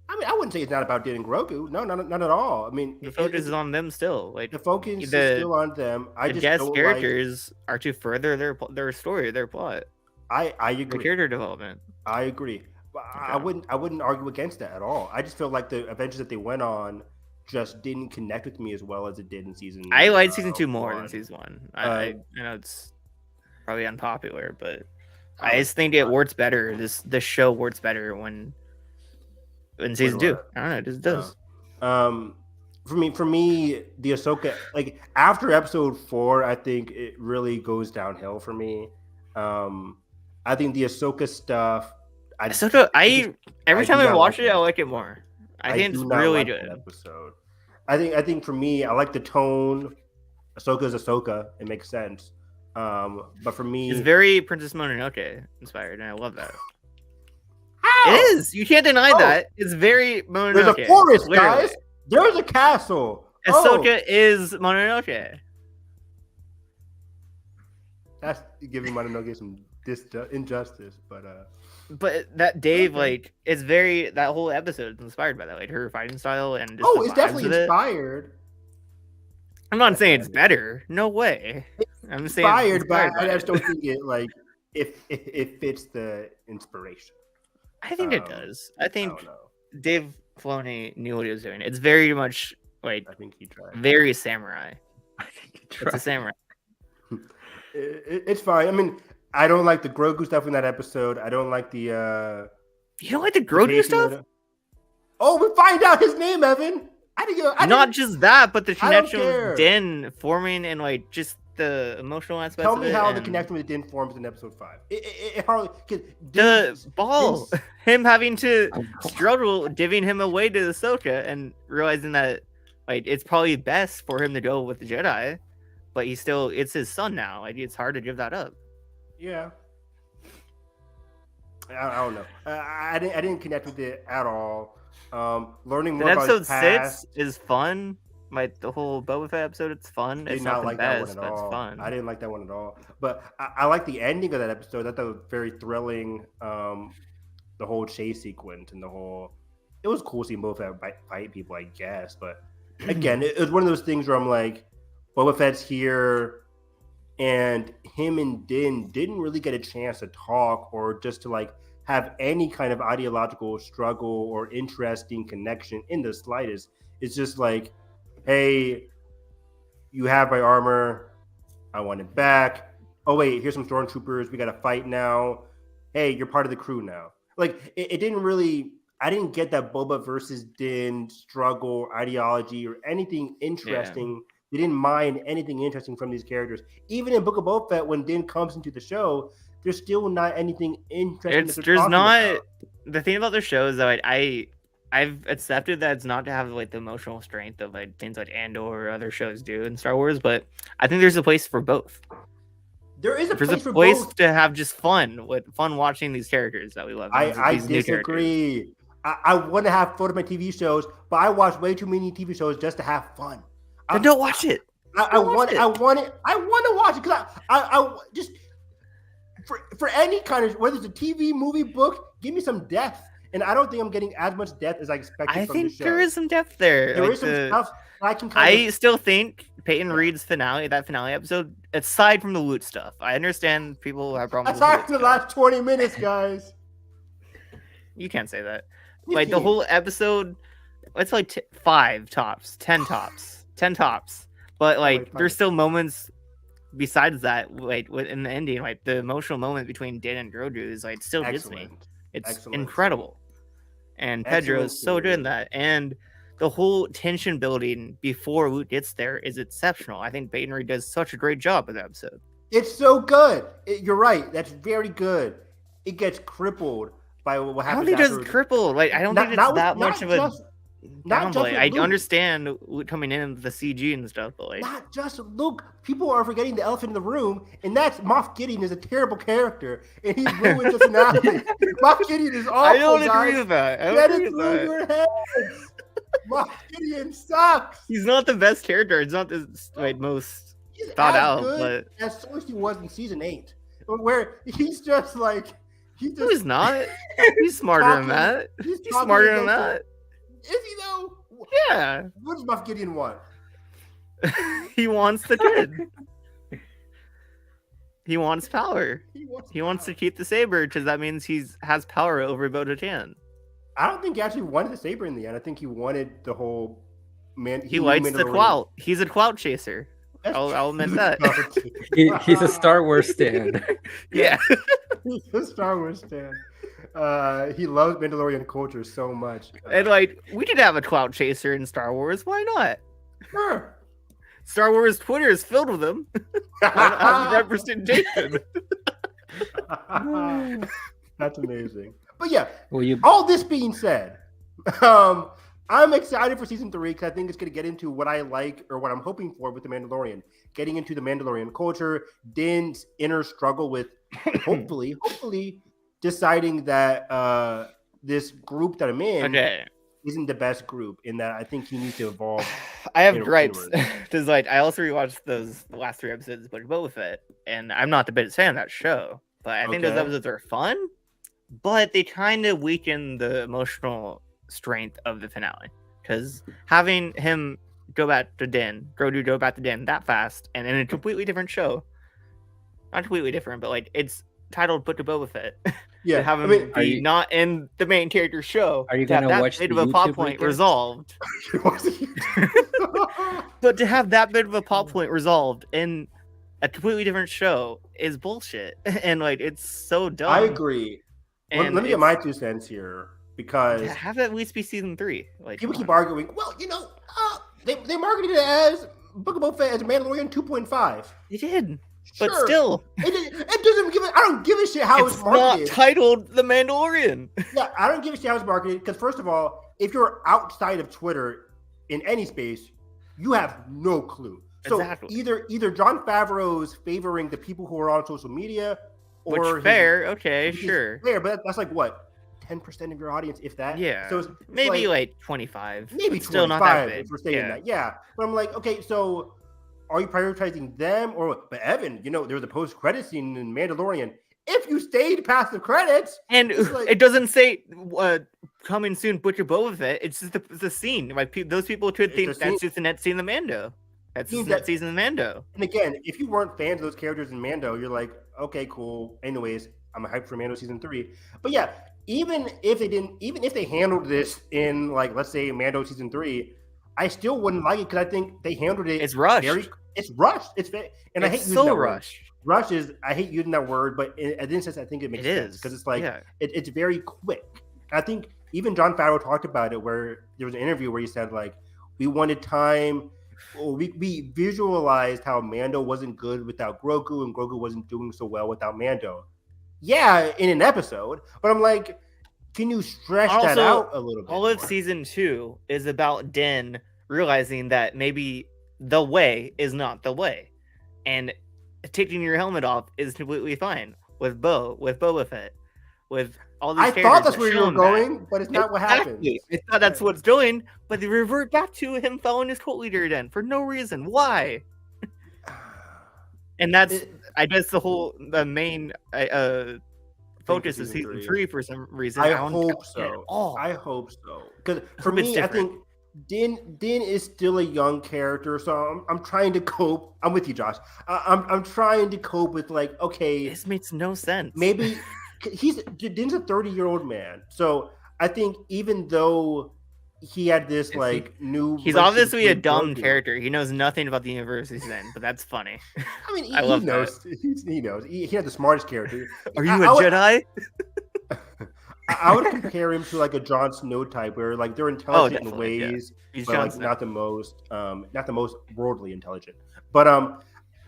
I mean, I wouldn't say it's not about Din and Grogu. No, not at all. I mean, the focus is on them still. Like the focus is still on them. The guest characters are to further their story, their plot. I agree. Their character development. I agree. But I wouldn't argue against that at all. I just feel like the adventures that they went on just didn't connect with me as well as it did in season. I liked season 2 more than season 1. I know it's probably unpopular, but I just think it works better. This show works better when season 2. I don't know, it just does. For me, the Ahsoka, like after episode 4, I think it really goes downhill for me. I think the Ahsoka stuff. Every time I watch it, I like it more. I think it's really good. Episode. I think for me, I like the tone. Ahsoka's Ahsoka. It makes sense. But for me, it's very Princess Mononoke inspired, and I love that. How? It is. You can't deny that. It's very Mononoke. There's a forest, guys. There's a castle. Ahsoka is Mononoke. That's giving Mononoke some injustice, but that Dave, like, it's very, that whole episode is inspired by that, like her fighting style and just it's definitely inspired. I'm not saying it's better. No way. I'm saying inspired, but I just don't think it like it fits the inspiration. I think it does. I think Dave Filoni knew what he was doing. It's very much like I think he tried. Very samurai. I think he tried. It's a samurai. It's fine. I mean, I don't like the Grogu stuff in that episode. I don't like the. You don't like the Grogu stuff? Oh, we find out his name, Evan. Not just that, but the connection with Din forming and like just the emotional aspect. Tell me how the connection with Din forms in episode 5. It hardly him having to struggle, giving him away to Ahsoka, and realizing that like it's probably best for him to go with the Jedi, but it's his son now. Like it's hard to give that up. Yeah. I don't know. I didn't connect with it at all. Learning more about episode his past, 6 is fun. Like the whole Boba Fett episode, it's fun. It's not like that one at all. It's fun. I didn't like that one at all. But I like the ending of that episode. I thought it was very thrilling. The whole chase sequence and it was cool seeing Boba Fett fight people, I guess. But again, it was one of those things where I'm like, Boba Fett's here, and him and Din didn't really get a chance to talk or just to like have any kind of ideological struggle or interesting connection in the slightest. It's just like, hey, you have my armor. I want it back. Oh, wait, here's some stormtroopers. We got to fight now. Hey, you're part of the crew now. Like, it didn't really... I didn't get that Boba versus Din struggle, ideology, or anything interesting. Yeah. They didn't mind anything interesting from these characters. Even in Book of Boba Fett, when Din comes into the show, there's still not anything interesting. There's not... About. The thing about the show is that I've accepted that it's not to have like the emotional strength of like things like Andor or other shows do in Star Wars, but I think there's a place for both. There's a place both. To have just fun watching these characters that we love. I disagree. I want to have fun with my TV shows, but I watch way too many TV shows just to have fun. Then don't watch it. I want to watch it because I just for any kind of, whether it's a TV, movie, book, give me some depth. And I don't think I'm getting as much depth as I expected from the show. I think there is some depth there. There is some stuff I can I still think Peyton Reed's finale episode, aside from the loot stuff, I understand people have problems aside from the last 20 minutes, guys. You can't say that. Like, the whole episode, it's like 5 tops, 10 tops, 10 tops. But, like, there's still moments besides that, like, in the ending, like, the emotional moment between Din and Grogu is, like, still gets me. It's incredible. And Pedro is so good in that. And the whole tension building before Woot gets there is exceptional. I think Batenery does such a great job with that episode. It's so good. You're right. That's very good. It gets crippled by what I don't happens. think it's crippled. Like I don't think it's that much of a downplay. I understand coming in with the CG and stuff, but like not just Luke. People are forgetting the elephant in the room, and that's Moff Gideon is a terrible character, and he ruined the finale. Moff Gideon is awful. I don't agree with that. I don't agree with that. Your heads. Moff Gideon sucks. He's not the best character. It's not the most thought out, but as Cersei was in season 8, where he's just like no, he's not. He's smarter than that. He's smarter than that. Is he though? Yeah. What does Moff Gideon want? He wants the kid. He wants power. He wants to keep the saber because that means he has power over Bo-Katan. I don't think he actually wanted the saber in the end. I think he wanted the whole man. He likes the quout. He's a quout chaser. I'll admit that. He's a Star Wars stan. Yeah. He's a Star Wars stan. He loves Mandalorian culture so much. And like, we could have a quout chaser in Star Wars. Why not? Sure. Star Wars Twitter is filled with them. Representation. That's amazing. But yeah, Well, all this being said, I'm excited for season 3 because I think it's going to get into what I like or what I'm hoping for with the Mandalorian. Getting into the Mandalorian culture, Din's inner struggle with hopefully deciding that this group that I'm in isn't the best group, in that I think he needs to evolve. I have gripes because like I also rewatched the last 3 episodes of Boba Fett, and I'm not the biggest fan of that show, but I think those episodes are fun, but they kind of weaken the emotional strength of the finale, because having him go back to Din that fast and in a completely different show, not completely different, but like it's titled Book of Boba Fett. Yeah, have him be not in the main character show. Are you gonna watch bit of a plot point resolved? But to have that bit of a plot point resolved in a completely different show is bullshit, and like it's so dumb. I agree. Let me get my 2 cents here, because have it at least be season 3. Like people keep arguing. Well, they marketed it as Book of Boba Fett as Mandalorian 2.5. They did. Sure. But still, it doesn't give. I don't give a shit how it's marketed. Not titled The Mandalorian. Yeah, I don't give a shit how it's marketed, because first of all, if you're outside of Twitter in any space, you have no clue. So either Jon Favreau's favoring the people who are on social media, or which fair, okay, sure, fair, but that's like what 10% of your audience, if that. Yeah, so it's maybe like 25. Maybe 25 still not that big. If we're saying that. Yeah, but I'm like, okay, so are you prioritizing them or what? But Evan, there was a post-credit scene in Mandalorian. If you stayed past the credits, and it doesn't say coming soon, Butcher Boba Fett. It's just the scene. Like those people could think that's just the next scene of Mando. That's the next season of Mando. And again, if you weren't fans of those characters in Mando, you're like, okay, cool. Anyways, I'm hyped for Mando season 3. But yeah, even if they handled this in, like, let's say Mando season 3, I still wouldn't like it, because I think they handled it. It's rushed. It's rushed. And I hate using that rushed. Word. Rush is, I hate using that word, but in this sense, I think it makes sense, because it's like it's very quick. I think even Jon Favreau talked about it, where there was an interview where he said, like, we wanted time. We visualized how Mando wasn't good without Grogu, and Grogu wasn't doing so well without Mando. Yeah, in an episode, but I'm like, can you stretch that out a little bit? All of season 2 is about Din realizing that maybe the way is not the way, and taking your helmet off is completely fine with Boba Fett, with all these. I thought that's where you were going, but it's not what happens. I thought that's what's doing, but they revert back to him following his cult leader again for no reason. Why? And that's, I guess, the main focus of season 3 for some reason. I hope so. I hope so. Because for me, I think Din is still a young character, so I'm trying to cope. I'm with you, Josh. I'm trying to cope with, like, okay, this makes no sense. Maybe Din's a 30-year-old man, so I think even though he had this he's obviously a dumb character. He knows nothing about the universe he's in, but that's funny. I mean, he knows. He knows. He had the smartest character. Are you a Jedi? I would compare him to like a Jon Snow type, where like they're intelligent in ways, He's but Jon like Snow. not the most worldly intelligent. But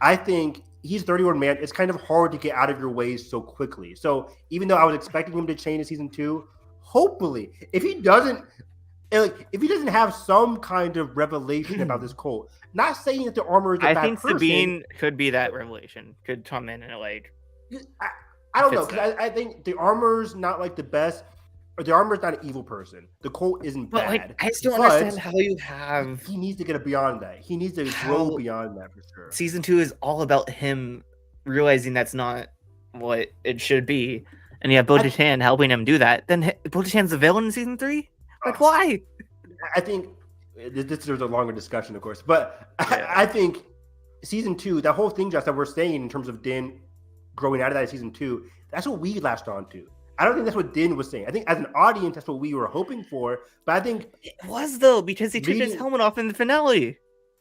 I think he's 30-year-old man. It's kind of hard to get out of your ways so quickly. So even though I was expecting him to change in season 2, hopefully, if he doesn't have some kind of revelation about this cult, not saying that the armor is a I bad think person. Sabine could be that revelation. Could come in and like. I don't know, because I think the armor's not like the best, or the armor's not an evil person. The cult isn't But bad. like, I still understand how you have. He needs to get beyond that. He needs to grow beyond that for sure. Season 2 is all about him realizing that's not what it should be, and you have Bo-Katan helping him do that. Then Bo-Katan's the villain in season 3. Like, why? I think this is a longer discussion, of course, but I think season 2, that whole thing just that we're saying in terms of Din growing out of that in season 2, that's what we latched on to. I don't think that's what Din was saying. I think as an audience, that's what we were hoping for. But I think it was though, because he took his helmet off in the finale.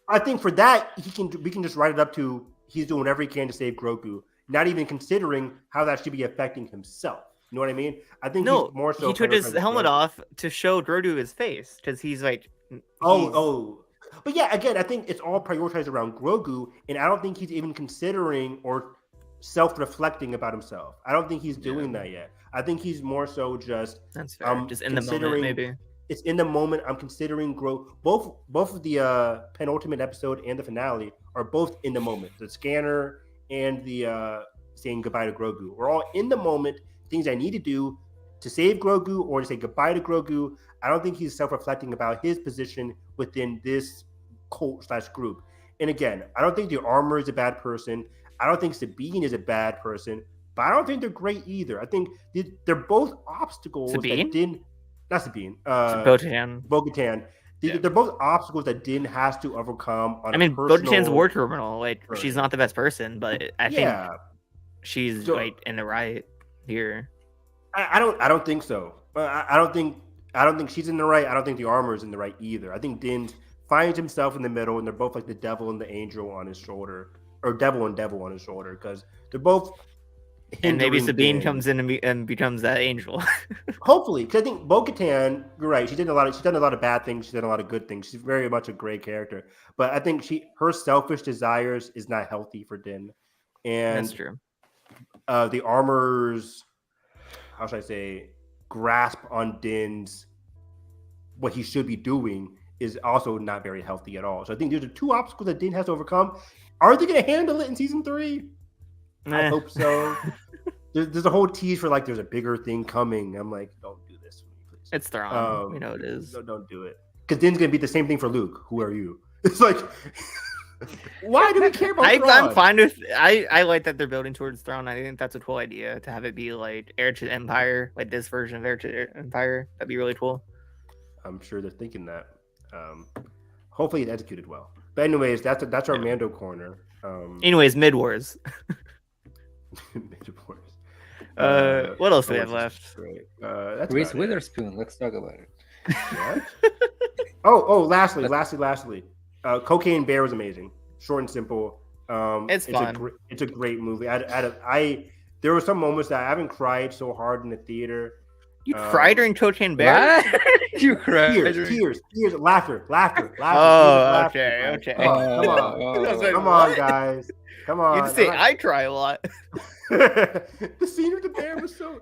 I think for that we can just write it up to he's doing whatever he can to save Grogu, not even considering how that should be affecting himself. You know what I mean? I think he's more so he took his helmet off to show Grogu his face, because he's like, but yeah, again, I think it's all prioritized around Grogu, and I don't think he's even considering or self-reflecting about himself. I don't think he's doing that yet. I think he's more so just that's fair. Just in the moment, maybe. It's in the moment. I'm considering both of the penultimate episode and the finale are both in the moment. The scanner and the saying goodbye to Grogu. We're all in the moment. Things I need to do to save Grogu or to say goodbye to Grogu. I don't think he's self-reflecting about his position within this cult/group. And again, I don't think the armor is a bad person. I don't think Sabine is a bad person, but I don't think they're great either. I think they're both obstacles that Din, not Sabine, Bo-Katan. They're both obstacles that Din has to overcome. Bo-Katan's war terminal. Like, she's not the best person, but I think she's like in the right here. I don't think so. I don't think she's in the right. I don't think the armor is in the right either. I think Din finds himself in the middle, and they're both like the devil and the angel on his shoulder. Or devil and devil on his shoulder, because they're both. And maybe Sabine comes in and becomes that angel. Hopefully, because I think Bo-Katan, you're right. She's done a lot of bad things. She's done a lot of good things. She's very much a great character, but I think her selfish desires is not healthy for Din. And that's true. The armor's, how should I say, grasp on Din's what he should be doing is also not very healthy at all. So I think these are two obstacles that Din has to overcome. Are they going to handle it in season 3? I hope so. There's a whole tease for like there's a bigger thing coming. I'm like, don't do this for me, please. It's Thrawn. We know it is. Don't do it. Because Din's going to be the same thing for Luke. Who are you? It's like, why do we care about Thrawn? I'm fine with. I like that they're building towards Thrawn. I think that's a cool idea to have it be like Heir to Empire, like this version of Heir to Empire. That'd be really cool. I'm sure they're thinking that. Hopefully, it's executed well. But anyways, that's our Mando corner. Anyways, Mid Wars. Mid Wars. What else do we have left? That's Reese Witherspoon. Let's talk about it. What? Lastly. Cocaine Bear was amazing. Short and simple. It's fun. It's a great movie. There were some moments that I haven't cried so hard in the theater. You cried during Cocaine Bear? You cried. Tears, laughter. Oh, okay. Come on, guys. Come on. You just say I cry a lot. The scene with the bear was so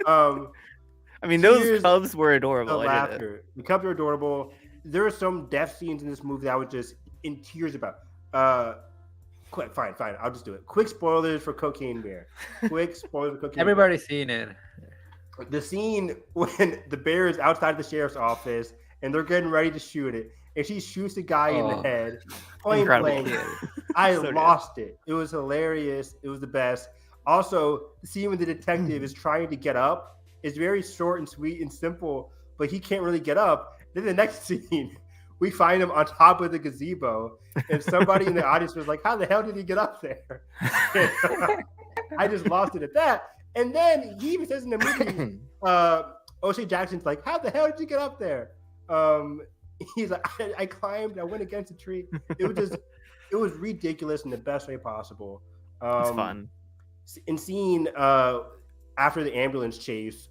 I mean, those cubs were adorable. The laughter. The cubs are adorable. There are some death scenes in this movie that I was just in tears about. Fine. I'll just do it. Quick spoilers for Cocaine Bear. Everybody's seen it. The scene when the bear is outside the sheriff's office and they're getting ready to shoot it, and she shoots the guy in the head. Point blank. I lost it. It was hilarious. It was the best. Also, the scene when the detective is trying to get up is very short and sweet and simple, but he can't really get up. Then the next scene, we find him on top of the gazebo, and somebody in the audience was like, "How the hell did he get up there?" I just lost it at that. And then he even says in the movie, O'Shea Jackson's like, "How the hell did you get up there?" He's like, I climbed, I went against a tree. It was ridiculous in the best way possible. It's fun. And seeing after the ambulance chase,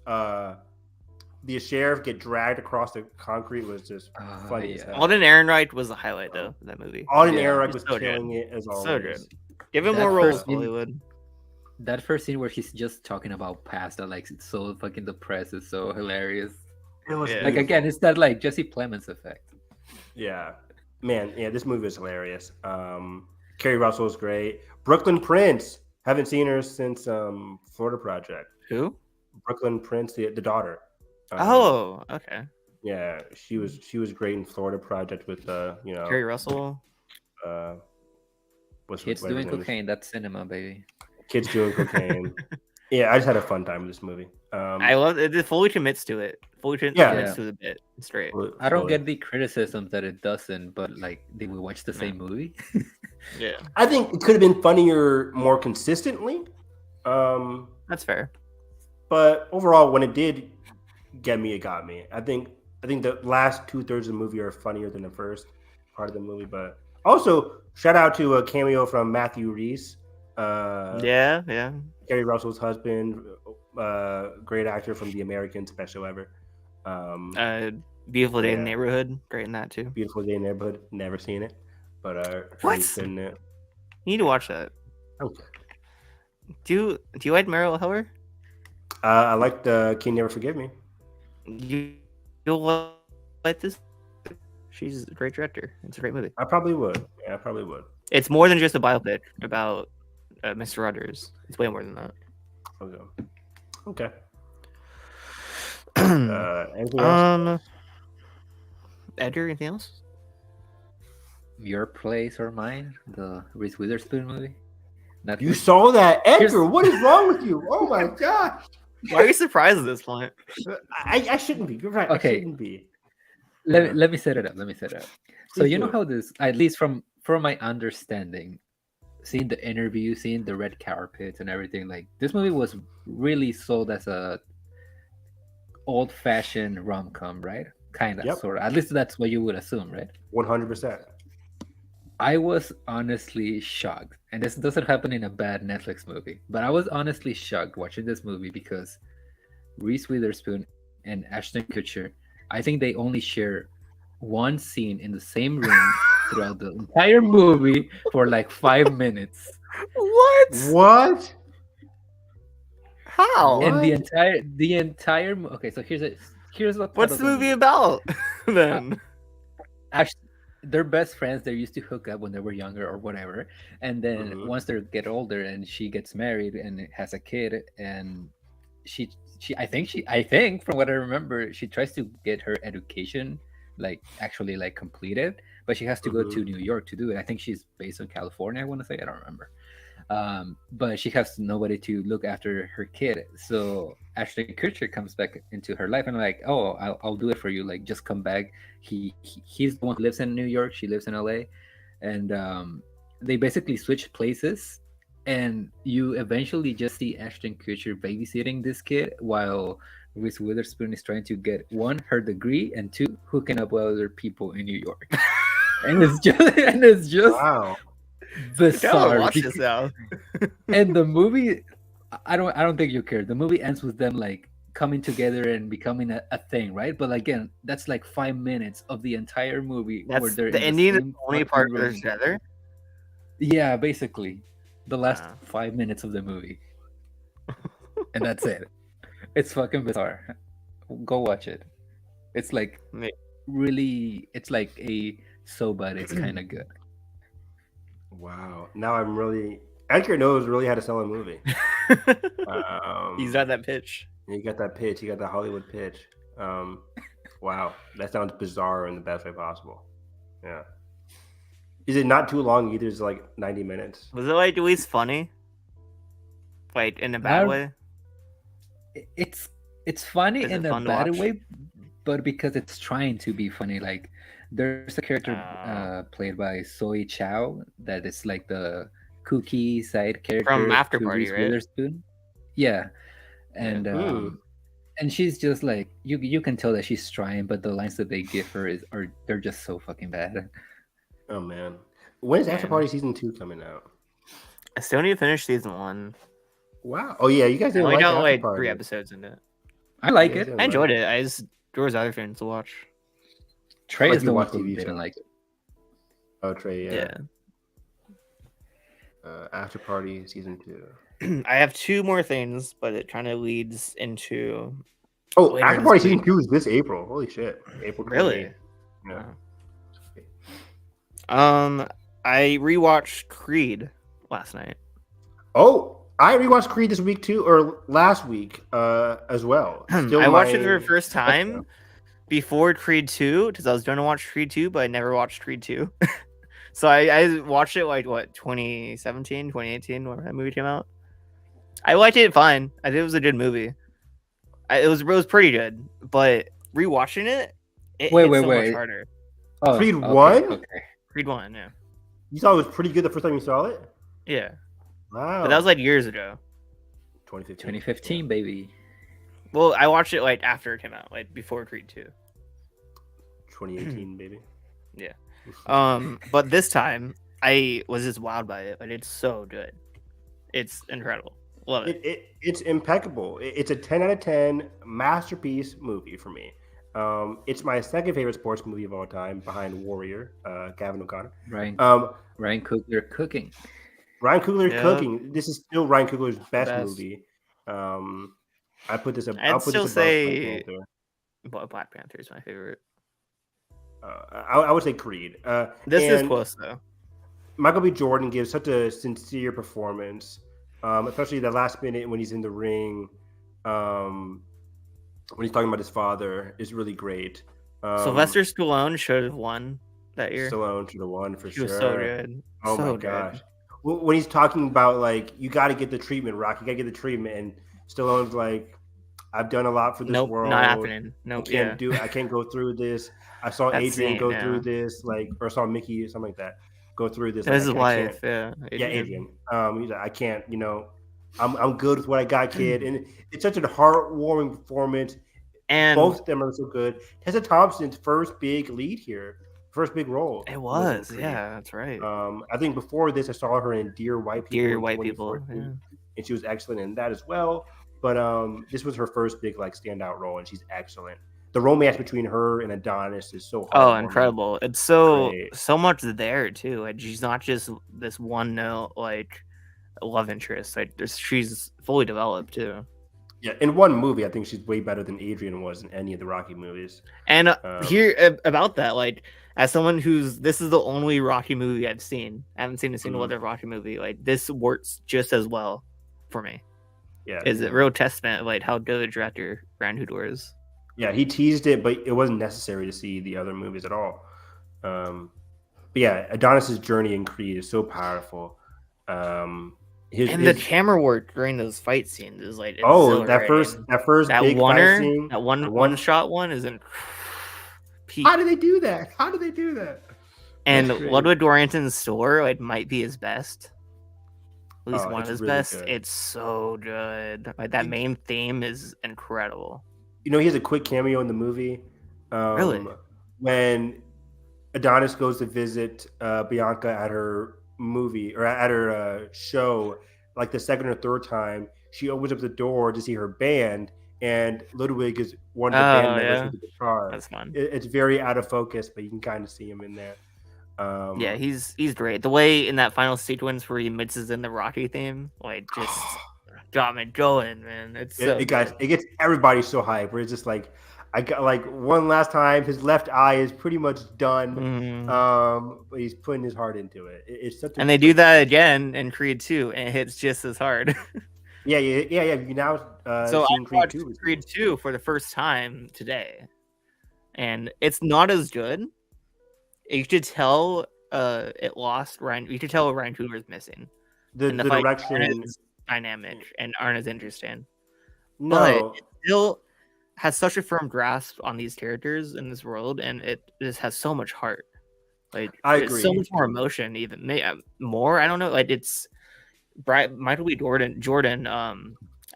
the sheriff get dragged across the concrete was just funny as yeah. hell. Alden Ehrenreich was the highlight though of that movie. Alden Yeah. Ehrenreich He's was so killing good. it as always. So good. Give him That more roles, first scene- Hollywood. That first scene where he's just talking about pasta, like it's so fucking depressed, is so hilarious. It was Yeah. Like again, it's that like Jesse Plemons effect. Yeah, man. Yeah, this movie is hilarious. Kerry Russell's great. Brooklyn Prince. Haven't seen her since Florida Project. Who? Brooklyn Prince, the daughter. Oh, okay. Yeah, she was great in Florida Project with Kerry Russell. What's Kids whatever his doing name is. cocaine, that's cinema, baby. Kids doing cocaine. Yeah, I just had a fun time with this movie. I love it. It fully commits to it. Fully commits Yeah. to the bit. Straight. I don't get the criticisms that it doesn't, but like, did we watch the same movie? Yeah, I think it could have been funnier more consistently. that's fair. But overall, when it did get me, it got me. I think the last 2/3 of the movie are funnier than the first part of the movie. But also, shout out to a cameo from Matthew Rhys. Yeah. Kerry Russell's husband, great actor from The Americans, best show ever. Beautiful Day in the Yeah. Neighborhood. Great in that too. Beautiful Day in the Neighborhood, never seen it, but What? he's been in it. You need to watch that. Okay. Do you like Meryl Heller? I like the Can You Never Forgive Me. You'll like this. She's a great director. It's a great movie. I probably would. Yeah, I probably would. It's more than just a biopic about Mr. Rogers. It's way more than that. Okay. Anything else? Edgar, anything else? Your Place or Mine, the Reese Witherspoon movie. Not You saw that, Here's- Edgar? What is wrong with you? Oh my gosh! Why are you surprised at this point? I shouldn't be. You're right. Okay. I shouldn't be. let me set it up. So Please you know do. how this, at least from my understanding, seeing the interview, seeing the red carpet and everything, like this movie was really sold as a old-fashioned rom-com, right? Kind of, Yep. sort of. At least that's what you would assume, right? 100%. I was honestly shocked, and this doesn't happen in a bad Netflix movie, but I was honestly shocked watching this movie because Reese Witherspoon and Ashton Kutcher, I think they only share one scene in the same room throughout the entire movie for like 5 minutes. What? What? How? What? And the entire okay, so here's what What's the movie about then? Actually, they're best friends. They used to hook up when they were younger or whatever, and then Mhm. once they get older and she gets married and has a kid, and she I think from what I remember, she tries to get her education like actually like completed, but she has to go to New York to do it. I think she's based in California, I want to say. I don't remember. But she has nobody to look after her kid, so Ashton Kutcher comes back into her life and like, oh, I'll do it for you, like just come back. He's the one who lives in New York, she lives in LA, and they basically switch places, and you eventually just see Ashton Kutcher babysitting this kid while Reese Witherspoon is trying to get one, her degree, and two, hooking up with other people in New York. and it's just Wow. I bizarre. watch this now. And the movie, I don't think you care. The movie ends with them like coming together and becoming a thing, right? But again, that's like 5 minutes of the entire movie where That's they're the in ending is the same only fucking part where they're room. together. Yeah, basically, the last Wow. 5 minutes of the movie, and that's it. It's fucking bizarre. Go watch it. It's like Ma- really, it's like a so bad it's kind of good. Wow. Now I'm really. Edgar knows really how to sell a movie. He's got that pitch. You got that pitch. You got the Hollywood pitch. Wow. That sounds bizarre in the best way possible. Yeah. Is it not too long either? It's like 90 minutes. Was it like at least funny? Like in a bad Not- way? It's funny Is it in a fun to bad watch? way, but because it's trying to be funny. Like there's a character played by Zoe Chow that is like the kooky side character From After to Party, Reese right? Witherspoon. Yeah, and Hmm. and she's just like you can tell that she's trying, but the lines that they give her they're just so fucking bad. Oh, man. When is After Man. Party Season 2 coming out? I still need to finish season 1. Wow. Oh, yeah. You guys I didn't only like got After like Party. 3 episodes in it. I like Yeah, it. I enjoyed it. There was other things to watch. Trey Like is you the one watch who TV didn't shows. like it. Oh, Trey, yeah. Yeah. After Party season 2. I have 2 more things, but it kind of leads into Oh, later After this Party week. season 2 is this April. Holy shit! April 28th. Really? Yeah. I rewatched Creed last night. Oh, I rewatched Creed this week too, or last week, as well. Still I watched it for my- the first time before Creed 2 because I was going to watch Creed 2, but I never watched Creed 2. So I watched it like 2017, 2018 when that movie came out. I liked it fine. I think it was a good movie. It was pretty good, but rewatching it hit so much harder. Oh, Creed okay, 1? Okay. Creed 1, yeah. You thought it was pretty good the first time you saw it? Yeah. Wow. But that was like years ago. 2015, baby. Well, I watched it like after it came out, like before Creed 2. 2018, baby. Yeah. But this time I was just wowed by it. Like it's so good. It's incredible. Love it. It's impeccable. It's a 10 out of 10 masterpiece movie for me. It's my second favorite sports movie of all time, behind Warrior, Gavin O'Connor. Ryan Coogler cooking. Ryan Coogler Yeah. cooking. This is still Ryan Coogler's best Best. movie. I put this. I'd I'll put still this above say- Black Panther. But Black Panther is my favorite. I would say Creed. This is and close though. Michael B. Jordan gives such a sincere performance, especially the last minute when he's in the ring, when he's talking about his father, is really great. Sylvester Stallone should have won that year. Stallone should have won for He sure. was so good. Oh So my good. gosh. When he's talking about like, you got to get the treatment, Rock. You got to get the treatment, and Stallone's like, I've done a lot for this Nope, world. not happening. Nope. Yeah. I can't go through this. I saw That Adrian scene, go yeah. through this, like, or saw Mickey or something like that go through this. That's his like, I wife. can't- Yeah. Adrian. He's like, I can't. I'm good with what I got, kid. And it's such a heartwarming performance. And Both of them are so good. Tessa Thompson's first big lead here, first big role. it in was. Creed. Yeah, that's right. I think before this, I saw her in Dear White People. Dear in White People. 2014, Yeah. and she was excellent in that as well. But this was her first big like standout role, and she's excellent. The romance between her and Adonis is so Oh, heartwarming. incredible! It's so Great. much there too. Like she's not just this one note like love interest. Like she's fully developed too. Yeah, in one movie, I think she's way better than Adrian was in any of the Rocky movies. And here about that, like as someone this is the only Rocky movie I've seen. I haven't seen a single other Rocky movie. Like this works just as well for me. Yeah, Is a real testament of like how good a director Ryan Coogler is. Yeah, he teased it, but it wasn't necessary to see the other movies at all. But yeah, Adonis's journey in Creed is so powerful. The camera work during those fight scenes is like that first that big oneer, fight scene, that one shot one is in peak. How did they do that? How did they do that? And That's great. Ludwig Göransson's score like might be his best. At least one of it's his really best. good. It's so good. Like that main theme is incredible. He has a quick cameo in the movie. Really? When Adonis goes to visit Bianca at her movie or at her show, like the second or third time, she opens up the door to see her band, and Ludwig is one of the band members with the guitar. That's fun. It's very out of focus, but you can kind of see him in there. Yeah, he's great. The way in that final sequence where he mixes in the Rocky theme, like just got me going, man. It gets everybody so hyped. Where it's just like, I got like one last time. His left eye is pretty much done. But he's putting his heart into it. It's such. And they do that again in Creed 2, and it hits just as hard. Yeah. You now. So I watched Creed 2 Creed 2 for the first time today, and it's not as good. You could tell it lost Ryan. You could tell Ryan Coogler is missing. The direction is dynamic and aren't as interesting. No, But it still has such a firm grasp on these characters in this world, and it just has so much heart. Like I it's agree. so much more emotion, even more. I don't know. Like it's Michael B. Jordan.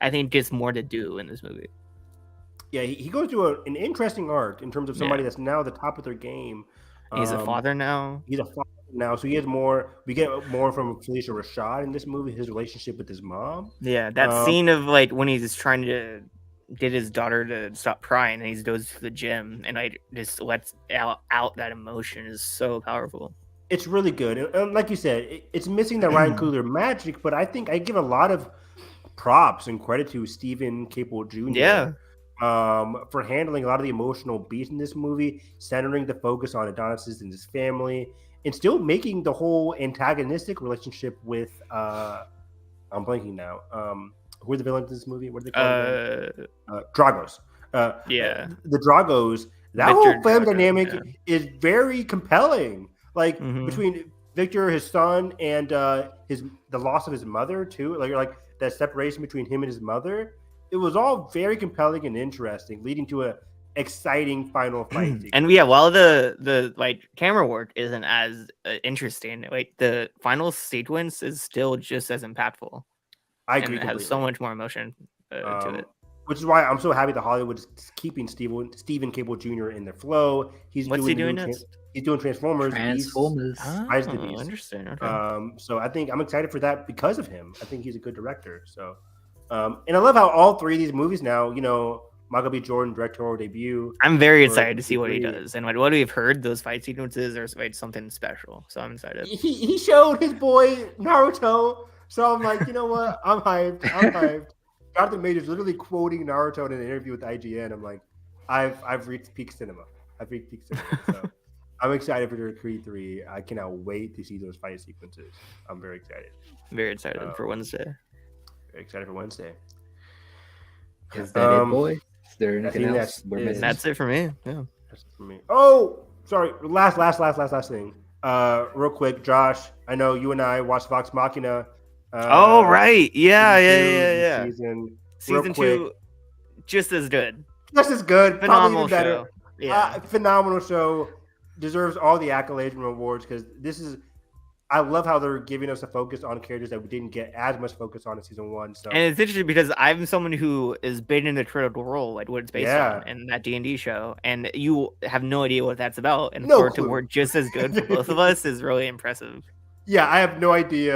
I think gets more to do in this movie. Yeah, he goes through an interesting arc in terms of somebody that's now at the top of their game. He's a father now. He's a father now, so he has more. We get more from Felicia Rashad in this movie. His relationship with his mom. Yeah, that scene of like when he's trying to get his daughter to stop crying, and he goes to the gym and like just lets out that emotion is so powerful. It's really good. And like you said, it's missing the Ryan Coogler magic, but I think I give a lot of props and credit to Stephen Caple Jr. Yeah. For handling a lot of the emotional beats in this movie, centering the focus on Adonis and his family, and still making the whole antagonistic relationship with I'm blanking now. Who are the villains in this movie? What are they called? Dragos. Yeah. The Dragos. That Victor whole family Drago, dynamic yeah. is very compelling. Like Mhm. between Victor, his son, and the loss of his mother too. Like that separation between him and his mother. It was all very compelling and interesting, leading to a exciting final fight. And yeah, while the like camera work isn't as interesting, like the final sequence is still just as impactful. I agree. And it has so much more emotion to it. Which is why I'm so happy that Hollywood is keeping Stephen Caple Jr. in their flow. What's he doing next? He's doing Transformers. Transformers. Rise of the Beast. Interesting. Okay. So I think I'm excited for that because of him. I think he's a good director. So, and I love how all three of these movies now, Michael B. Jordan directorial debut. I'm very excited to see what he does, and what we've heard, those fight sequences are something special. So I'm excited. He showed his boy Naruto, so I'm like, you know what? I'm hyped. Jonathan Majors literally quoting Naruto in an interview with IGN. I'm like, I've reached peak cinema. So I'm excited for Creed 3. I cannot wait to see those fight sequences. I'm very excited. Very excited for Wednesday. Very excited for Wednesday. Is that it, boy? Is there anything else? That's it for me. Yeah. That's it for me. Oh, sorry. Last thing. Real quick, Josh. I know you and I watched Vox Machina. Oh right, yeah. Season 2, just as good. Just as good. Phenomenal better. show. Yeah, phenomenal show. Deserves all the accolades and rewards because this is. I love how they're giving us a focus on characters that we didn't get as much focus on in season 1. So, and it's interesting because I'm someone who is big into Critical Role, like what it's based on, and that D&D show, and you have no idea what that's about, and for it to work just as good for both of us is really impressive. Yeah, I have no idea.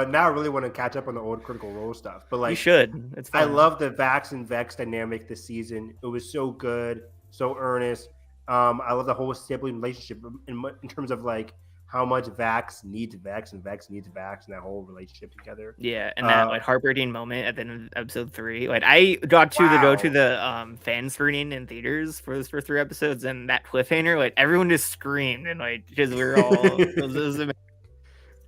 Now I really want to catch up on the old Critical Role stuff, but like you should. It's fun. I love the Vax and Vex dynamic this season. It was so good, so earnest. I love the whole sibling relationship in terms of like how much Vax needs Vex and Vex needs Vax and that whole relationship together. Yeah, and that like heartbreaking moment at the end of episode 3. Like I got to go to the fan screening in theaters for those first 3 episodes, and that cliffhanger, like everyone just screamed and like because we were all it was amazing.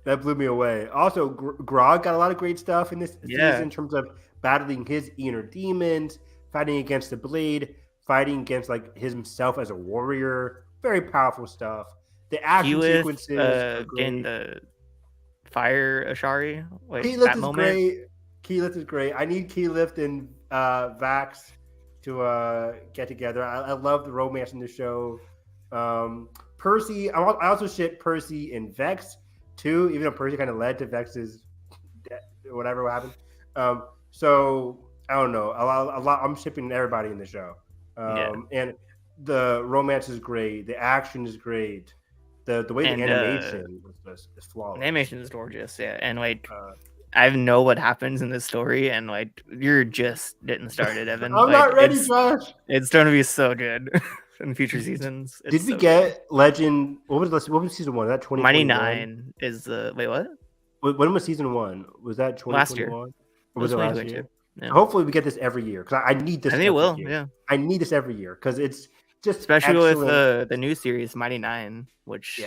That blew me away. Also, Grog got a lot of great stuff in this season in terms of battling his inner demons, fighting against the Blade, fighting against like himself as a warrior. Very powerful stuff. The action sequences in the fire Ashari. Like, Keyleth is great. Keyleth is great. I need Keyleth and Vax to get together. I love the romance in the show. Percy. I also ship Percy and Vex too, even though Percy kind of led to Vex's whatever happened. So I don't know. A lot. I'm shipping everybody in the show. And the romance is great. The action is great. The way the animation is flawless. The animation is gorgeous, yeah. And like I know what happens in this story, and like you're just getting started, Evan. I'm not ready, Josh. It's going to be so good in future seasons. Did we get Legend? What was season 1? That 2021? Mighty 9 is the wait. What? When was season 1? Was that 2021? Last year? Or was it last year? Yeah. Hopefully, we get this every year because I need this. I think it will. Yeah, I need this every year because it's just especially with the new series Mighty 9, which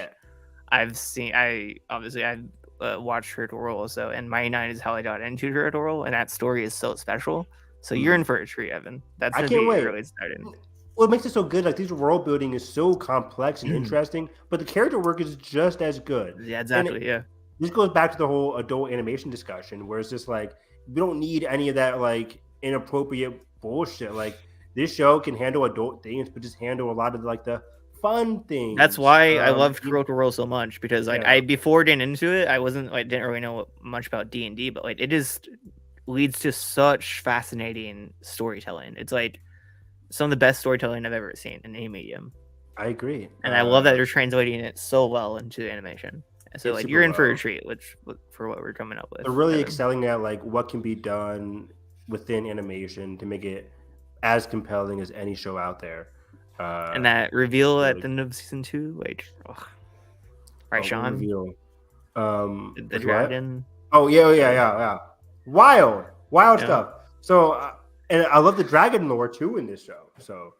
I've seen. I watched Critical Role also, and Mighty 9 is how I got into Critical Role, and that story is so special. So you're in for a treat, Evan. That's gonna be really exciting. What makes it so good, like this world building is so complex and interesting, but the character work is just as good. Yeah, exactly. This goes back to the whole adult animation discussion, where it's just like we don't need any of that like inappropriate bullshit. Like this show can handle adult things, but just handle a lot of like the fun things. That's why I love Critical Role so much because like I before getting into it, I didn't really know much about D&D, but like it just leads to such fascinating storytelling. It's like some of the best storytelling I've ever seen in any medium. I agree, and I love that they're translating it so well into animation. So like you're in for a treat, for what we're coming up with. They're really excelling at like what can be done within animation to make it as compelling as any show out there. And that reveal at really- the end of season 2, like, right, what Sean, reveal. the What? dragon. Oh yeah. Wild Yeah. stuff. So, and I love the dragon lore too in this show. So,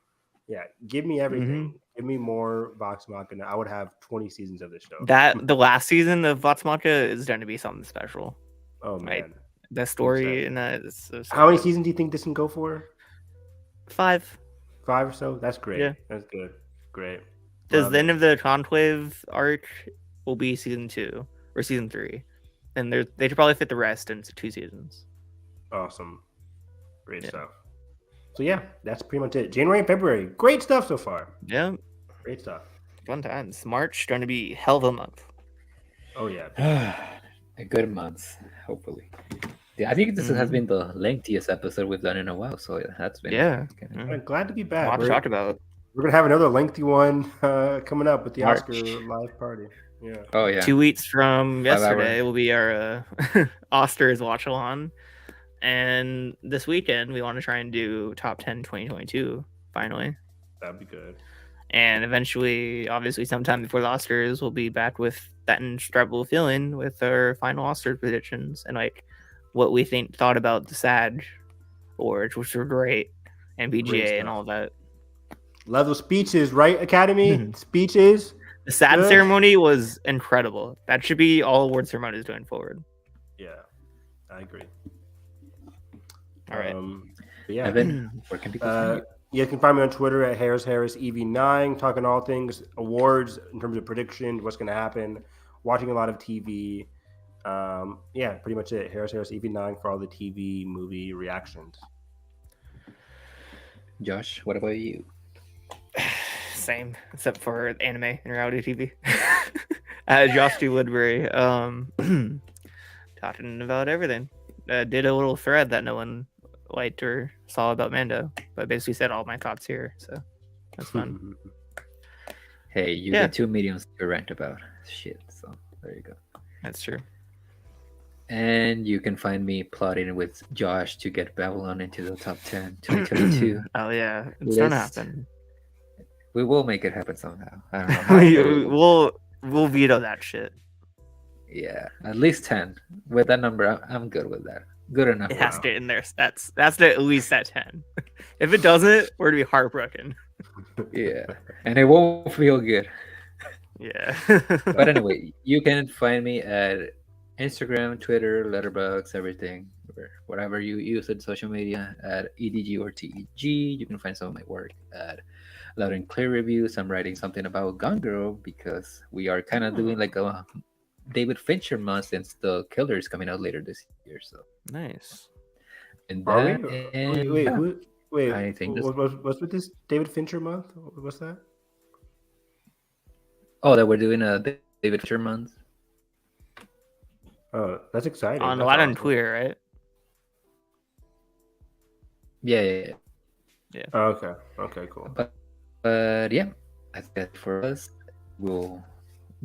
yeah, give me everything. Give me more Vox Machina. I would have 20 seasons of this show. That the last season of Vox Machina is going to be something special. Oh man, The story in that is so how many good. seasons do you think this can go for? 5. 5 or so. That's great. Yeah. That's good. Great. Because Love the end it. of the Conclave arc will be season 2 or season 3, and they should probably fit the rest into 2 seasons. Awesome. Great stuff. So yeah, that's pretty much it. January and February. Great stuff so far. Yeah, Great stuff. fun times. March going to be hell of a month. Oh yeah. A good month, hopefully. Yeah, I think this has been the lengthiest episode we've done in a while, so that's been I'm glad to be A back. lot to talk about. We're gonna have another lengthy one coming up with the March. Oscar live party. Yeah. Oh yeah. 2 weeks from 5 yesterday hour. will be our Oscars watch along, and this weekend we want to try and do top 10 2022 finally. That'd be good. And eventually, obviously, sometime before the Oscars, we'll be back with that indescribable feeling with our final Oscar predictions and like what we thought about the SAG awards, which were great, and Great BGA stuff. and all that. Love those speeches, right, Academy? Speeches. The SAG Good. ceremony was incredible. That should be all award ceremonies going forward. Yeah, I agree. All right. But yeah. Evan, where can people find you? You can find me on Twitter at HarrisEV9, talking all things awards in terms of predictions, what's going to happen, watching a lot of TV. Yeah, pretty much it. HarrisEV9 for all the TV movie reactions. Josh, what about you? Same, except for anime and reality TV. Josh T. Woodbury, talking about everything. Did a little thread that no one liked or saw about Mando, but basically said all my thoughts here, so that's fun. Hey, you get 2 mediums to rant about shit, so there you go. That's true. And you can find me plotting with Josh to get Babylon into the top 10 2022. Oh yeah, it's list. gonna happen. We will make it happen somehow. I don't know how, but we'll veto that shit. yeah, at least 10. With that number, I'm good with that. Good enough. It has to get in there. That's at least at 10. If it doesn't, we're gonna be heartbroken. Yeah, and it won't feel good. Yeah. But anyway, you can find me at Instagram, Twitter, Letterboxd, everything, whatever you use in social media at EDG or TEG. You can find some of my work at Loud and Clear Reviews. I'm writing something about Gone Girl because we are kind of doing like a David Fincher month since The Killer is coming out later this year. So Nice. and Are that, we? and Wait. I think what's with this David Fincher month? What's that? oh, that we're doing a David Fincher month. Oh, that's exciting. On That's Loud and awesome. Clear, right? Yeah. Oh, okay, cool. But yeah, I think that's for us. We'll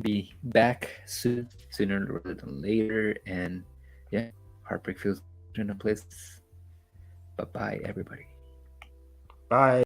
be back sooner rather than later. And yeah, Heartbreak feels in a place. Bye bye, everybody. Bye.